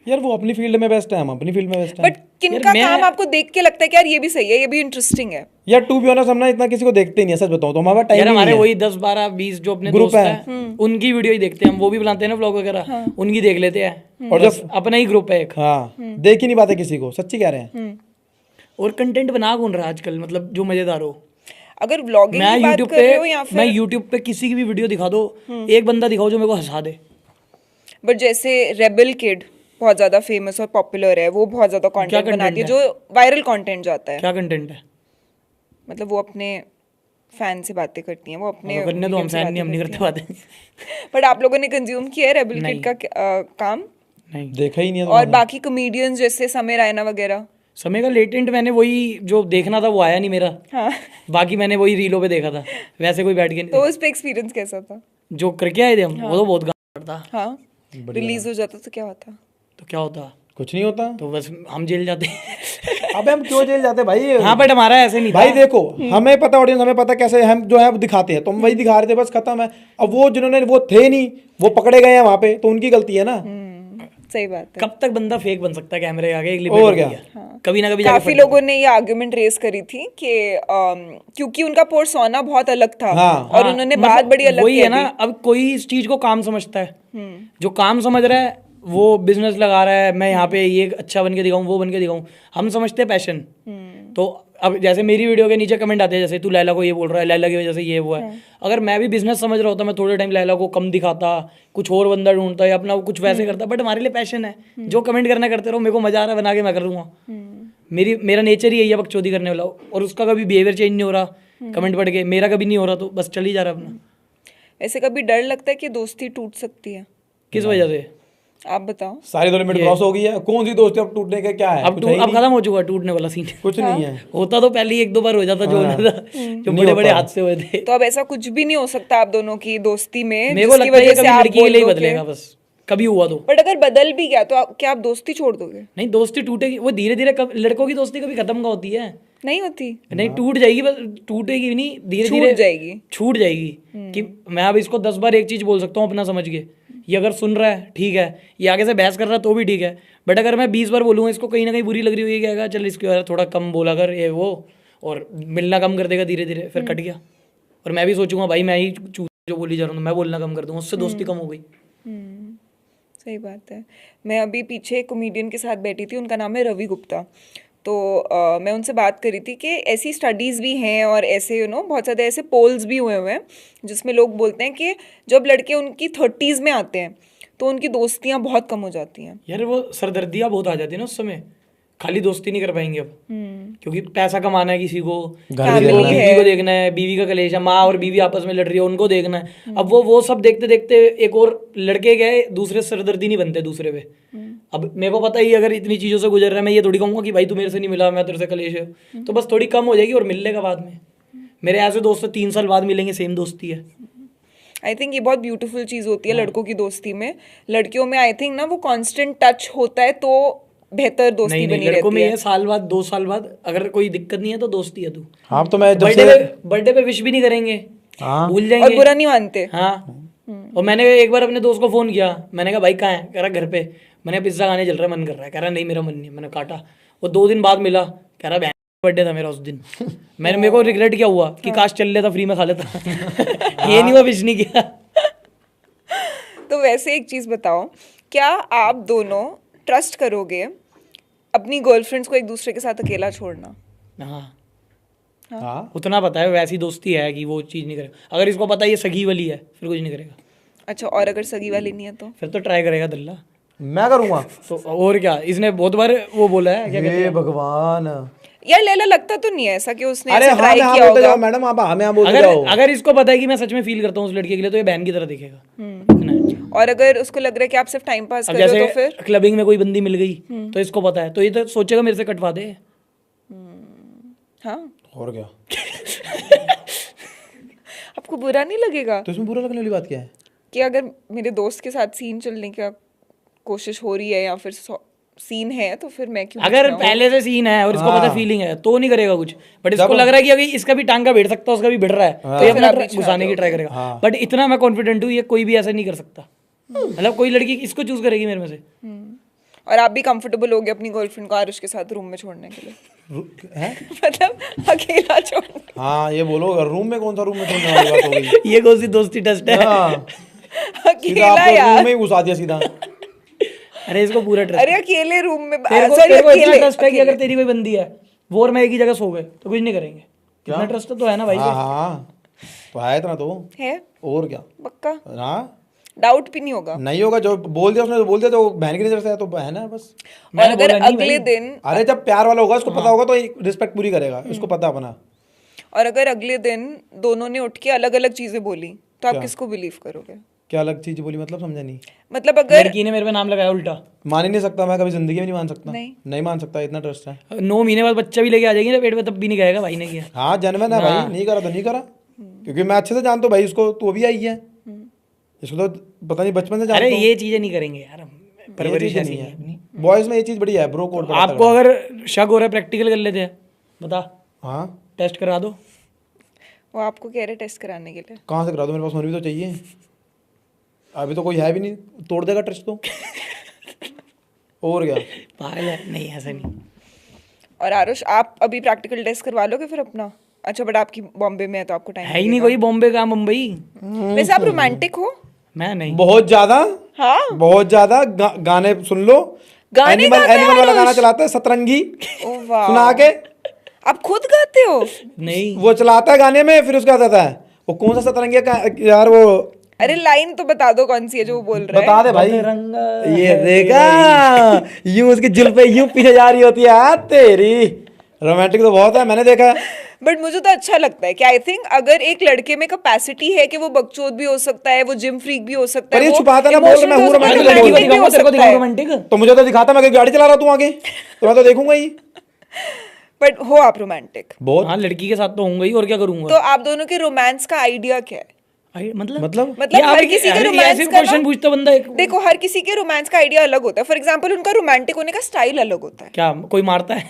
यार वो अपनी फील्ड में बेस्ट है, हम अपनी फील्ड में बेस्ट है। बट किनका काम आपको देख के लगता है कि यार ये भी सही है, ये भी इंटरेस्टिंग है? यार टू बी ऑनेस्ट, हम ना इतना किसी को देखते ही नहीं है, सच बताऊं तो। हमारा टाइम यार ही हमारे नहीं है। वही 10 12 20 जो अपने दोस्त हैं उनकी वीडियो ही देखते हैं हम। वो भी बनाते हैं ना व्लॉग वगैरह, उनकी देख लेते हैं। और जब अपना ही ग्रुप है एक। हाँ, देख ही नहीं पाते किसी को, सच्ची कह रहे हैं। और कंटेंट बना कौन रहा है आजकल, मतलब जो मजेदार हो? अगर व्लॉगिंग की बात कर रहे हो या फिर मैं यूट्यूब पे किसी की भी वीडियो दिखा दो, एक बंदा दिखाओ जो मेरे को हंसा दे। बट जैसे रेबल किड बहुत ज्यादा फेमस और पॉपुलर है, वो बहुत ज्यादा कंटेंट बनाती है जो वायरल कंटेंट जाता है। क्या कंटेंट है? मतलब वो अपने फैन से बातें करती हैं, वो अपने करने तो हम फैन नहीं, हम नहीं करते बातें। बट आप लोगों ने कंज्यूम किया है रेबल किड का काम? नहीं, देखा ही नहीं है। और बाकी कॉमेडियंस जैसे समय रैना वगैरह? समय का लेटेंट मैंने वही जो देखना था वो आया नहीं मेरा। हाँ। बाकी मैंने वही रीलों पे देखा था, वैसे कोई बैठ के नहीं। तो उस पे एक्सपीरियंस कैसा था? जो करके आए थे हम, वो तो बहुत गांड था। हाँ, रिलीज हो जाता तो क्या होता? तो क्या होता? कुछ नहीं होता। तो बस हम जेल जाते। अबे हम क्यों जेल जाते भाई? हाँ, बट हमारा ऐसे नहीं भाई था। देखो, हमें पता, ऑडियंस हमें पता कैसे हम जो है वो दिखाते हैं, तो हम वही दिखा रहे थे, बस खत्म है। अब वो जिन्होंने वो थे नहीं, वो पकड़े गए हैं वहां पे, तो उनकी गलती है ना। सही बात है। कब तक बंदा फेक बन सकता है कैमरे आगे? एक और क्या? कभी ना कभी काफी लोगों ने ये आर्गुमेंट रेस करी थी कि क्योंकि उनका पर्सोना बहुत अलग था और उन्होंने बात बड़ी अलग वही कह है ना। दी। अब कोई इस चीज को काम समझता है, जो काम समझ रहा है वो बिजनेस लगा रहा है, मैं यहाँ पे ये अच्छा बन के दिखाऊं, वो बन के दिखाऊं, हम समझते हैं पैशन। तो अब जैसे मेरी वीडियो के नीचे कमेंट आते हैं, जैसे तू लैला को ये बोल रहा है, लैला की वजह से ये हुआ है। अगर मैं भी बिजनेस समझ रहा होता, मैं थोड़े टाइम लैला को कम दिखाता, कुछ और बंदा ढूंढता या अपना कुछ वैसे करता। बट हमारे लिए पैशन है, जो कमेंट करना करते रहो, मेरे को मजा आ रहा है बना के मैं कर लूँगा। मेरा नेचर ही यही है बकचोदी करने वाला, और उसका कभी बिहेवियर चेंज नहीं हो रहा कमेंट पढ़ के, मेरा कभी नहीं हो रहा, तो बस चल ही जा रहा अपना। ऐसे कभी डर लगता है कि दोस्ती टूट सकती है? किस वजह से? आप बताओ। सारी तो लिमिट क्रॉस हो गई है, कौन सी दोस्ती अब टूटने का क्या है? अब खत्म हो चुका टूटने वाला सीन। कुछ नहीं है। होता तो पहले ही 1-2 बार हो जाता, जो होना था, जो बड़े बड़े हादसे हुए थे। तो अब ऐसा कुछ भी नहीं हो सकता आप दोनों की दोस्ती में मेरे को जिसकी लगता है वजह ये से कभी आप लड़की के बोल लिए ही दो कि- बदलेगा, बस कभी हुआ तो। बट अगर बदल भी गया तो क्या आप दोस्ती छोड़ दोगे? नहीं, दोस्ती टूटेगी, वो धीरे धीरे। लड़कों की दोस्ती कभी खत्म का होती है? नहीं होती। नहीं, टूट जाएगी, बस टूटेगी नहीं, धीरे धीरे छूट जाएगी। छूट जाएगी। कि मैं अब इसको 10 बार एक चीज बोल सकता हूँ अपना समझ के, ये अगर सुन रहा है ठीक है, ये आगे से बहस कर रहा है तो भी ठीक है। बट अगर मैं 20 बार बोलूँगा, इसको कहीं ना कहीं बुरी लग रही होगी, कहेगा चल इसके बारे थोड़ा कम बोला कर ये वो, और मिलना कम कर देगा धीरे धीरे, फिर कट गया। और मैं भी सोचूंगा भाई मैं ही जो बोली जा रहा हूँ, मैं बोलना कम कर दूंगा, उससे दोस्ती कम हो गई। सही बात है। मैं अभी पीछे एक कॉमेडियन के साथ बैठी थी, उनका नाम है रवि गुप्ता। तो मैं उनसे बात करी थी कि ऐसी स्टडीज़ भी हैं और ऐसे बहुत ज़्यादा ऐसे पोल्स भी हुए हुए हैं जिसमें लोग बोलते हैं कि जब लड़के उनकी 30s में आते हैं तो उनकी दोस्तियाँ बहुत कम हो जाती हैं। यार वो सरदर्दियाँ बहुत आ जाती है ना उस समय, खाली दोस्ती नहीं कर पाएंगे अब, क्योंकि पैसा कमाना है किसी को, बीवी को देखना है, बीवी का कलेश है, माँ और बीवी आपस में लड़ रही है, उनको देखना है। अब वो सब देखते देखते एक और लड़के गए, दूसरे सरदर्दी नहीं बनते दूसरे पे। अब मेरे को पता ही अगर इतनी चीज़ों से गुजर रहा है, मैं ये थोड़ी कहूँगा कि भाई तू मेरे से नहीं मिला, मैं तेरे से कलेश है, तो बस थोड़ी कम हो जाएगी और मिल लेगा बाद में। मेरे ऐसे दोस्त 3 साल बाद मिलेंगे, सेम दोस्ती है। आई थिंक ये बहुत ब्यूटीफुल चीज़ होती है लड़कों की दोस्ती में। लड़कियों में आई थिंक ना वो कांस्टेंट टच होता है तो बेहतर दोस्ती बनी रहती है। लड़कों में ये साल बाद 2 साल बाद अगर कोई दिक्कत नहीं है तो दोस्ती है तू। हाँ तो मैं बर्थडे पे विश भी नहीं करेंगे, भूल जाएंगे और बुरा नहीं मानते। हाँ। और मैंने एक बार अपने दोस्त को फोन किया, मैंने कहा भाई कहाँ है? कह रहा घर पे। मैंने पिज्जा खाने चल रहा है, मन कर रहा है। कह रहा नहीं मेरा मन नहीं। मैंने काटा। वो 2 दिन बाद मिला, कह रहा बर्थडे था मेरा उस दिन। मेरे को रिग्रेट क्या हुआ कि काश चल लेता, फ्री में खा लेता। ये नहीं हुआ, विश नहीं किया। तो वैसे एक चीज़ बताओ, क्या आप दोनों ट्रस्ट करोगे अपनी गर्लफ्रेंड्स को एक दूसरे के साथ अकेला छोड़ना? हाँ, उतना पता है, वैसी दोस्ती है कि वो चीज़ नहीं करेगा। अगर इसको पता है ये सगी वाली है, फिर कुछ नहीं करेगा। अच्छा, और अगर सगी वाली नहीं है तो? फिर तो ट्राई करेगा दल्ला। मैं करूँगा तो और क्या, इसने बहुत बार वो बोला है, क्या कहते हैं, भगवान। यार लैला लगता तो नहीं है ऐसा कि उसने अरे ऐसे हाँ, ट्राई मैं किया बोलते होगा। जाओ मैडम, आप हमें यहाँ बोलते जाओ। अगर इसको पता है कि मैं सच में फील करता हूँ उस लड़के के लिए, तो ये बहन की तरह दिखेगा। इतना है। और अगर उसको लग रहा है कि आप सिर्फ टाइम पास अब कर रहे हो तो जैसे फिर? क्लबिंग में कोई बंदी मिल गई तो इसको पता है, तो ये तो सोचेगा मेरे से कटवा दे। हाँ, और क्या, आपको बुरा नहीं लगेगा तो इसमें बुरा लगने वाली बात क्या है? कि अगर मेरे दोस्त के साथ सीन चलने की कोशिश हो रही है या फिर सीन है तो फिर मैं क्यों? अगर पहले से सीन है और इसको पता फीलिंग है तो नहीं करेगा कुछ। बट इसको लग रहा है कि अगर इसका भी टांगा भिड़ सकता है, उसका भी भिड़ रहा है, तो ये अपना घुसाने की ट्राई करेगा। बट इतना मैं कॉन्फिडेंट हूँ, ये कोई भी ऐसा नहीं कर सकता। मतलब कोई लड़की इसको चूज करेगी मेरे में से। और आप भी कंफर्टेबल हो गए अपनी गर्लफ्रेंड को आरुष के साथ रूम में छोड़ने के लिए? मतलब अकेला छोड़ने? हाँ ये बोलो, रूम में कौन सा रूम में छोड़ने वाली बात हो गई? ये कौन सी दोस्ती टेस्ट है? सीधा अकेला आपको यार? रूम में ही घुसा दिया सीधा। अरे इसको पूरा ट्रस्ट। अरे अकेले रूम में? तेरे को इतना ट्रस्ट है कि अगर तेरी कोई बंदी है वो और मैं एक ही जगह सो गए तो कुछ नहीं करेंगे। कितना ट्रस्ट तो है ना भाई। हाँ तो है इतना तो है? और क्या, पक्का हाँ डाउट भी नहीं होगा? नहीं होगा। जो बोल दिया उसने, तो बोल दिया, तो बहन की नजर से है तो बहन है बस। और अगर अगले दिन, अरे जब प्यार वाला होगा उसको पता होगा तो रिस्पेक्ट पूरी करेगा, उसको पता अपना। और अगर अगले दिन दोनों ने उठ के अलग अलग चीजें बोली तो आप किसको बिलीव करोगे? क्या अलग चीज बोली, मतलब समझा नहीं। मतलब अगर लड़की ने मेरे पे नाम लगाया उल्टा, मान ही नहीं सकता मैं, कभी जिंदगी में नहीं मान सकता। नहीं मान सकता, इतना ट्रस्ट है। 9 महीने बाद बच्चा भी लेके आ जाएगी ना पेट में, तब भी नहीं कहेगा भाई ने किया। हाँ जनमन है भाई, नहीं करा तो नहीं करा, क्योंकि मैं अच्छे से जानता हूँ भाई उसको, तो अभी आई है, इसको तो पता नहीं बचपन से जानता अरे हूँ। ये चीजें नहीं करेंगे यार, परवरिश ऐसी नहीं है अपनी। बॉयज में ये चीज बढ़िया है, ब्रो कोड। आपको अगर शक हो रहा है प्रैक्टिकल कर लेते हैं, बता, हाँ टेस्ट करा दो। वो आपको कह रहे टेस्ट कराने के लिए? कहाँ से करा दो, मेरे पास होनी भी तो चाहिए। अभी तो कोई है भी नहीं, तोड़ देगा ट्रस्ट तो। और क्या, पागल है? नहीं ऐसा नहीं। और आरुष आप अभी प्रैक्टिकल टेस्ट करवा लोगे फिर अपना? अच्छा बट आपकी बॉम्बे में है तो आपको टाइम है ही नहीं कोई बॉम्बे का, मुंबई। वैसे आप रोमांटिक हो? मैं नहीं। बहुत ज्यादा, हाँ बहुत ज्यादा गाने सुन लो। गाने एनिमल गाते हैं एनिमल वाला आरुष? गाना चलाता है सतरंगी, ओ वाह, सुना के आप खुद गाते हो? नहीं वो चलाता है गाने में, फिर उसका आता है वो कौन सा सतरंगी का यार वो, अरे लाइन तो बता दो कौन सी है जो वो बोल रहा बता है। दे भाई। बजरंगा ये है देखा, यूं उसकी जुल्फे यूं पीछे जा रही होती है, तेरी रोमांटिक तो बहुत है, मैंने देखा है। बट मुझे तो अच्छा लगता है कि आई थिंक अगर एक लड़के में कैपेसिटी है कि वो बकचोद भी हो सकता है, वो जिम फ्रीक भी हो सकता पर है, ये वो छुपाता ना, बोल रहा मैं हूँ emotional भी हो romantic, सकता है, बोल romantic भी हो तेरे को सकता दिखाऊं है। रोमांटिक। तो मुझे तो दिखाता, मैं गाड़ी चला रहा हूँ तू आगे, तो मैं तो देखूंगा ही बट हो आप रोमांटिक, बहुत। हाँ लड़की के साथ तो होऊंगा ही, और क्या तो करूंगा। आप दोनों के रोमांस का आइडिया क्या है? मतलब मतलब हर किसी के रोमांस का क्वेश्चन पूछता बंदा एक। देखो हर किसी के रोमांस का आइडिया अलग होता है। फॉर एग्जांपल उनका रोमांटिक होने का स्टाइल अलग होता है। क्या कोई मारता है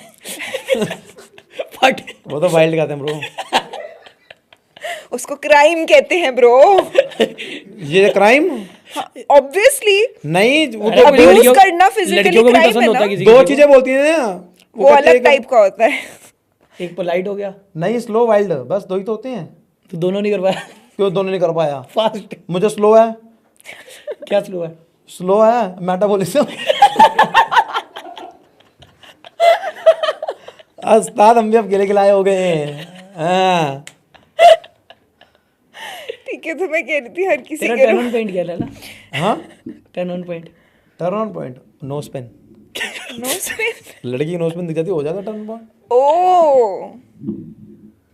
फट। वो तो वाइल्ड गाते हैं ब्रो, उसको क्राइम कहते हैं ब्रो। ये क्राइम ऑब्वियसली नहीं, वो अरे तो abuse लड़कियों- करना physically लड़कियों को भी crime पसंद है होता है ना? किसी दो किसी को। चीजें बोलती हैं ना, वो कहती है अलग टाइप का होता है। एक पोलाइट हो गया, नहीं स्लो वाइल्ड, बस दो ही तो होते हैं। तो दोनों नहीं कर पाया। क्यों दोनों नहीं कर पाया? फास्ट मुझे स्लो है, क्या स्लो है? स्लो है मेटाबॉलिज्म। उस्ताद हम भी अब गिले गिलाए हो गए हैं। हाँ। ठीक है, तो मैं कह रही थी हर किसी तेरा के टर्न ऑन पॉइंट क्या है ना? हाँ, turn on point turn on point nose pen, nose पे। लड़की की नोज पेन दिख जाती, हो जाता टर्न पॉइंट। ओ,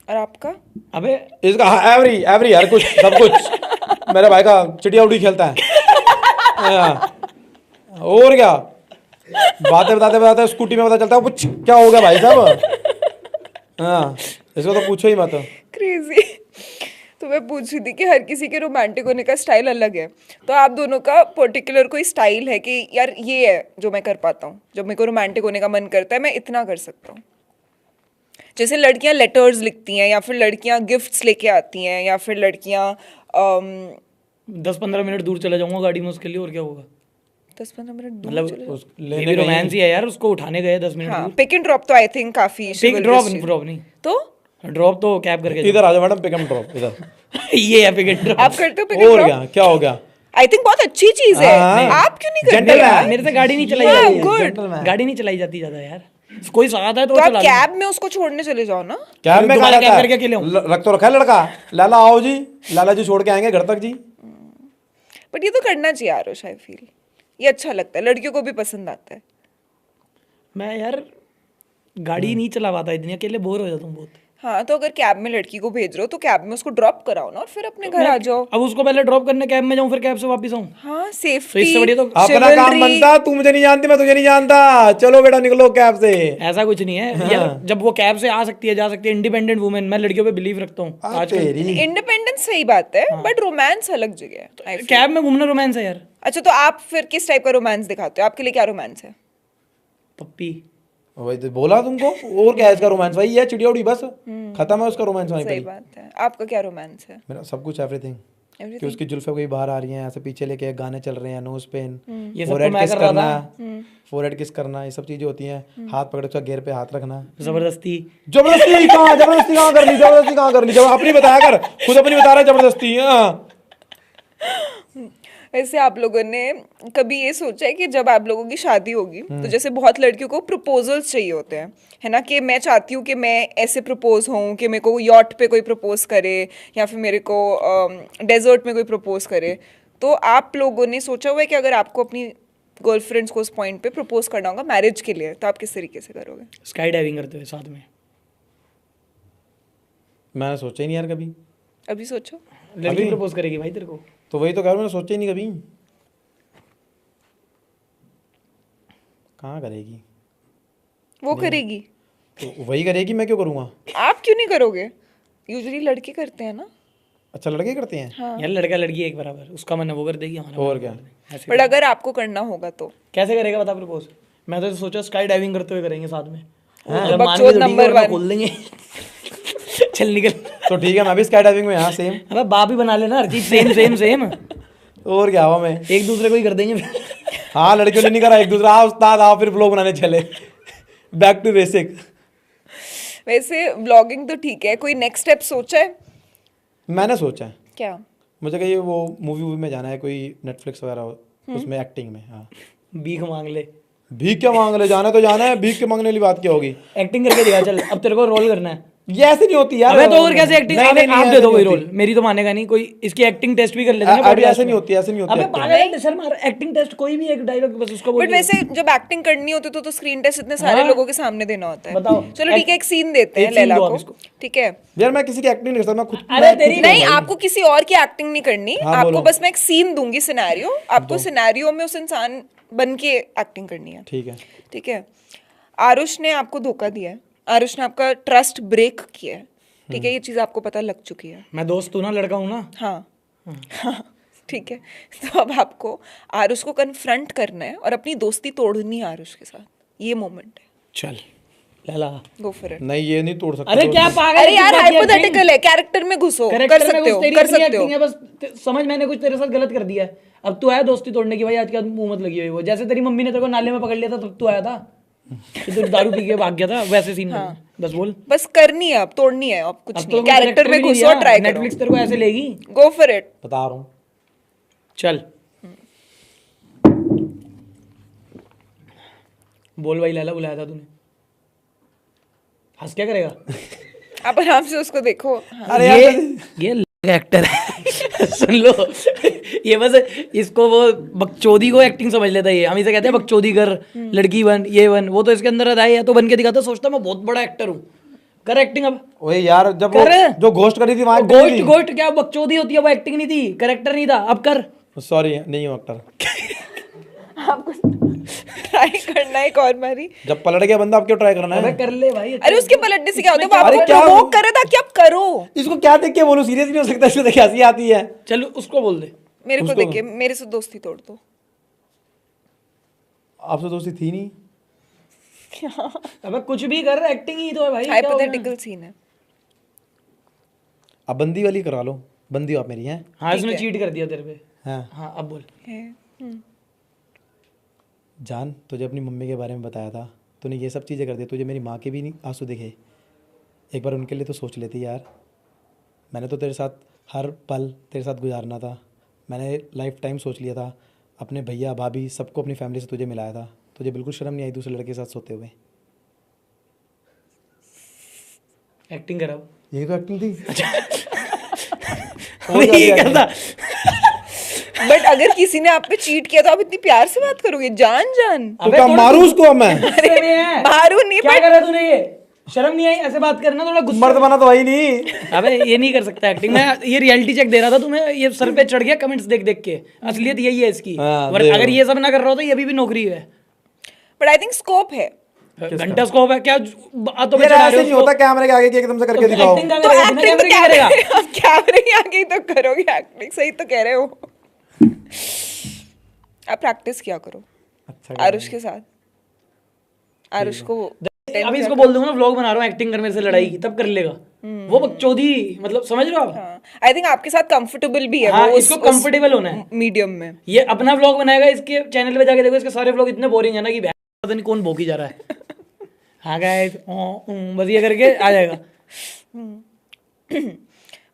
और आपका? अबे इसका एवरी एवरी हर कुछ सब कुछ। मेरे भाई का चिड़िया उड़ी खेलता है। हाँ। और क्या, बातें बताते बताते स्कूटी में पता चलता है कुछ क्या हो गया भाई साहब। हाँ, इसको तो पूछो ही मत। क्रेजी। तो मैं पूछ रही थी कि हर किसी के रोमांटिक होने का स्टाइल अलग है, तो आप दोनों का पर्टिकुलर कोई स्टाइल है कि यार ये है जो मैं कर पाता हूँ, जब मेरे को रोमांटिक होने का मन करता है मैं इतना कर सकता हूँ? जैसे लड़कियां लेटर्स लिखती हैं, या फिर लड़कियां गिफ्ट्स लेके आती हैं, या फिर लड़कियां 10-15 मिनट दूर चला जाऊंगा गाड़ी में उसके लिए, और क्या होगा? 10-15 मिनट दूर मतलब चले जाओ। ये भी रोमांस ही है यार, उसको उठाने गए 10 मिनट हाँ, दूर। पिक एंड ड्रॉप तो आई थिंक काफी पिक ड्रॉप नहीं तो ड्रॉप तो कैब करके इधर आ जाओ मैडम, पिक एंड ड्रॉप इधर। ये है पिक एंड ड्रॉप। आप करते हो पिक एंड और ड्रॉप? क्या, क्या हो गया? आई थिंक बहुत अच्छी चीज है। हाँ। आप क्यों नहीं करते Gentleman। यार? मेरे से गाड़ी नहीं चलाई हाँ, जाती good। Gentleman। गाड़ी नहीं चलाई जाती ज्यादा यार, कोई साथ है तो तो आप चला लूं। कैब में उसको छोड़ने चले जाओ ना। कैब में कहा दोबारा जाता कैब है? करके अकेले हूँ। रख तो रखा है लड़का, लाला आओ जी, लाला जी छोड़ के आएंगे घर तक जी। बट ये तो करना चाहिए आरुष, आई फील ये अच्छा लगता है, लड़कियों को भी पसंद आता है। मैं यार गाड़ी नहीं चला पाता, इतनी अकेले बोर हो जाता हूँ बहुत। हाँ, तो अगर कैब में लड़की को भेज रहे हो तो कैब में उसको ड्रॉप कराओ ना, और फिर अपने घर आ जाओ। अब उसको पहले ड्रॉप करने कैब में जाऊँ, फिर कैब से वापस आऊँ? हाँ, तो सेफ्टी, इससे बढ़िया तो अपना काम बनता, तू मुझे नहीं जानती मैं तुझे नहीं जानता, चलो बेटा निकलो कैब से। ऐसा कुछ नहीं है यार, जब वो कैब से आ सकती है जा सकती है, इंडिपेंडेंट वुमेन, मैं लड़कियों पे बिलीव रखता हूँ आजकल। तेरी इंडिपेंडेंस सही बात है, बट रोमांस अलग जगह है I feel। कैब में घूमना रोमांस है यार। अच्छा, तो आप फिर किस टाइप का रोमांस दिखाते हो? आपके लिए क्या रोमांस है? पप्पी वही तो बोला तुमको, और क्या है इसका रोमांस? वही है चिड़िया उड़ी, बस खत्म है उसका रोमांस वहीं सही पर। बात है। आपका क्या रोमांस है? मेरा सब कुछ एवरीथिंग, कि उसकी जुल्फे कोई बाहर आ रही हैं, ऐसे पीछे लेके गाने चल रहे हैं, नोज पेन, ये सब तो फोरहेड मैं किस कर रहा करना, फोरहेड किस करना, ये सब चीजें होती हैं। हाथ पकड़ उसका गेयर पे हाथ रखना। जबरदस्ती। जबरदस्ती कहाँ, जबरदस्ती कहाँ करनी, जबरदस्ती कहाँ करनी, जब अपनी बताया कर, खुद अपनी बता रहा है जबरदस्ती। हाँ, वैसे आप लोगों ने कभी ये सोचा है कि जब आप लोगों की शादी होगी तो जैसे बहुत लड़कियों को प्रपोजल्स चाहिए होते हैं, है ना, कि मैं चाहती हूँ कि मैं ऐसे प्रपोज हूँ कि मेरे को यॉट पे कोई प्रपोज करे, या फिर मेरे को डेजर्ट में कोई प्रपोज करे, तो आप लोगों ने सोचा हुआ है कि अगर आपको अपनी गर्लफ्रेंड्स को उस पॉइंट पे प्रपोज करना होगा मैरिज के लिए, तो आप किस तरीके से करोगे? स्काई डाइविंग करते हुए साथ में। मैंने सोचा ही नहीं यार कभी। अभी सोचो। लड़की प्रपोज करेगी भाई तेरे को? तो वही तो कह रहा हूं, मैंने सोचा ही नहीं कभी। कहाँ करेगी वो करेगी, तो वही करेगी, मैं क्यों करूँगा? आप क्यों नहीं करोगे? यूजुअली लड़के करते हैं ना। अच्छा लड़के करते हैं। हाँ, यार लड़का लड़की एक बराबर, उसका मन है वो कर देगी, हमारा मन और है क्या? वो कर देगी। ऐसे बट अगर आपको करना होगा तो कैसे करेगा बता प्रपोज? मैं तो सोचा स्काई डाइविंग करते हुए करेंगे साथ में। हाँ, जब मान बकचोद गए तो ठीक है, number वरना one। खोल देंगे। चल निकल। तो ठीक है, मैं भी स्काई डाइविंग में यहाँ सेम। अबे बाप ही बना लेना हर चीज सेम सेम सेम, और क्या हुआ, मैं एक दूसरे को ही कर देंगे। हाँ लड़कियों ने नहीं करा, एक दूसरा आओ उस्ताद आओ फिर ब्लॉग बनाने चले, बैक टू बेसिक। वैसे व्लॉगिंग तो ठीक है, कोई नेक्स्ट स्टेप सोचा है? मैंने सोचा है क्या? मुझे कहिए वो मूवी में जाना है कोई नेटफ्लिक्स वगैरह उसमें एक्टिंग में। हाँ भीख मांग ले, भीख क्या मांग ले, जाना तो जाना है, भीख के मांगने वाली बात क्या होगी? एक्टिंग करके दिखा चल, अब तेरे को रोल करना है। ये ऐसे नहीं होती यार। अबे तो और कैसे एक्टिंग? नहीं, अबे नहीं, आप ऐसे दे दो नहीं कोई होती। रोल, मेरी तो मानेगा नहीं कोई, इसकी एक्टिंग टेस्ट भी कर लेते हैं ना अरे podcast ऐसे नहीं में। होती, ऐसे नहीं होती अबे acting। पागल है शर्मा, एक्टिंग टेस्ट कोई भी एक डायलॉग बस उसको बोल बट वैसे जब एक्टिंग करनी होती है तो स्क्रीन टेस्ट इतने सारे हाँ। लोगों के सामने देना होता है। बताओ। चलो ठीक है, एक सीन देते हैं एक scene लैला दो आप को, इसको। ठीक है? यार मैं किसी की एक्टिंग नहीं कर सकता, मैं खुद अरे मैं तेरी खुद नहीं, भाई। आपको किसी और की एक्टिंग नहीं करनी, हाँ, आपको बोलो। बस मैं एक सीन दूंगी, सिनेरियो, आपको सिनेरियो में उस इंसान बन के एक्टिंग करनी है, ठीक है। ठीक है? आरुष ने आपको धोखा दिया है, आरुष ने आपका ट्रस्ट ब्रेक किया है, ठीक है? ये चीज आपको पता लग चुकी है। मैं दोस्त हूँ ना, लड़का हूँ ना। हाँ हाँ, ठीक है। तो अब आपको आरुष को कन्फ्रंट करना है और अपनी दोस्ती तोड़नी है आरुष के साथ। ये मोमेंट है, चल लैला, गो फॉर इट। नहीं ये नहीं तोड़ सकते। अरे क्या पागल अरे है, यार किस बात की हाइपोथेटिकल है, कैरेक्टर में घुसो, कर Character में सकते कुछ हो, तेरी कर अपनी सकते हो। acting है, बस समझ मैंने कुछ तेरे साथ गलत कर दिया है। अब तू आया दोस्ती तोड़ने की, भाई आज के बाद मुंह मत लगी हुई वो, जैसे तेरी मम्मी ने तेरे को नाले में पकड़ लिया था तब तू आया था, कि तू दारू पी के भाग गया था, वैसे सीन बस बोल। बस करनी है, अब तोड़नी है, अब कुछ अब नहीं, तो कैरेक्टर में घुसो, ट्राई करो, नेटफ्लिक्स तेरे को ऐसे लेगी। Go for it. बता रहा हूँ। चल बोल भाई, लैला बुलाया था तूने, हंस क्या करेगा? आप आराम से उसको देखो। हाँ। अरे ये एक्टर है सुन लो, ये बस इसको वो बकचोदी को एक्टिंग समझ लेता है ये, हम इसे कहते हैं बकचोदी कर, लड़की बन, ये बन, वो तो इसके अंदर अदा है, तो बन के दिखाता, सोचता मैं बहुत बड़ा एक्टर हूँ, कर एक्टिंग अब। वही यार, जब वो कर। जो घोस्ट करी थी वहां गोस्ट गोस्ट क्या बकचोदी होती है, वो एक्टिंग नहीं थी, करेक्टर नहीं था, अब कर। सॉरी नहीं हूँ एक्टर। आपको ट्राई करना है एक और बारी। जब पलट गया बंदा, अब क्यों ट्राई करना अबे है? कर ले भाई। अरे उसके पलटने से क्या होता है, वो अरे आपको क्या- प्रोवोक करे ताकि आप करो। इसको क्या देख के बोलूं, सीरियस नहीं हो सकता, इसको देख हंसी आती है। चल उसको बोल दे। मेरे को उसको- देख के मेरे से दोस्ती तोड़ दो। आपसे दोस्ती थी नहीं। अबे कुछ भी कर, एक्टिंग ही तो है भाई, क्या हो गया? हाइपोथेटिकल सीन है। अब बंदी वाली करा लो, बंदी आप मेरी है। हाँ इसने चीट कर दिया तेरे पे। हाँ हाँ अब बोल। जान, तुझे अपनी मम्मी के बारे में बताया था, तूने ये सब चीज़ें कर दी, तुझे मेरी माँ के भी नहीं आंसू दिखे, एक बार उनके लिए तो सोच लेती यार। मैंने तो तेरे साथ हर पल तेरे साथ गुजारना था, मैंने लाइफ टाइम सोच लिया था, अपने भैया भाभी सबको अपनी फैमिली से तुझे मिलाया था, तुझे बिल्कुल शर्म नहीं आई दूसरे लड़के के साथ सोते हुए? एक्टिंग कर अब। यही तो एक्टिंग थी। ये करता। बट अगर किसी ने आप पे चीट किया तो आप इतनी प्यार से बात करोगे, जान जान। तो क्या मारूं उसको अब मैं? मारू नहीं, क्या करा तूने ये? शर्म नहीं आई ऐसे बात करना, थोड़ा गुस्सा। मर्द बना तो वही नहीं। अबे ये नहीं कर सकता एक्टिंग, मैं ये रियलिटी चेक दे रहा था तुम्हें, ये सर पे चढ़ गया कमेंट्स देख देख के, असलियत यही है इसकी। हाँ, और देख अगर लो। ये सब ना कर रहा हो तो ये अभी भी नौकरी है। बट आई थिंक स्कोप है। घंटा स्कोप है क्या? बातों पे यार चढ़ा ऐसे रहे नहीं हो होता, कैमरे के आगे कि एकदम से करके दिखाओ। एक्टिंग का तो करेगा, बिना एक्टिंग तो कैमरे की करेगा। कैमरे के आगे ही तो करोगे एक्टिंग, सही तो कह रहे हो। आप प्रैक्टिस किया करो अच्छा आरुष के साथ, आरुष को अभी इसको बोल दूंगा ना व्लॉग बना रहा हूँ एक्टिंग कर मेरे से लड़ाई की, तब कर लेगा वो बकचोदी, मतलब समझ रहे हो आप? आई थिंक आपके साथ कंफर्टेबल भी है हाँ, वो, इसको comfortable होना है। मीडियम में। ये अपना व्लॉग बनाएगा, इसके चैनल पे जाके देखो, इसके सारे व्लॉग इतने बोरिंग है ना कि पता नहीं कौन भोगी जा रहा है। हाँ गाइस, बस ये करके आ जाएगा।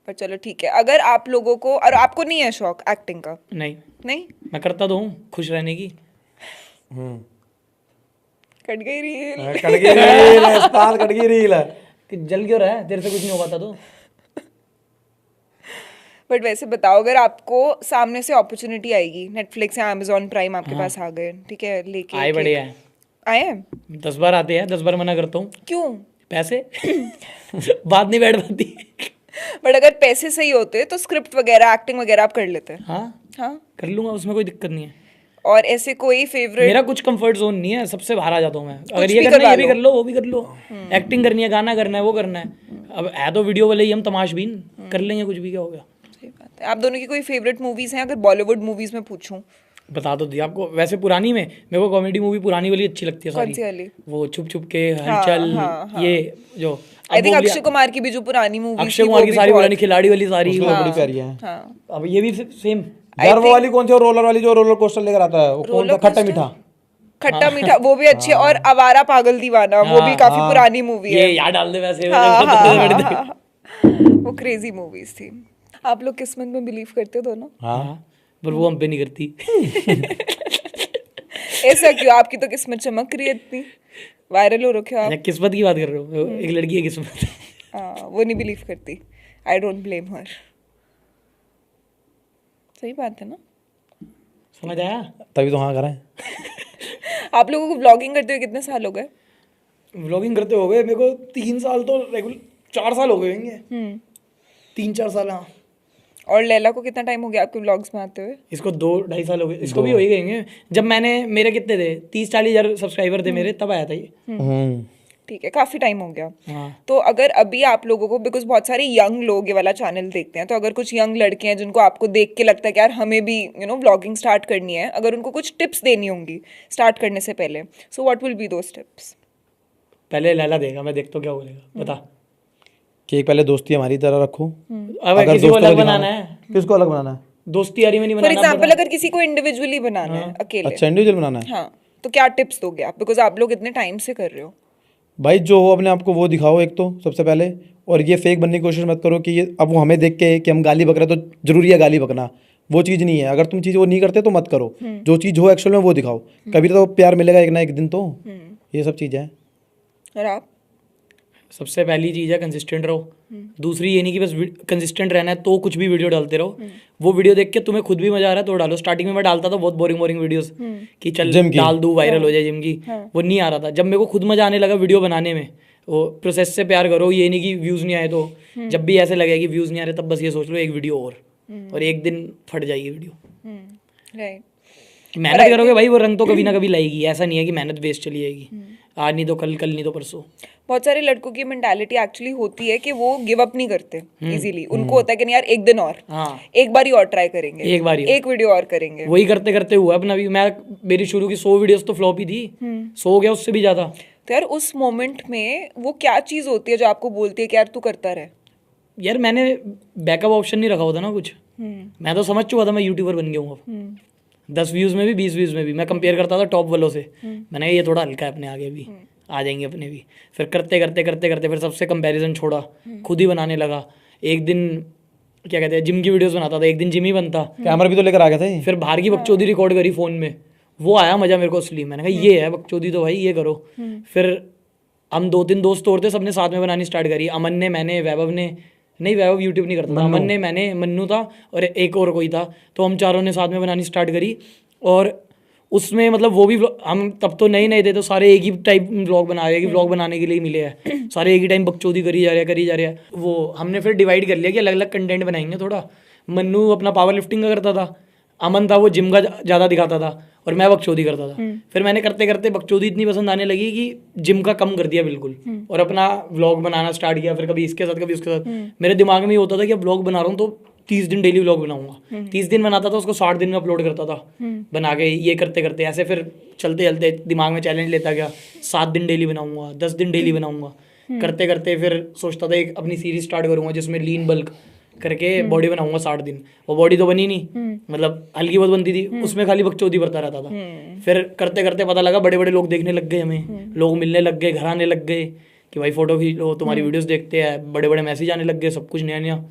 पर चलो ठीक है, अगर आप लोगों को, और आपको नहीं है शौक एक्टिंग का? नहीं, नहीं, मैं करता तो हूँ खुश रहने की। कट गई रील। कट गई रील है, उस्ताद कट गई रील है। कि जल क्यों रहा है, तेरे से कुछ नहीं हो पाता तो। बट वैसे बताओ, अगर आपको सामने से अपॉर्चुनिटी आएगी, नेटफ्लिक्स या अमेजोन प्राइम आपके पास आ गए, ठीक है, लेके आए बढ़िया है, आए हैं? 10 बार आते हैं, 10 बार मना करता हूँ। क्यों? पैसे बात नहीं बैठ पाती। बट अगर पैसे सही होते तो स्क्रिप्ट वगैरह, एक्टिंग वगैरह आप कर लेते हैं। हाँ हाँ, कर लूंगा, उसमें कोई दिक्कत नहीं है। और ऐसे कोई फेवरेट? मेरा कुछ कंफर्ट जोन नहीं है, सबसे बाहर आ जाता हूँ मैं। अगर ये भी करना है, करवा ये भी लो। कर लो, वो भी कर लो। एक्टिंग करनी है, गाना करना है, वो करना है। अब है तो वीडियो वाले ही हम तमाशबीन, कर लेंगे कुछ भी, क्या हो गया। सही बात है। आप दोनों की कोई फेवरेट मूवीज हैं? अगर बॉलीवुड मूवीज में पूछूं, बता तो दिया आपको। वैसे पुरानी में मेरे को कॉमेडी मूवी पुरानी वाली अच्छी लगती है कौन सी सारी। वाली? वो छुप छुप के, हलचल, हाँ। ये जो आई थिंक अक्षय कुमार की भी जो पुरानी मूवी, अक्षय कुमार की सारी पुरानी, खिलाड़ी वाली सारी। उसकी तो बड़ी प्यारी है। हाँ, अब ये भी सेम। यार वो वाली कौन सी, रोलर वाली जो रोलर कोस्टर लेकर आता है, वो कौन सा, खट्टा मीठा? खट्टा मीठा, वो भी अच्छी है। और आवारा पागल दीवाना, वो भी काफी पुरानी मूवी है। ये याद डाल दे वैसे। हाँ, वो क्रेजी मूवीज थी। आप लोग किस्मत में बिलीव करते हो दोनों? हाँ पर वो हम पे नहीं करती। ऐसा क्यों? आपकी तो किस्मत चमक रही है इतनी, वायरल हो रखे हो आप। अच्छा, किस्मत की बात कर रहे हो? एक लड़की है किस्मत। हाँ, वो नहीं बिलीव करती। आई डोंट ब्लेम हर। सही बात है ना? समझ आया? तभी तो हाँ करें। आप लोगों को व्लॉगिंग करते हुए कितने साल हो गए? व्लॉगिंग करते हो गए मेरे को 3 साल तो रेगुलर, 4 साल हो गए होंगे। 3-4 साल। हाँ, और लैला को कितना टाइम हो गया आपके व्लॉग्स में आते हुए? इसको 2-2.5 साल हो गए। इसको भी हो ही गएंगे। जब मैंने, मेरे कितने थे, 30-40 हज़ार सब्सक्राइबर थे मेरे, तब आया था ये। ठीक है, काफी टाइम हो गया। हाँ। तो अगर अभी आप लोगों को, बिकॉज बहुत सारे यंग लोग ये वाला चैनल देखते हैं, तो अगर कुछ यंग लड़के हैं जिनको आपको देख के लगता है कि यार हमें भी व्लॉगिंग स्टार्ट करनी है, अगर उनको कुछ टिप्स देनी होंगी स्टार्ट करने से पहले, so what will be those tips? पहले लैला देगा, मैं देखता हूँ क्या बोलेगा। बता। कि एक पहले दोस्ती हमारी तरह रखो। अब अगर किसी को दोस्तों अलग को बनाना दिखाना है, किसको अलग बनाना है? दोस्ती यारी में नहीं फॉर बनाना। एग्जाम्पल, अगर किसी को इंडिविजुअली बनाना है अकेले, अच्छा इंडिविजुअल बनाना है। हाँ, तो क्या टिप्स दोगे आप? बिकॉज आप लोग इतने टाइम से कर रहे हो। भाई जो हो अपने आप को वो दिखाओ एक तो सबसे पहले, और ये फेक बनने की कोशिश मत करो कि ये अब वो हमें देख के कि हम गाली बक रहे हैं तो जरूरी है गाली बकना। वो चीज़ नहीं है। अगर तुम चीज़ वो नहीं करते तो मत करो। जो चीज़ हो एक्चुअल में वो दिखाओ। कभी तो प्यार मिलेगा एक ना एक दिन तो। ये सब चीज़ें हैं। और आप? सबसे पहली चीज़ है कंसिस्टेंट रहो। दूसरी ये नहीं कि बस कंसिस्टेंट रहना है तो कुछ भी वीडियो डालते रहो। वो वीडियो देख के तुम्हें खुद भी मजा आ रहा है तो डालो। स्टार्टिंग में मैं डालता था बहुत बोरिंग वीडियोस कि चल डाल दूँ वायरल हो जाए जिम की। वो नहीं आ रहा था। जब मेरे को खुद मजा आने लगा वीडियो बनाने में, वो प्रोसेस से प्यार करो। ये नहीं कि व्यूज़ नहीं आए तो जब भी ऐसे लगे कि व्यूज़ नहीं आ रहे तब बस ये सोच लो एक वीडियो और एक दिन फट जाएगी वीडियो। राइट। मेहनत करोगे भाई वो रंग तो कभी ना कभी लाएगी। ऐसा नहीं है कि मेहनत वेस्ट चली जाएगी। आज नहीं तो कल, कल नहीं तो परसों। बहुत सारे लड़कों की मेंटालिटी एक्चुअली होती है कि वो गिव अप नहीं करते इजीली। उनको होता है कि नहीं यार एक दिन और, हाँ, एक बार ही और ट्राई करेंगे, एक बार ही, एक वीडियो और करेंगे। वही करते करते हुआ अपना भी। मेरी शुरू की 100 वीडियोस तो फ्लॉप ही थी। 100 हो गया उससे भी ज़्यादा। तो यार उस मोमेंट में वो क्या चीज़ होती है जो आपको बोलती है कि यार तू करता रहे? यार मैंने बैकअप ऑप्शन नहीं रखा होता ना कुछ। मैं तो समझ चुका था मैं यूट्यूबर बन गया हूँ अब। 10 व्यूज़ में भी 20 व्यूज़ में भी मैं कंपेयर करता था टॉप वालों से। मैंने कहा ये थोड़ा हल्का है, अपने आगे भी आ जाएंगे अपने भी। फिर करते करते फिर सबसे कंपैरिजन छोड़ा, खुद ही बनाने लगा। एक दिन क्या कहते हैं जिम की वीडियोस बनाता था, एक दिन जिम ही बनता। कैमरा भी तो लेकर आ गया था। फिर बाहर की बकचोदी रिकॉर्ड करी फ़ोन में, वो आया मज़ा मेरे को असली। मैंने कहा ये है बकचोदी तो भाई ये करो। फिर हम 2-3 दोस्त और थे, सबने साथ में बनानी स्टार्ट करी। अमन ने, मैंने, वैभव ने, नहीं वैभव यूट्यूब नहीं करता था, अमन ने, मैंने, मन्नू था और एक और कोई था। तो हम चारों ने साथ में बनानी स्टार्ट करी। और उसमें मतलब वो भी हम तब तो नए थे तो सारे एक ही टाइप व्लॉग बना रहे हैं कि व्लॉग बनाने के लिए ही मिले हैं। सारे एक ही टाइम बकचोदी करी जा रहे हैं। वो हमने फिर डिवाइड कर लिया कि अलग अलग कंटेंट बनाएंगे थोड़ा। मन्नू अपना पावर लिफ्टिंग का करता था, अमन था वो जिम का ज़्यादा दिखाता था और मैं बकचोदी करता था। फिर मैंने करते करते बकचोदी इतनी पसंद आने लगी कि जिम का कम कर दिया बिल्कुल और अपना व्लॉग बनाना स्टार्ट किया। फिर कभी इसके साथ कभी उसके साथ। मेरे दिमाग में ये होता था कि अब व्लॉग बना रहा हूँ तो 30 दिन डेली व्लॉग बनाऊंगा। 30 दिन बनाता था उसको 60 दिन में अपलोड करता था बना के। ये करते करते ऐसे फिर चलते चलते दिमाग में चैलेंज लेता गया। 7 दिन डेली बनाऊंगा, 10 दिन डेली बनाऊंगा। करते करते फिर सोचता था एक अपनी सीरीज स्टार्ट करूंगा जिसमें लीन बल्क करके बॉडी बनाऊंगा 60 दिन। वो बॉडी तो बनी नहीं, मतलब हल्की बहुत बनती थी, उसमें खाली बकचोदी करता रहता था। फिर करते करते पता लगा बड़े बड़े लोग देखने लग गए, हमें लोग मिलने लग गए, घर आने लग गए कि भाई फोटो खींचो, तुम्हारी वीडियोस देखते हैं। बड़े बड़े मैसेज आने लग गए, सब कुछ नया नया।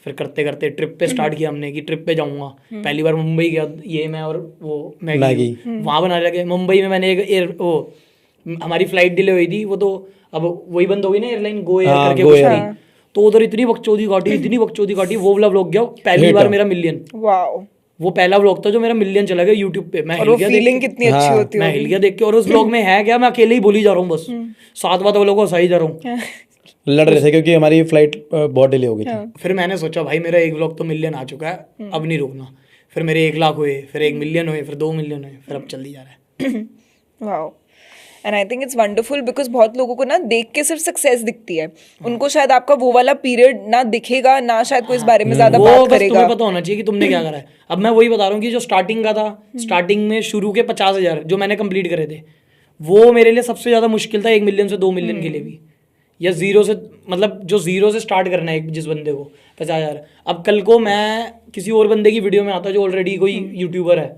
फिर करते करते ट्रिप पे स्टार्ट किया हमने कि ट्रिप पे जाऊंगा। पहली बार मुंबई गया, ये मैं और वो मैगी वहाँ बनाने लगे। मुंबई में मैंने एक हमारी फ्लाइट डिले हुई थी, वो तो अब वही बंद हो गई ना एयरलाइन, गो एयर करके कुछ थी। तो उधर इतनी बकचोदी काटी, वो वाला व्लॉग गया पहली बार मेरा मिलियन। वो पहला व्लॉग था जो मेरा मिलियन चला गया यूट्यूब पे। मैं हिल गया, फीलिंग कितनी अच्छी होती है। मैं हिल गया देख के। और उस व्लॉग में है क्या, मैं अकेले ही बोली जा रहा हूँ बस, 7 बात वालों को हंसाई जा रहा हूँ। लड़ रहे थे क्योंकि हमारी फ्लाइट बहुत डिले हो गई थी। फिर मैंने सोचा भाई मेरा एक व्लॉग तो मिलियन आ चुका है, अब नहीं रुकना। फिर मेरे 1 लाख हुए, फिर 1 मिलियन हुए, फिर 2 मिलियन हुए, फिर अब चल ही जा रहा है। Wow. And I think it's wonderful because बहुत लोगों को ना देख के सिर्फ सक्सेस दिखती है, उनको शायद आपका वो वाला पीरियड ना दिखेगा, ना शायद कोई इस बारे में ज्यादा बात करेगा। तुम्हें पता होना चाहिए कि तुमने क्या करा है। अब मैं वही बता रहा हूँ कि जो स्टार्टिंग का था, स्टार्टिंग में शुरू के 50,000 जो मैंने कंप्लीट करे थे, वो मेरे लिए सबसे ज्यादा मुश्किल था 1 मिलियन से 2 मिलियन के लिए भी। या जीरो से, मतलब जो जीरो से स्टार्ट करना है जिस बंदे को 50,000। अब कल को मैं किसी और बंदे की वीडियो में आता जो ऑलरेडी कोई यूट्यूबर है,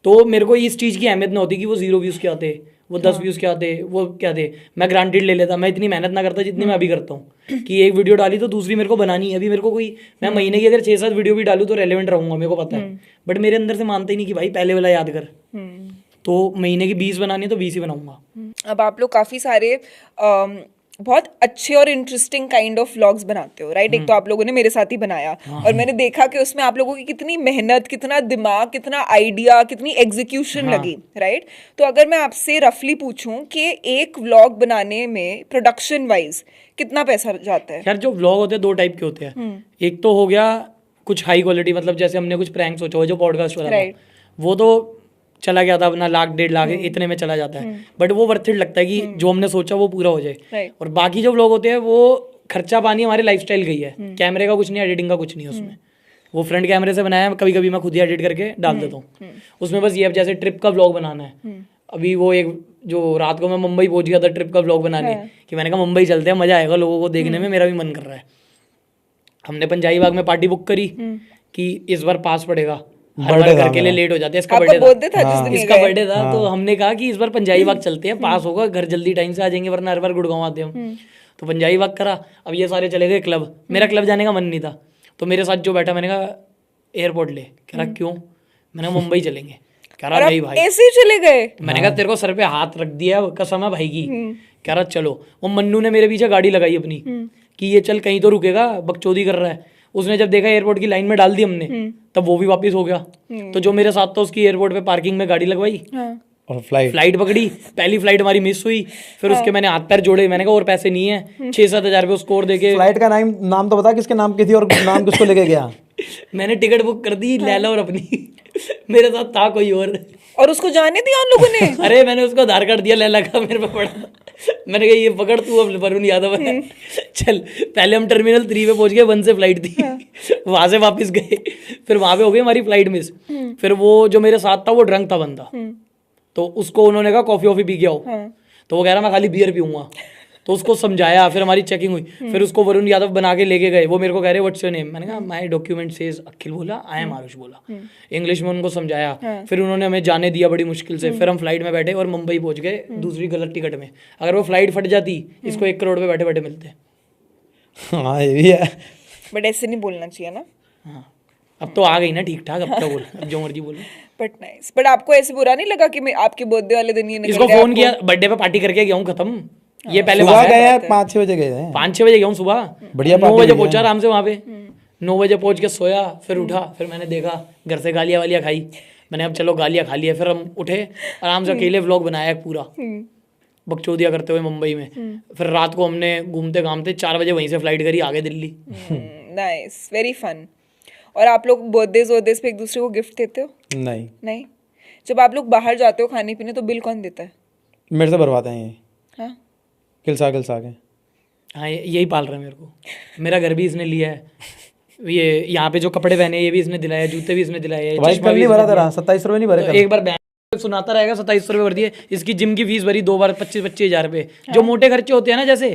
तो मेरे को इस चीज़ की अहमियत ना होती कि वो 0 व्यूज़ के आते, वो 10 व्यूज़ क्या थे, वो क्या थे, मैं ग्रांटेड ले लेता, मैं इतनी मेहनत ना करता जितनी मैं अभी करता हूँ कि एक वीडियो डाली तो दूसरी मेरे को बनानी है। अभी मेरे को कोई, मैं महीने की अगर 6-7 वीडियो भी डालूँ तो रेलेवेंट रहूँगा, मेरे को पता है, बट मेरे अंदर से मानते ही नहीं कि भाई पहले वाला याद कर। तो महीने की 20 बनानी है तो 20 ही बनाऊंगा। अब आप लोग काफ़ी सारे बहुत अच्छे और इंटरेस्टिंग काइंड ऑफ व्लॉग्स बनाते हो, राइट? एक तो आप लोगों ने मेरे साथ ही बनाया और मैंने देखा कि उसमें आप लोगों की कितनी मेहनत, कितना दिमाग, कितना आइडिया, कितनी एग्जीक्यूशन लगी, राइट? तो अगर मैं आपसे रफली पूछूं कि एक व्लॉग बनाने में प्रोडक्शन वाइज कितना पैसा जाता है? यार जो व्लॉग होते हैं 2 टाइप के होते हैं। एक तो हो गया कुछ हाई क्वालिटी, मतलब जैसे हमने कुछ प्रैंक सोचा हो, जो पॉडकास्ट हो रहा था, वो तो चला गया था अपना 1,00,000-1.5 लाख इतने में चला जाता है, बट वो वर्थ इट लगता है कि जो हमने सोचा वो पूरा हो जाए। और बाकी जो व्लॉग होते हैं वो खर्चा पानी हमारे लाइफस्टाइल का ही है, कैमरे का कुछ नहीं, एडिटिंग का कुछ नहीं है उसमें। वो फ्रंट कैमरे से बनाया है, कभी कभी मैं खुद ही एडिट करके डाल देता हूँ उसमें। बस ये अब जैसे ट्रिप का व्लॉग बनाना है, अभी वो एक जो रात को मैं मुंबई पहुंच गया था ट्रिप का व्लॉग बनाने, कि मैंने कहा मुंबई चलते हैं, मजा आएगा, लोगों को देखने में मेरा भी मन कर रहा है। हमने पंजाबी बाग में पार्टी बुक करी कि इस बार पास पड़ेगा, हर बार घर के लिए लेट हो जाते हैं। इसका बर्थडे था जिस दिन इसका बर्थडे था, तो हमने कहा कि इस बार पंजाबी बाग चलते हैं, पास होगा, घर जल्दी टाइम से आ जाएंगे, वरना हर बार गुड़गांव आते हैं हम। तो पंजाबी बाग करा। अब ये सारे चले गए क्लब, मेरा क्लब जाने का मन नहीं था, तो मेरे साथ जो बैठा, मैंने कहा एयरपोर्ट ले, कह रहा क्यों? मैंने कहा मुंबई चलेंगे, कह रहा नहीं भाई। ऐसे ही चले गए? मैंने कहा तेरे को सर पे हाथ रख दिया, कसम है भाई की। कह रहा चलो। वो मन्नू ने मेरे पीछे गाड़ी लगाई अपनी कि ये चल कहीं तो रुकेगा, बकचोदी कर रहा है। उसने जब देखा एयरपोर्ट की लाइन में डाल दी हमने, तब वो भी वापस हो गया। तो जो मेरे साथ था उसकी एयरपोर्ट पे पार्किंग में गाड़ी लगवाई और फ्लाइट पकड़ी। पहली फ्लाइट हमारी मिस हुई, फिर उसके मैंने हाथ पैर जोड़े, मैंने कहा और पैसे नहीं है, 6-7 हज़ार रुपये उसको और देके। फ्लाइट का नाम तो बता किसके नाम की थी और नाम किसको लेके गया? मैंने टिकट बुक कर दी, लैला और अपनी। मेरे साथ था कोई और उसको जाने दिया उन लोगों ने? अरे मैंने उसको आधार कार्ड दिया, लैला का मेरे पे पड़ा। मैंने कहा ये पकड़ तू, अब वरुण यादव है, चल। पहले हम टर्मिनल 3 पे पहुंच गए, 1 से फ्लाइट थी, वहां से वापस गए, फिर वहां पे हो गई हमारी फ्लाइट मिस। फिर वो जो मेरे साथ था वो ड्रंक था बंदा, तो उसको उन्होंने कहा कॉफी वॉफी पी के आओ, तो वो कह रहा मैं खाली बियर पीऊंगा। तो उसको समझाया, फिर हमारी चेकिंग हुई, फिर उसको वरुण यादव बना के लेके गए। वो मेरे को कह रहे व्हाट्स योर नेम? मैंने कहा माय डॉक्यूमेंट सेज अखिल बोला, आई एम आरुष बोला, इंग्लिश में उनको समझाया। फिर उन्होंने हमें जाने दिया बड़ी मुश्किल से। फिर हम फ्लाइट में बैठे और मुंबई पहुंच गए दूसरी गलत टिकट में। अगर वो फ्लाइट फट जाती, इसको 1 करोड़ पे बैठे बैठे मिलते। हाँ ये भी है, बट ऐसे नहीं बोलना चाहिए ना। हाँ अब तो आ गई ना ठीक ठाक, अब क्या बोल, अब जो मर्जी बोलो। But nice. बट आपको ऐसे बुरा नहीं लगा कि मैं आपके बर्थडे वाले दिन ये इसको फोन किया, बर्थडे पे पार्टी करके गया हूँ, खत्म। ये पहले सुबह गए हैं, 5-6 बजे गए हैं, 5-6 बजे गया हूँ सुबह, बढ़िया 9 बजे पहुंचा आराम से वहाँ पे। 9 बजे पहुंच के सोया, फिर उठा, फिर मैंने देखा घर से गालियाँ वालियाँ खाई, मैंने अब चलो गालियाँ खा लिया। फिर हम उठे आराम से, अकेले व्लॉग बनाया पूरा बकचोदिया करते हुए मुंबई में। फिर रात को हमने घूमते घामते 4 बजे वहीं से फ्लाइट करी, आगे दिल्ली। Nice, very fun. और आप लोग बर्थडेज पे एक दूसरे को गिफ्ट देते हो? नहीं। जब आप लोग बाहर जाते हो खाने पीने, तो बिल कौन देता है? मेरे से भरवाते हैं ये। हाँ, किलसा के। हाँ यही पाल रहा है मेरे को। मेरा घर भी इसने लिया है, ये यहाँ पे जो कपड़े पहने ये भी इसने दिलाया, जूते भी इसने दिलाए। भाई कल नहीं भरा तेरा 27 रुपये नहीं भरे तो एक बार बैंक सुनाता रहेगा 2700 रुपये भर दिए। इसकी जिम की फीस भरी 2 बार 25-25 हज़ार रुपये। जो मोटे खर्चे होते हैं ना, जैसे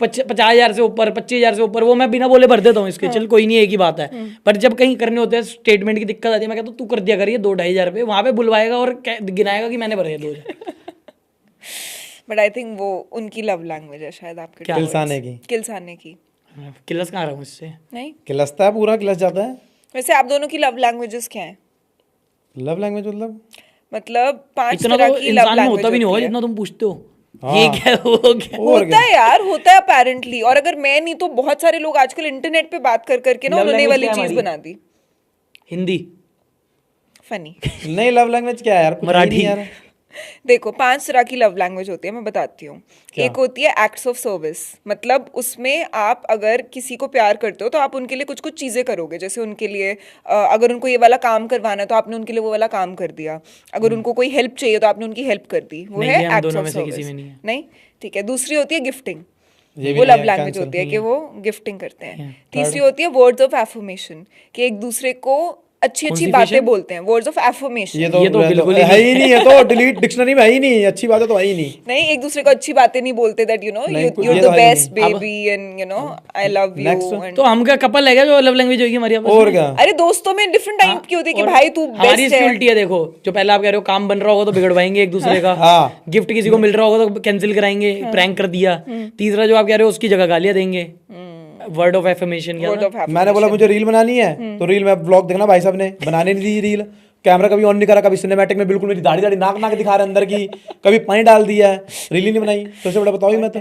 50,000 से ऊपर, 25,000 से ऊपर, वो मैं बिना बोले भर देता हूँ इसके। चल कोई नहीं, एक ही बात है। पर जब कहीं करने होते हैं, स्टेटमेंट की दिक्कत आती है, मैं कहता हूँ तू कर दिया करिए 2-2.5 हज़ार रुपये। वहाँ पे बुलवाएगा और गिनाएगा कि मैंने भरे 2,000। बट आई थिंक वो उनकी लव लैंग्वेज है शायद आपके। किलसाने की। किलस कहाँ रहा हूँ इससे? नहीं, किलसता है पूरा, किलस जाता है। वैसे आप दोनों की लव लैंग्वेजेस क्या है? लव लैंग्वेज मतलब 5 इतना तरह तो की लव इंसान में लैंग्वेज होता भी नहीं होगा होती है। जितना तुम पूछते हो। ये क्या वो क्या? होता है यार, होता है अपेरेंटली। और अगर मैं नहीं तो बहुत सारे लोग आजकल इंटरनेट पे बात कर करके ना उन्होंने वाली चीज बना दी। हिंदी। फनी। नहीं, लव लैंग्वेज क्या है यार? मराठी यार देखो 5 तरह की लव लैंग्वेज होती है, मैं बताती हूँ। एक होती है एक्ट्स ऑफ सर्विस, मतलब उसमें आप अगर किसी को प्यार करते हो तो आप उनके लिए कुछ कुछ चीज़ें करोगे। जैसे उनके लिए अगर उनको ये वाला काम करवाना है तो आपने उनके लिए वो वाला काम कर दिया। अगर उनको कोई हेल्प चाहिए तो आपने उनकी हेल्प कर दी। वो है एक्ट्स ऑफ सर्विस। नहीं, ठीक है। दूसरी होती है गिफ्टिंग, वो लव लैंग्वेज होती है कि वो गिफ्टिंग करते हैं। तीसरी होती है वर्ड्स ऑफ एफर्मेशन, कि एक दूसरे को अच्छी अच्छी बातें बोलते हैं, वर्ड्स ऑफ एफर्मेशन। ये तो बिल्कुल ही है ही नहीं, है तो डिलीट डिक्शनरी में है ही नहीं, अच्छी बात है तो है ही नहीं। नहीं, एक दूसरे को अच्छी बातें नहीं बोलते, दैट यू नो नहीं, you're ये the तो है ही best नहीं। baby and you know I love you Next. and तो हम क्या कपल है क्या जो लव लैंग्वेज होगी हमारी आपस और में? क्या। अरे दोस्तों में डिफरेंट टाइप की होती है कि और भाई तू हमारी बेस्ट इसकी है। उल्टी है, देखो जो पहले आप कह रहे हो काम बन रहा होगा तो बिगड़वाएंगे एक दूसरे का, हाँ। गिफ्ट किसी को मिल रहा होगा तो कैंसिल कराएंगे, प्रैंक कर दिया। तीसरा जो आप कह रहे हो उसकी जगह गालियां देंगे, वर्ड ऑफ एफर्मेशन क्या Word था? of affirmation। मैंने बोला मुझे रील बनानी है, तो रील में ब्लॉग देखना, भाई साहब ने बनाने नहीं दी रील, कैमरा कभी ऑन नहीं करा, कभी सिनेमैटिक में बिल्कुल मेरी दाढ़ी दाढ़ी नाक नाक दिखा रहे अंदर की, कभी पानी डाल दिया है, रील ही नहीं बनाई, तो इससे बड़ा बताओ ही मैं तो।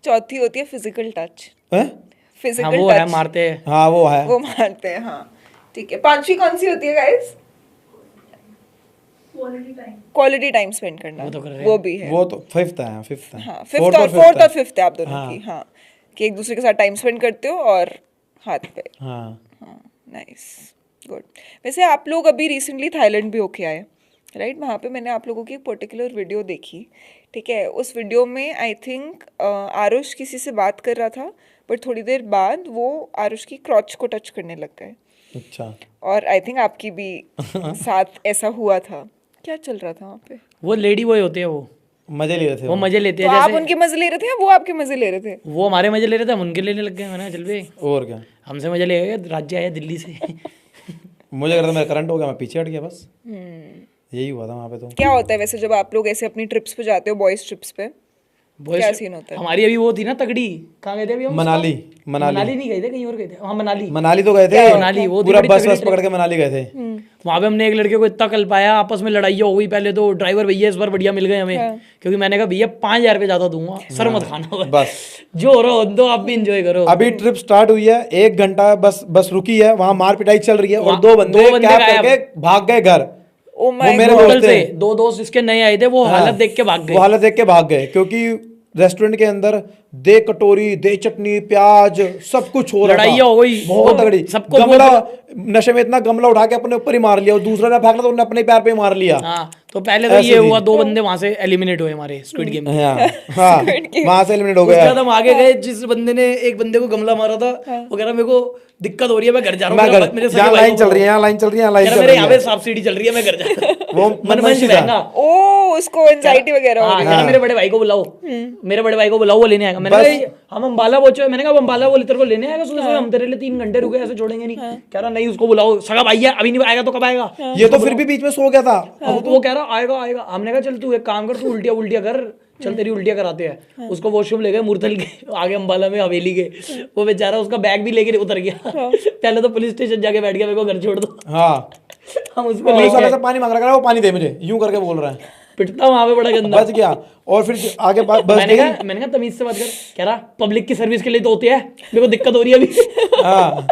चौथी होती है फिजिकल टच। हैं? हाँ फिजिकल वो है, टच मारते हैं। हाँ वो है। वो मारते हैं, हाँ ठीक है। पांचवी कौन सी होती है गाइस? क्वालिटी टाइम स्पेंड करना, वो तो कर रहे हैं। वो भी है। वो तो फिफ्थ है, फिफ्थ है। हाँ, Fourth फिफ्थ और fifth फोर्थ है। और फिफ्थ है आप दोनों की। हाँ, कि एक दूसरे के साथ टाइम स्पेंड करते हो और हाथ पे। हाँ। हाँ, नाइस, गुड। वैसे आप लोग अभी रिसेंटली थाईलैंड भी होके आए, राइट? वहाँ पे मैंने आप लोगों की एक पर्टिकुलर वीडियो देखी, ठीक है? उस वीडियो में आई थिंक आरुष किसी से बात कर रहा था, बट थोड़ी देर बाद वो आरुष की क्रॉच को टच करने लग गए, अच्छा। और आई थिंक आपकी भी साथ ऐसा हुआ था। क्या चल रहा था वहाँ पे? वो लेडी बॉय होते हैं, वो मजे ले रहे थे वो मजे लेते तो हैं। आप जैसे उनके मजे ले रहे थे या वो आपके मजे ले रहे थे? वो हमारे मजे ले रहे थे, हम उनके लेने लग गए। मैंने कहा, चल बे और क्या। हमसे मजे ले गए, राज्य आया दिल्ली से। मुझे लग रहा था मेरा करंट हो गया, मैं पीछे हट गया बस, यही हुआ था वहाँ पे तो। क्या होता है वैसे जब आप लोग ऐसे अपनी ट्रिप्स पे जाते हो, बॉयज ट्रिप्स पे? Boys- क्या सीन होता है? हमारी अभी वो थी ना तगड़ी, कहाँ गए थे अभी हम? मनाली। मनाली नहीं गए थे, कहीं और गए थे। हाँ मनाली। मनाली तो गए थे, मनाली, वो थी पूरा बड़ी बस तगड़ी बस पकड़ के मनाली गए थे। वहां पे हमने एक लड़के को इतना कल पाया, आपस में लड़ाई हो गई। पहले तो ड्राइवर भैया इस बार बढ़िया मिल गए हमें, क्योंकि मैंने कहा भैया 5,000 रुपये ज्यादा दूंगा, सर मत खाना बस। जो हो रहा हो दो, आप भी इंजॉय करो। अभी ट्रिप स्टार्ट हुई है, 1 घंटा बस रुकी है, वहां मार पिटाई चल रही है, और दो बंदे कैब गायब। करके भाग गए घर। ओ वो माय मेरे होटल दोस्त से थे। 2 दोस्त इसके नए आए थे, वो हालत देख के भाग वो गए। हालत देख के भाग गए, क्योंकि रेस्टोरेंट के अंदर दे कटोरी, दे चटनी, प्याज, सब कुछ हो रहा था। लड़ाई हो गई बहुत तगड़ी। सबको गमला, नशे में इतना गमला उठा के अपने ऊपर ही मार लिया, और दूसरा ने फेंकना तो उन्होंने अपने पैर पे ही मार लिया। हाँ, तो पहले तो ये हुआ, 2 बंदे वहां से एलिमिनेट हुए हमारे स्क्विड गेम। हाँ हाँ, वहां से एलिमिनेट हो उसके गया। बाद हम आगे गए, जिस बंदे ने एक बंदे को गमला मारा था, वो कह रहा मेरे को दिक्कत हो रही है, मैं घर जा रहा हूँ। मेरे यहाँ लाइन चल रही है, यहाँ लाइन चल रही है, यहाँ लाइन चल मेरे रही यहाँ पे है। सांप सीढ़ी चल रही है, मैं घर जा रहा हूँ। वो मनमंच था। महंगा। ओ, उसको एंजाइटी वगैरह हो हाँ, रही कह रहा मेरे बड़े भाई को बुलाओ, मेरे बड़े भाई को बुलाओ, वो लेने आएगा। मैंने कहा हम अम्बाला पहुंचे, मैंने कहा अम्बाला वो तेरे को लेने आएगा सुबह सुबह, हम तेरे लिए 3 घंटे रुके, ऐसे छोड़ेंगे नहीं। कह रहा नहीं, उसको बुलाओ, सगा भाई है, अभी नहीं आएगा तो कब आएगा? ये तो फिर भी बीच में सो गया था। अब वो कह रहा आएगा आएगा। हमने कहा चल तू एक काम कर, तू उल्टिया उल्टिया कर, चल तेरी उल्टिया कराते हैं। उसको वॉशरूम ले गए मुरथल के आगे अम्बाला में हवेली के। वो बेचारा उसका बैग भी लेके उतर गया। पहले तो पुलिस स्टेशन जाके बैठ गया, मेरे को घर छोड़ दो। हाँ, हम उसको पुलिस वाले से पानी मांग रहा है, वो पानी दे मुझे, यूं करके बोल रहा है। पिटता वहां पे बड़ा गंदा। बच गया। और फिर आगे बस मैंने कहा तमीज से बात कर। कह रहा पब्लिक की सर्विस के लिए तो होते हैं, मेरे को दिक्कत हो रही है अभी। हाँ,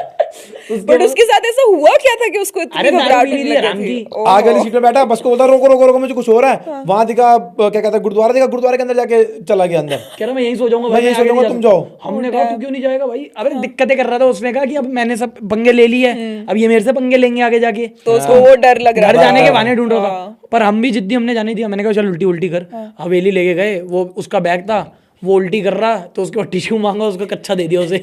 बट उसके साथ ऐसा हुआ क्या था कि उसको इतनी अरे दारू घबराहट पी होने रही है लगी राम थी? जी। ओहो। आगे वाली सीट पे बैठा, बस को बोलता रोको रोको रोको, मुझे कुछ हो रहा है। वहां दिखा, क्या कहता है, गुरुद्वारा दिखा, गुरुद्वारे के अंदर जाके चला गया अंदर। कह रहा मैं यहीं सो जाऊंगा, मैं यहीं सो जाऊंगा, तुम जाओ। हमने कहा तू क्यों नहीं जाएगा भाई? अबे दिक्कतें कर रहा था। उसने कहा कि अब मैंने सब पंगे ले लिए, अब ये मेरे से पंगे लेंगे आगे जाके, तो उसको वो डर लग रहा घर था। जाने के बहाने ढूंढ रहा था। पर हम भी जिद्दी, हमने जाने दिया। मैंने कहा चल उल्टी उल्टी कर। हवेली लेके गए, वो उसका बैग था, वो उल्टी कर रहा, तो उसके बाद टिश्यू मांगा, उसको कच्चा दे दिया उसे।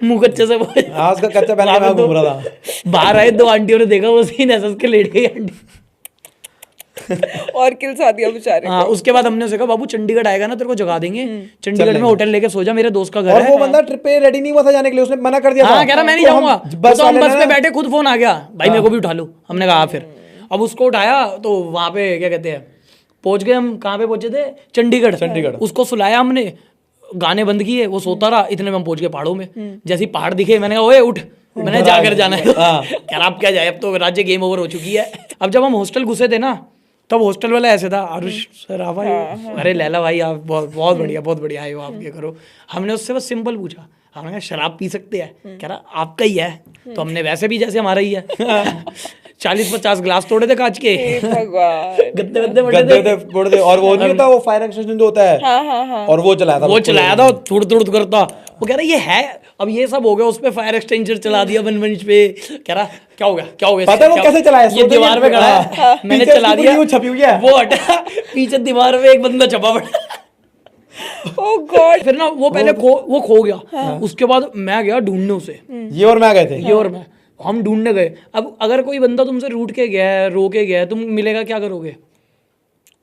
मुंह कच्चे से हाँ, उसका कच्चा पहन के मैं घूम रहा था। बाहर आए 2 आंटियों ने देखा वो सीन, ऐसा उसके लेट गई आंटी। और किल्स आ दिया बेचारे। हाँ, उसके बाद हमने उसे कहा बाबू चंडीगढ़ आएगा ना तेरे को जगा देंगे, चंडीगढ़ में होटल लेके सो जा, मेरे दोस्त का घर और है। वो बंदा ट्रिप पे रेडी नहीं हुआ था जाने के लिए, उसने मना कर दिया था। हाँ, कह रहा मैं नहीं तो हम जाऊंगा। बस तो हम वाले बस ने में ना- बैठे, खुद फोन आ गया, भाई मेरे को भी उठा लो। हमने कहा फिर। अब उसको उठाया तो वहां पे क्या कहते हैं, पहुंच गए हम। कहाँ पे पहुंचे थे? चंडीगढ़। उसको सुलाया हमने, गाने बंद किए, वो सोता रहा। इतने में हम पहुंच गए पहाड़ों में। जैसे ही पहाड़ दिखे, मैंने कहा ओए उठ, मैंने जाकर जाना है। कह रहा अब क्या जाए, अब तो राज्य गेम ओवर हो चुकी है। अब जब हम हॉस्टल घुसे थे ना, तब हॉस्टल वाला ऐसे था, आरुष सर आप आए, अरे लैला भाई आप बहुत बढ़िया आए हो, आप ये करो। हमने उससे बस सिंपल पूछा, हमने कहा शराब पी सकते हैं? कह रहा आपका ही है। तो हमने वैसे भी जैसे हमारा ही है 40-50 ग्लास तोड़े थे कांच के, हे भगवान। गद्दे गद्दे बड़े गद्दे थे। थे, फोड़ दे। और वो नहीं होता, वो फायर एक्सटेंशन जो होता है, और वो चलाया था, वो चलाया था, थोड़ थोड़ करता। वो कह रहा ये है, अब ये सब हो गया, उस पे फायर एक्सटेंजर चला दिया बनमंच पे। कह रहा क्या हो गया पता है वो कैसे चलाया? ये दीवार में खड़ा है, मैंने पीछे चला उसकी दिया, पूरी वो छपी हुई है। वो हटा, पीछे दीवार में एक बंदा छपा पड़ा। ओह गॉड। फिर ना वो पहले वो खो गया। उसके बाद मैं गया ढूंढने उसे, ये और मैं गए थे। ये और मैं। हम ढूंढने गए। अब अगर कोई बंदा तुमसे रूठ के गया है, रो के गया है, तुम मिलेगा क्या करोगे?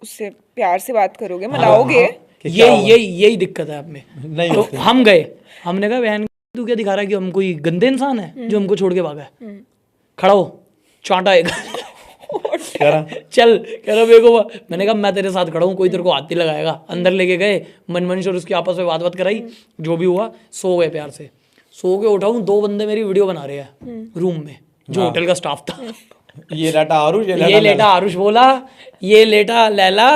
उससे प्यार से बात करोगे, मनाओगे। यही दिक्कत है आप में। नहीं तो होती। हम गए, हमने कहा बहन तू क्या दिखा रहा है कि हम कोई गंदे इंसान है जो हमको छोड़ के भागा है? खड़ा हो, चांटा एक कह रहा चल, कह रहा मेरे को। मैंने कहा मैं तेरे साथ खड़ा हूँ, कोई तेरे को हाथ नहीं लगाएगा। अंदर लेके गए, मनमंश और उसकी आपस में बात कराई, जो भी हुआ। सो गए प्यार से। सो के उठाऊं, 2 बंदे मेरी वीडियो बना रहे हैं रूम में, जो होटल का स्टाफ था। ये लेटा आरुष, ये लेटा आरुष बोला, ये लेटा लैला,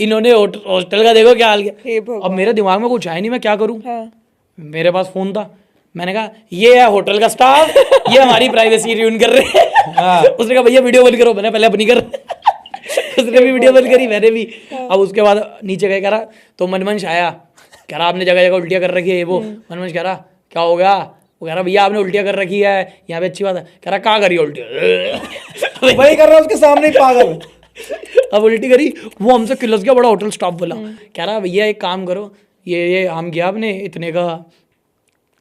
इन्होंने हॉस्टल का देखो क्या हाल हे किया। भगवान। अब मेरे दिमाग में कुछ आया नहीं, मैं क्या करूं। हाँ। मेरे पास फोन था, मैंने कहा ये है होटल का स्टाफ, ये हमारी प्राइवेसी रियून कर रहे हैं। उसने कहा भैया वीडियो बंद करो, मैंने पहले अपनी कर उसने भी वीडियो बंद करी, मैंने भी। अब उसके बाद नीचे गए, कह रहा तो मनमंश आया, कह रहा आपने जगह जगह उल्टियाँ कर रखी है। वो मनमंश कह रहा क्या हो गया? वो कह रहा भैया आपने उल्टियाँ कर रखी है, यहाँ पे अच्छी बात है। कह रहा कहाँ करी उल्टी? वही कर रहा है उसके सामने ही पागल। अब उल्टी करी, वो हमसे किलस गया, बड़ा होटल स्टाफ बोला। कह रहा भैया एक काम करो, ये हम गया आपने इतने का,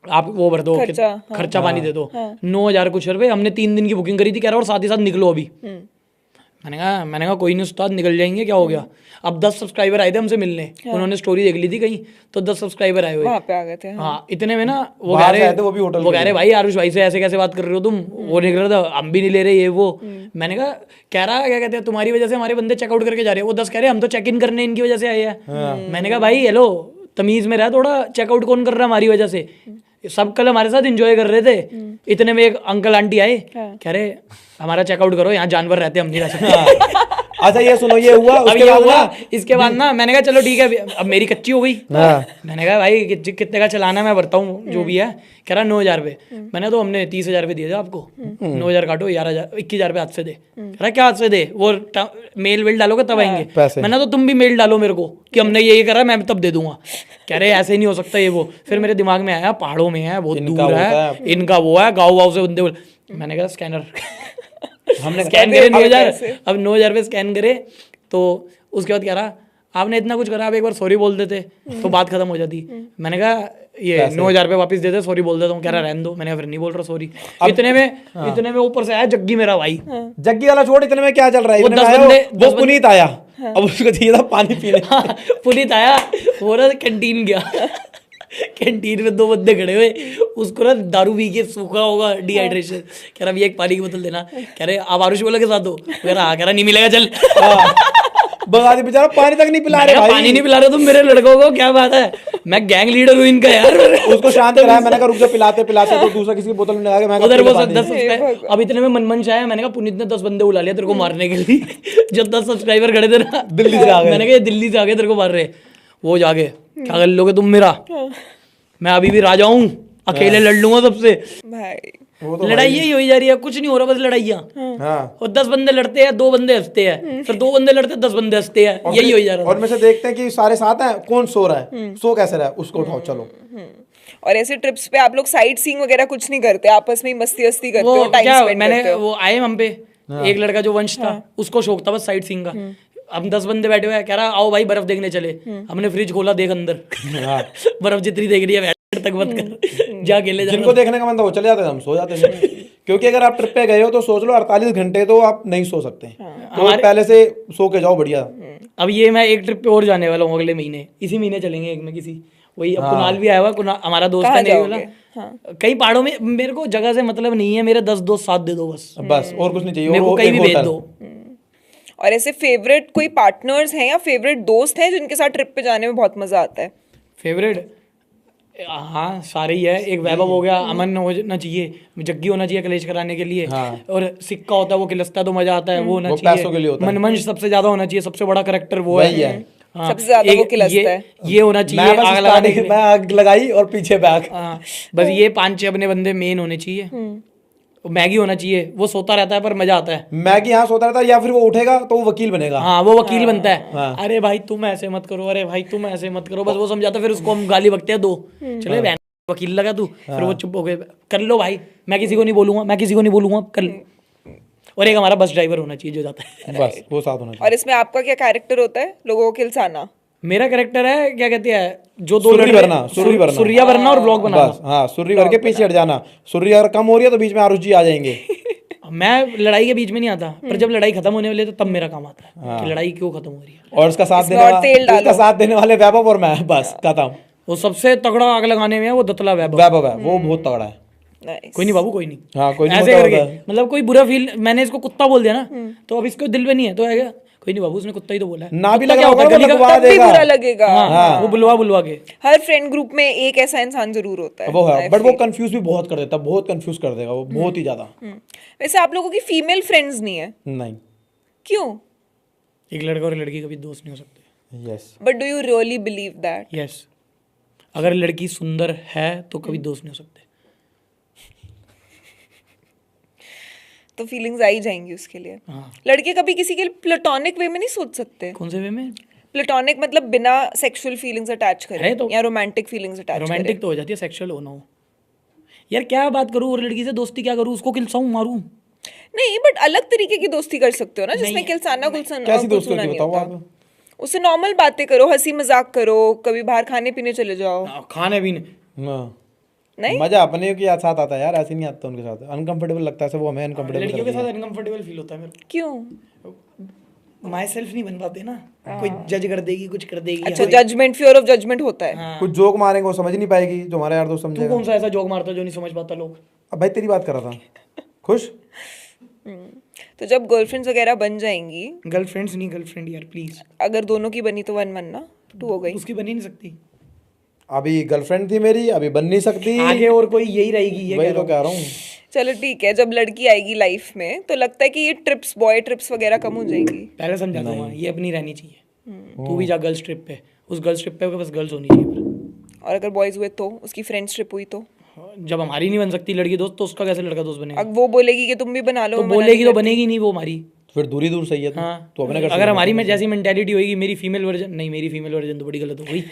आप वो भर दो, खर्चा पानी दे दो। 9,000 कुछ रुपए। हमने 3 दिन की बुकिंग करी थी। कह रहा और साथ ही साथ निकलो अभी। मैंने कहा कोई नहीं उस्ताद, निकल जाएंगे, क्या हो गया। अब 10 सब्सक्राइबर आए थे हमसे मिलने। उन्होंने स्टोरी देख ली थी कहीं, तो 10 सब्सक्राइबर आए हुए वहाँ पे आ गए थे। हाँ, इतने में ना वो बाहर कह से आए थे, वो भी होटल वो के कह रहे भाई आरुष भाई से ऐसे कैसे बात कर रहे हो तुम, वो नहीं कर रहा था, हम भी नहीं ले रहे ये वो। मैंने कहा कह रहा क्या कहते हैं तुम्हारी वजह से हमारे बंदे चेकआउट करके जा रहे हैं। वो 10 कह रहे हम तो चेक इन करने इनकी वजह से आए हैं। मैंने कहा भाई हेलो, तमीज में रहा थोड़ा, चेकआउट कौन कर रहा है हमारी वजह से? सब कल हमारे साथ एंजॉय कर रहे थे। इतने में एक अंकल आंटी आए, कह रहे हमारा चेकआउट करो, यहाँ जानवर रहते हम नहीं रह सकते। अच्छा ये सुनो, ये हुआ अब उसके ये बाद हुआ, ना, इसके बाद ना मैंने कहा चलो ठीक है, अब मेरी कच्ची हो गई। मैंने कहा भाई कितने का चलाना है मैं भरता हूँ जो भी है। कह रहा 9,000 रुपये। मैंने तो हमने 30,000 रुपये दिए थे आपको, 9,000 काटो, 11,000 21,000 रुपये हाथ से दे। कह रहा क्या हाथ से दे, वो मेल वेल डालोगे तब आएंगे। पैसे। मैंने तो तुम भी मेल डालो मेरे को कि हमने ये करा, मैं तब दे दूंगा। कह रहे ऐसे नहीं हो सकता ये वो। फिर मेरे दिमाग में आया पहाड़ों में है, बहुत दूर है, इनका वो है, गाँव वाव से बंदे। मैंने कहा स्कैनर हमने स्कैन करे 9,000। अब 9,000 रुपये स्कैन करे, तो उसके बाद कह रहा आपने इतना कुछ करा, आप एक बार सॉरी बोल देते तो बात खत्म हो जाती। मैंने कहा ये 9,000 रुपये वापस दे दे, सॉरी बोल देता हूँ। कह रहा रहने दो। मैंने फिर नहीं बोल रहा सॉरी। इतने में ऊपर से आया जग्गी मेरा भाई। जग्गी वाला छोड़, इतने में क्या चल रहा है? वो इतने में 10 आया बंदे- वो पुनीत आया। अब उसको चाहिए था पानी पीने। पुनीत आया, वो ना कैंटीन गया। कैंटीन में 2 बंदे खड़े हुए, उसको ना दारू पी के सूखा होगा, डिहाइड्रेशन। कह रहा भैया एक पानी की बोतल देना। कह रहे आप आरुष बोला के साथ हो? कह रहा हाँ। कह रहा नहीं मिलेगा चल। बगादी बेचारा पानी तक नहीं पिला रहे भाई। पानी नहीं पिला रहे तुम मेरे लड़कों को, क्या बात है? मैं गैंग लीडर हूँ इनका यार। उसको शांत कराया। मैंने कहा रुक जा, पिलाते पिलाते तो दूसरा किसी की बोतल में लगा के, मैं कहा उधर पी ले वो पानी। 10 सब्सक्राइबर। अब इतने में मनमंश आया। मैंने कहा पुनीत ने 10 बंदे बुला लिया तेरे को मारने के लिए। जब 10 सब्सक्राइबर खड़े थे ना, दिल्ली से आ गए। मैंने कहा ये दिल्ली से आ गए तेरे को मार रहे। वो जाके क्या कर लोगे तुम मेरा? मैं अभी भी राजा हूँ, अकेले लड़ लूंगा सबसे। भाई लड़ाई यही हो जा रही है, कुछ नहीं हो रहा, बस लड़ाइयाँ। हाँ। और 10 बंदे लड़ते हैं, 2 बंदे हंसते हैं, फिर 2 बंदे लड़ते हैं, 10 बंदे हंसते हैं, यही हो जा रहा और में से देखते हैं कि सारे साथ हैं, कौन सो रहा है, सो कैसे रहा है, उसको उठाओ चलो। और ऐसे ट्रिप्स पे आप लोग साइट सीइंग वगैरह कुछ नहीं करते, आपस में ही मस्ती वस्ती करते वो हो, टाइम क्या स्पेंड मैंने करते हो? वो आए हम पे एक लड़का जो वंश था, उसको शौक था बस साइट सीइंग का। हम 10 बंदे बैठे हुए हैं, कह रहा आओ भाई बर्फ देखने चले। हमने फ्रिज खोला, देख अंदर बर्फ जितनी देख रही है तक मत कर, जा अकेले जा। जिनको देखने का मन था वो चले जाते थे, हम सो जाते थे। क्योंकि अगर आप ट्रिप पे गए हो तो सोच लो 48 घंटे तो आप नहीं सो सकते, तो पहले से सो के जाओ बढ़िया। अब ये मैं एक ट्रिप पे और जाने वाला हूँ अगले महीने, इसी महीने चलेंगे एक में किसी, वही अब कुणाल भी आया हुआ, हमारा दोस्त है नहीं वाला। कई पहाड़ों में, मेरे को जगह से मतलब नहीं है, मेरे 10 दोस्त साथ दे दो बस और कुछ नहीं चाहिए, मेरे को कहीं भी भेज दो। और ऐसे फेवरेट कोई पार्टनर्स हैं या फेवरेट दोस्त हैं जिनके साथ ट्रिप पे जाने में बहुत मजा आता है? फेवरेट हाँ सारे ही है। एक वैभव हो गया, अमन होना चाहिए, जग्गी होना चाहिए कलेश कराने के लिए, और सिक्का होता है वो खिलस्ता है तो मजा आता है, वो होना चाहिए। मनमंश सबसे ज्यादा होना चाहिए, सबसे बड़ा करेक्टर वो है। हाँ, सबसे ज्यादा वो खिलस्ता है। ये होना चाहिए, आग लगाने के लिए। मैं आग लगाई और पीछे बैग। हाँ, बस ये 5-6 अपने बंदे मेन होने चाहिए। मैगी होना चाहिए, वो सोता रहता है पर मजा आता है। मैगी यहाँ सोता रहता है, या फिर वो उठेगा तो वो वकील बनेगा। हाँ वो वकील बनता है। अरे भाई तुम ऐसे मत करो, अरे भाई तुम ऐसे मत करो, बस वो समझाता है, फिर उसको हम गाली बकते हैं 2, चले बहन वकील लगा तू, फिर वो चुप हो गए, कर लो भाई, मैं किसी को नहीं बोलूंगा, मैं किसी को नहीं बोलूंगा, कर लो। और एक हमारा बस ड्राइवर होना चाहिए जो जाता है, बस वो साथ होना चाहिए। और इसमें आपका क्या कैरेक्टर होता है? लोगों को खिलसाना? मेरा कैरेक्टर है क्या कहते हैं जो दो सुर्री लड़के भरना, सुर्री भरना। सुर्रिया भरना और ब्लॉग बनाना। बस हाँ, सुर्री भर के पीछे हट जाना। सुर्री अगर कम हो रही है तो बीच में आरुष जी आ जाएंगे। मैं लड़ाई के बीच में नहीं आता, पर जब लड़ाई खत्म होने वाली है तो तब मेरा काम आता है कि लड़ाई क्यों खत्म हो रही है। और उसका साथ इसमें देने और तेल वाला, उसका साथ देने वाले वैभव और मैं, बस खत्म। वो सबसे तगड़ा आग लगाने में है वो दतला वैभव। वैभव है वो, बहुत तगड़ा है। Nice. कोई नहीं बाबू, कोई नहीं। हाँ, कोई नहीं ऐसे होता करके होता। मतलब कोई बुरा फील, मैंने इसको कुत्ता बोल दिया ना तो अब इसको दिल में नहीं है तो है क्या, कोई नहीं बाबू उसने कुत्ता ही तो बोला है। ना भी कुत्ता लगा क्या होगा होता है, वो गली का- लगवा तब भी देगा। बुरा लगेगा। हाँ, वो बुलवा के हर फ्रेंड ग्रुप में एक ऐसा इंसान जरूर होता है। वो है, I बट वो feel. कंफ्यूज भी बहुत कर देता है, बहुत कंफ्यूज कर देगा वो, बहुत ही ज्यादा। वैसे आप लोगों की फीमेल फ्रेंड्स नहीं है, नहीं। क्यों? एक लड़का और लड़की कभी दोस्त नहीं हो सकते। Yes. But do you really believe that? Yes, अगर लड़की सुंदर है तो कभी दोस्त नहीं हो सकते। तो फीलिंग्स आ ही जाएंगी उसके लिए। हाँ। लड़के कभी किसी के लिए प्लेटोनिक वे में नहीं सोच सकते? कौन से वे में? प्लेटोनिक मतलब बिना सेक्सुअल फीलिंग्स अटैच करे है तो। या रोमांटिक फीलिंग्स अटैच करे। रोमांटिक तो हो जाती है, सेक्सुअल हो ना हो। यार क्या बात करूँ, और लड़की से दोस्ती क्या करूँ, उसको किलसाऊं मारूं? नहीं, बट अलग तरीके की दोस्ती कर सकते हो ना, जिसमें किलसाना गुलसाना कैसी दोस्ती गुलसुना होती नहीं बताओ होता। आप? उससे नॉर्मल बातें करो, हंसी मजाक करो, कभी बाहर खाने पीने चले जाओ। खाने पीने हाँ। नहीं, मजा अपने के साथ आता है यार, ऐसे नहीं आता उनके साथ। अनकंफर्टेबल लगता है सब, वो हमें अनकंफर्टेबल लड़कियों के साथ अनकंफर्टेबल फील होता है मेरे क्यों? को। माई सेल्फ नहीं बन पाते ना, कोई जज कर देगी, कुछ कर देगी। अच्छा, जजमेंट, फियर ऑफ जजमेंट होता है। हाँ। कुछ जोक मारेंगे वो समझ नहीं पाएगी, जो हमारा यार दोस्त तू समझेगा। कौन सा ऐसा जोक मारता है जो नहीं समझ पाता लोग? अब भाई तेरी बात कर रहा था। खुश? तो जब गर्लफ्रेंड्स वगैरह बन जाएंगी, गर्लफ्रेंड्स नहीं, गर्लफ्रेंड यार प्लीज। अगर दोनों की बनी तो 1-1 ना, 2 हो गई। उसकी बनी नहीं सकती, अभी गर्लफ्रेंड थी मेरी, अभी बन नहीं सकती। आगे और कोई यही रहेगी, ये वही तो कह रहा हूँ। चलो ठीक है, जब लड़की आएगी लाइफ में तो लगता है कि ये ट्रिप्स, बॉय ट्रिप्स वगैरह कम हो जाएंगी। पहले समझा दूंगा, ये अपनी रहनी चाहिए। तू भी जा गर्ल्स ट्रिप पे, उस गर्ल्स ट्रिप पे बस गर्ल्स होनी चाहिए पर। और अगर बॉयज हुए तो, उसकी फ्रेंड्स ट्रिप हुई तो जब हमारी नहीं बन सकती लड़की दोस्त, तो उसका कैसे लड़का दोस्त बनेगा? अब वो बोलेगी कि तुम भी बना लो, तो मैं मना बोलेगी नहीं तो करती। बनेगी नहीं वो हमारी। तो फिर दूरी दूर सही है। हाँ, तो अपने घर अगर हमारी में जैसी मेंटेलिटी होगी, मेरी फीमेल वर्जन नहीं, मेरी फीमेल वर्जन तो बड़ी गलत हो गई।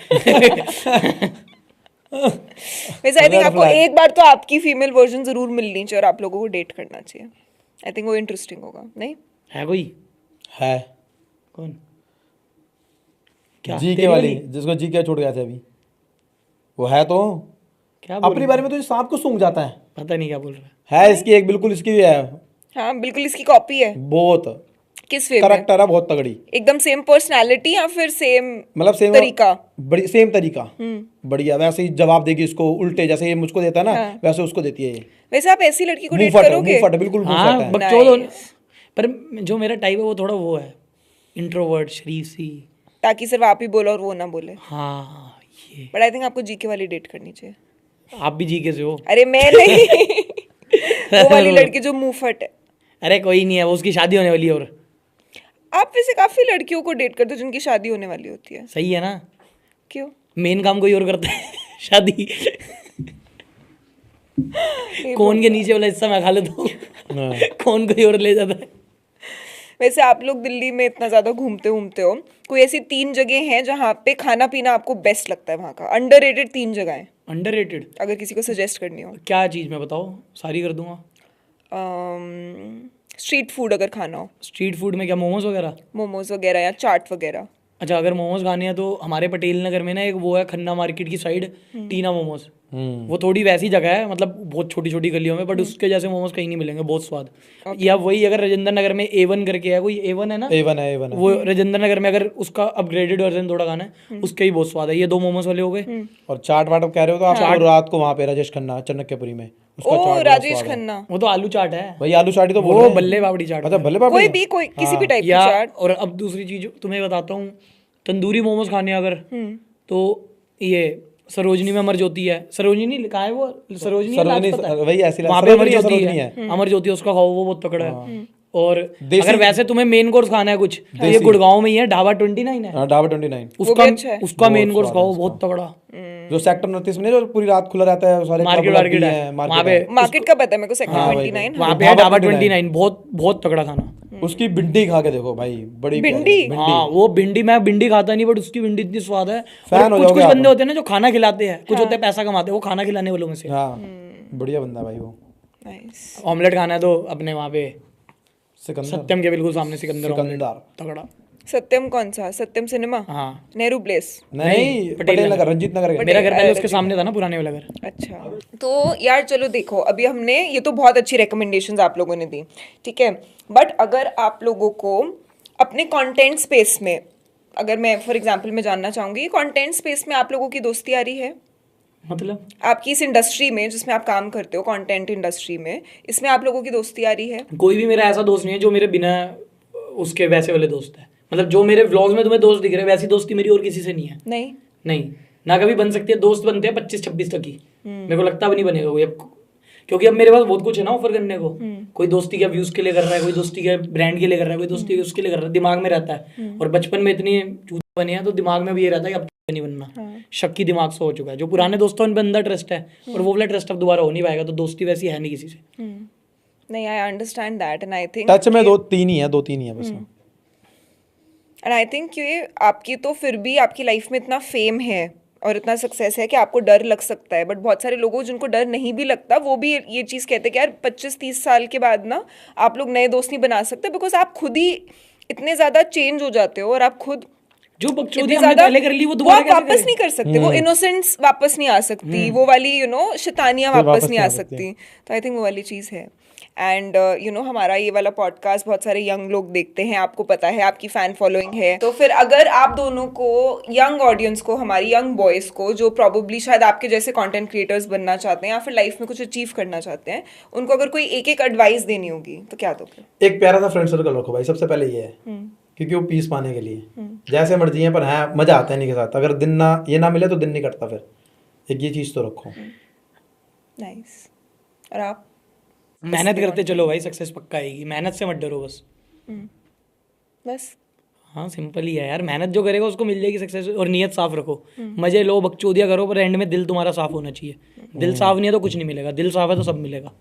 वैसे आई थिंक आपको एक बार तो आपकी फीमेल वर्जन जरूर मिलनी चाहिए और आप लोगों को डेट करना चाहिए। आई थिंक वो इंटरेस्टिंग होगा, नहीं? है कोई? है। कौन? क्या जी के तेरी वाली, जिसको जी के छोड़ गया था अभी, वो है तो। क्या बोल अपने बारे में तो सांप को सूंघ जाता है। पता नहीं क्या बोल रहा है इसकी एक, बिल्कुल इसकी भी है। हाँ, बिल्कुल इसकी कॉपी है। बहुत किस वे में? करेक्टर है, बहुत तगड़ी। एकदम सेम पर्सनालिटी या फिर सेम मतलब सेम तरीका? बड़ी सेम तरीका। बढ़िया, वैसे ही जवाब देगी इसको उल्टे, जैसे ये मुझको देता है ना, वैसे उसको देती है ये। वैसे आप ऐसी लड़की को डेट मुंहफट करोगे? मुंहफट, बिल्कुल है। हाँ मुंहफट है। बकचोद होने, पर जो मेरा टाइप है वो थोड़ा वो है, इंट्रोवर्ट, शरीफ सी। ताकि सिर्फ आप ही बोलो और वो ना बोले। हाँ ये। बट आई थिंक आपको जीके वाली डेट करनी चाहिए। आप भी जी के से हो? अरे मैं नहीं, वो वाली लड़की जो मुंहफट है। अरे कोई नहीं है, वो उसकी शादी होने वाली है। और आप वैसे काफी लड़कियों को डेट करते हो जिनकी शादी होने वाली होती है, सही है ना, क्यों? मेन काम कोई और करता है। शादी। कौन के नीचे वाला हिस्सा मैं खा लेता हूँ, कौन कोई और ले जाता है। वैसे आप लोग दिल्ली में इतना ज्यादा घूमते हो, कोई ऐसी 3 जगह हैं जहाँ पे खाना पीना आपको बेस्ट लगता है वहाँ का? अंडररेटेड 3 जगहें अंडररेटेड? अगर किसी को सजेस्ट करनी हो। क्या चीज़ में बताओ, सारी कर दूंगा। स्ट्रीट फूड अगर खाना हो, स्ट्रीट फूड में क्या, मोमोज वगैरह? मोमोज वगैरह या चाट वगैरह। अच्छा, अगर मोमोज खाने हैं तो हमारे पटेल नगर में ना एक वो है, खन्ना मार्केट की साइड, टीना मोमोज। वो थोड़ी वैसी जगह है, मतलब बहुत छोटी छोटी गलियों में, बट उसके जैसे मोमोज कहीं नहीं मिलेंगे, बहुत स्वाद। या वही अगर राजेंद्र नगर में A1 करके है, कोई A1 है ना, A1 है, A1 है। वो राजेंद्र नगर में अगर उसका अपग्रेडेड वर्जन थोड़ा खाना है, उसके ही बहुत स्वाद है। ये 2 मोमोज वाले हो गए। और चाट वाट कह रहे हो तो आप रात को वहाँ पे राजेश खन्ना चाणक्यपुरी में, उसका ओ चाट राजेश खन्ना, वो तो आलू चाट है, भाई आलू चाटी तो बोल वो रहे हैं। बल्ले बाबड़ी चाट। अच्छा, भले बाबू। कोई भी, कोई किसी भी टाइप की या चाट। और अब दूसरी चीज तुम्हें बताता हूँ, तंदूरी मोमोज खाने अगर, तो ये सरोजनी में अमर ज्योति है। सरोजनी नहीं कहाँ है वो, सरोजनी है, लाजपत है। वही ऐसी वहाँ पे अमर ज्योति सरोजनी है, अमर ज्योति, उसका खाओ, वो बहुत तकड़ा है। और अगर वैसे तुम्हें मेन कोर्स खाना है कुछ, तो ये गुड़गांव में ही है, ढाबा 29 है, हाँ, ढाबा 29 उसका मेन कोर्स खाओ, बहुत तगड़ा। जो सेक्टर 29 में जो पूरी रात खुला रहता है, सारे मार्केट वार्केट है वहाँ पे, मार्केट का पता है मेरे को, सेक्टर 29। वहाँ पे है ढाबा 29, बहुत बहुत तगड़ा खाना। उसकी भिंडी खा के देखो भाई, बड़ी भिंडी? हाँ वो भिंडी, मैं भिंडी खाता नहीं, बट उसकी भिंडी इतनी स्वाद है। फैन हो कुछ जाओगे कुछ आप। बंदे होते हैं ना जो खाना खिलाते हैं, कुछ होते हैं पैसा कमाते हैं, वो खाना खिलाने वालों में से। हाँ, बढ़िया बंदा भाई वो। नाइस। ऑमलेट खाना है तो अपने वहाँ पे सिकंदर। सत्यम के बिल्कुल सामने सिकंदर ऑमलेट, सिकंदर। तगड़ा। सत्यम कौन सा? सत्यम सिनेमा, हाँ नेहरू प्लेस। नहीं, पटेल नगर, रंजीत नगर के। मेरा घर पहले उसके सामने था ना, पुराने वाला घर। अच्छा, तो यार चलो देखो, अभी हमने ये तो बहुत अच्छी रिकमेंडेशंस आप लोगों ने दी, ठीक है, बट अगर आप लोगों को अपने कंटेंट स्पेस में, अगर मैं फॉर एग्जांपल मैं जानना चाहूंगी, कंटेंट स्पेस में आप लोगों की दोस्ती आ रही है? मतलब आपकी इस इंडस्ट्री में जिसमें आप काम करते हो, कंटेंट इंडस्ट्री में, इसमें आप लोगों की दोस्ती आ रही है? कोई भी मेरा ऐसा दोस्त नहीं है जो मेरे बिना उसके वैसे वाले दोस्त है। मतलब जो मेरे व्लॉग्स में तुम्हें दोस्त दिख रहे हैं, वैसी दोस्ती मेरी और किसी से नहीं है। नहीं नहीं, ना कभी बन सकती है। दोस्त बनते हैं 25-26 तक ही, मेरे को लगता भी नहीं बनेगा कोई अब, क्योंकि अब मेरे पास बहुत कुछ है ना ऑफर करने को। कोई दोस्ती क्या व्यूज के लिए कर रहा है, कोई दोस्ती क्या ब्रांड के लिए कर रहा है, कोई दोस्ती उसके लिए कर रहा है, दिमाग में रहता है। और बचपन में इतनी चूतिया बने हैं तो दिमाग में भी ये रहता है कि अब नहीं बनना। शक्की दिमाग से हो चुका है। जो पुराने दोस्तों उन पे अंदर ट्रस्ट है, और वो वाला ट्रस्ट अब दोबारा हो नहीं पाएगा, तो दोस्ती वैसी है नहीं किसी से। नहीं, I understand that and I think touch में 2-3 ही है बस। एंड आई थिंक ये आपकी तो फिर भी आपकी लाइफ में इतना फेम है और इतना सक्सेस है कि आपको डर लग सकता है, बट बहुत सारे लोगों जिनको डर नहीं भी लगता वो भी ये चीज़ कहते हैं कि यार 25-30 साल के बाद ना आप लोग नए दोस्त नहीं बना सकते, बिकॉज आप खुद ही इतने ज़्यादा चेंज हो जाते हो और आप खुद जो बकचोदी हमने पहले कर ली वो दोबारा आप कैसे वापस नहीं कर सकते, वो इनोसेंस वापस नहीं आ सकती, वो वाली शैतानियाँ वापस नहीं आ सकती। तो आई थिंक वो वाली चीज़ है। एंड हमारा ये वाला पॉडकास्ट बहुत सारे यंग लोग देखते हैं, आपको पता है, आपकी फैन फॉलोइंग है। तो फिर अगर आप दोनों को, यंग ऑडियंस को, हमारी यंग बॉयज़ को जो प्रॉबेबली शायद आपके जैसे कंटेंट क्रिएटर्स बनना चाहते हैं या फिर लाइफ में कुछ अचीव करना चाहते हैं, उनको अगर कोई एक एक एडवाइस देनी होगी तो क्या दोगे? एक प्यारा सा फ्रेंड सर्कल रखो भाई, सबसे पहले ये है, क्योंकि वो पीस पाने के लिए जैसे मर्जी है, पर है मजा आता है इन्हीं के साथ। अगर दिन ना ये ना मिले तो दिन नहीं कटता। फिर एक ये चीज तो रखो। नाइस। और आप? मेहनत करते चलो भाई, सक्सेस पक्का आएगी। मेहनत से मत डरो बस। बस हाँ, सिंपल ही है यार। मेहनत जो करेगा उसको मिल जाएगी सक्सेस। और नियत साफ रखो, मजे लो, बकचोदिया करो, पर एंड में दिल तुम्हारा साफ होना चाहिए। दिल साफ नहीं है तो कुछ नहीं मिलेगा, दिल साफ है तो सब मिलेगा।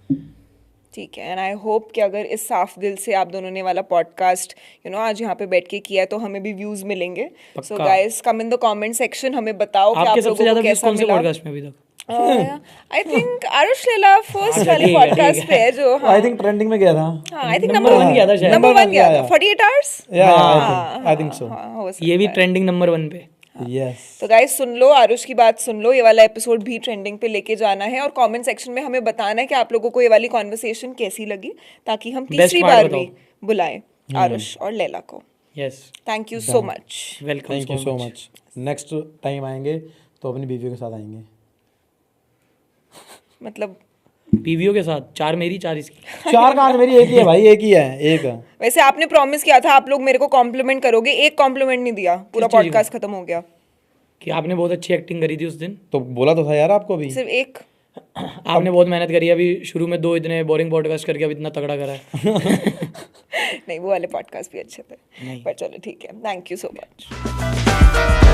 ठीक है। एंड आई होप कि अगर इस साफ दिल से आप दोनों ने वाला पॉडकास्ट आज यहाँ पे बैठ के किया है तो हमें भी व्यूज मिलेंगे। So guys, come in the comment section, हमें बताओ कि आप आपके सबसे लोगों ज्यादा को व्यूज कैसा कौन से मिला। पॉडकास्ट में अभी तक? आई थिंक आरुष लेला फर्स्ट वाले ठीक है, पॉडकास्ट पे है जो, आई थिंक ट्रेंडिंग में गया था। आई थिंक नंबर 1 गया था शायद। नंबर 1 गया था 48 आवर्स। I think so. हो सकता ये भी है। ट्रेंडिंग नंबर 1 पे। यस। तो गाइस सुन लो, आरुष की बात सुन लो, ये वाला एपिसोड भी ट्रेंडिंग पे लेके जाना है और कमेंट सेक्शन में हमें बताना है कि आप लोगों को ये वाली कॉन्वर्सेशन कैसी लगी, ताकि हम तीसरी part बार बताओ। भी बुलाएं आरुष और लैला को। Yes, thank you so much. Welcome thank you so much. Next time आएंगे तो अपनी बीवियों के साथ आएंगे। मतलब बीवियों के साथ 4 मेरी 4 इसकी। 4 कहाँ से? मेरी एक ही है भाई, एक ही है, एक है। वैसे आपने प्रॉमिस किया था आप लोग मेरे को कॉम्प्लीमेंट करोगे, एक कॉम्प्लीमेंट नहीं दिया, पूरा किस चीज़ पॉडकास्ट खत्म हो गया। कि आपने बहुत अच्छी एक्टिंग करी थी उस दिन। तो बोला तो था यार आपको भी। सिर्फ एक। आपने बहुत मेहनत करी। अभी शुरू में 2 इतने बोरिंग पॉडकास्ट करके अब इतना तगड़ा करा है। नहीं, वो वाले पॉडकास्ट भी अच्छे थे, नहीं। पर चलो ठीक है। Thank you so much.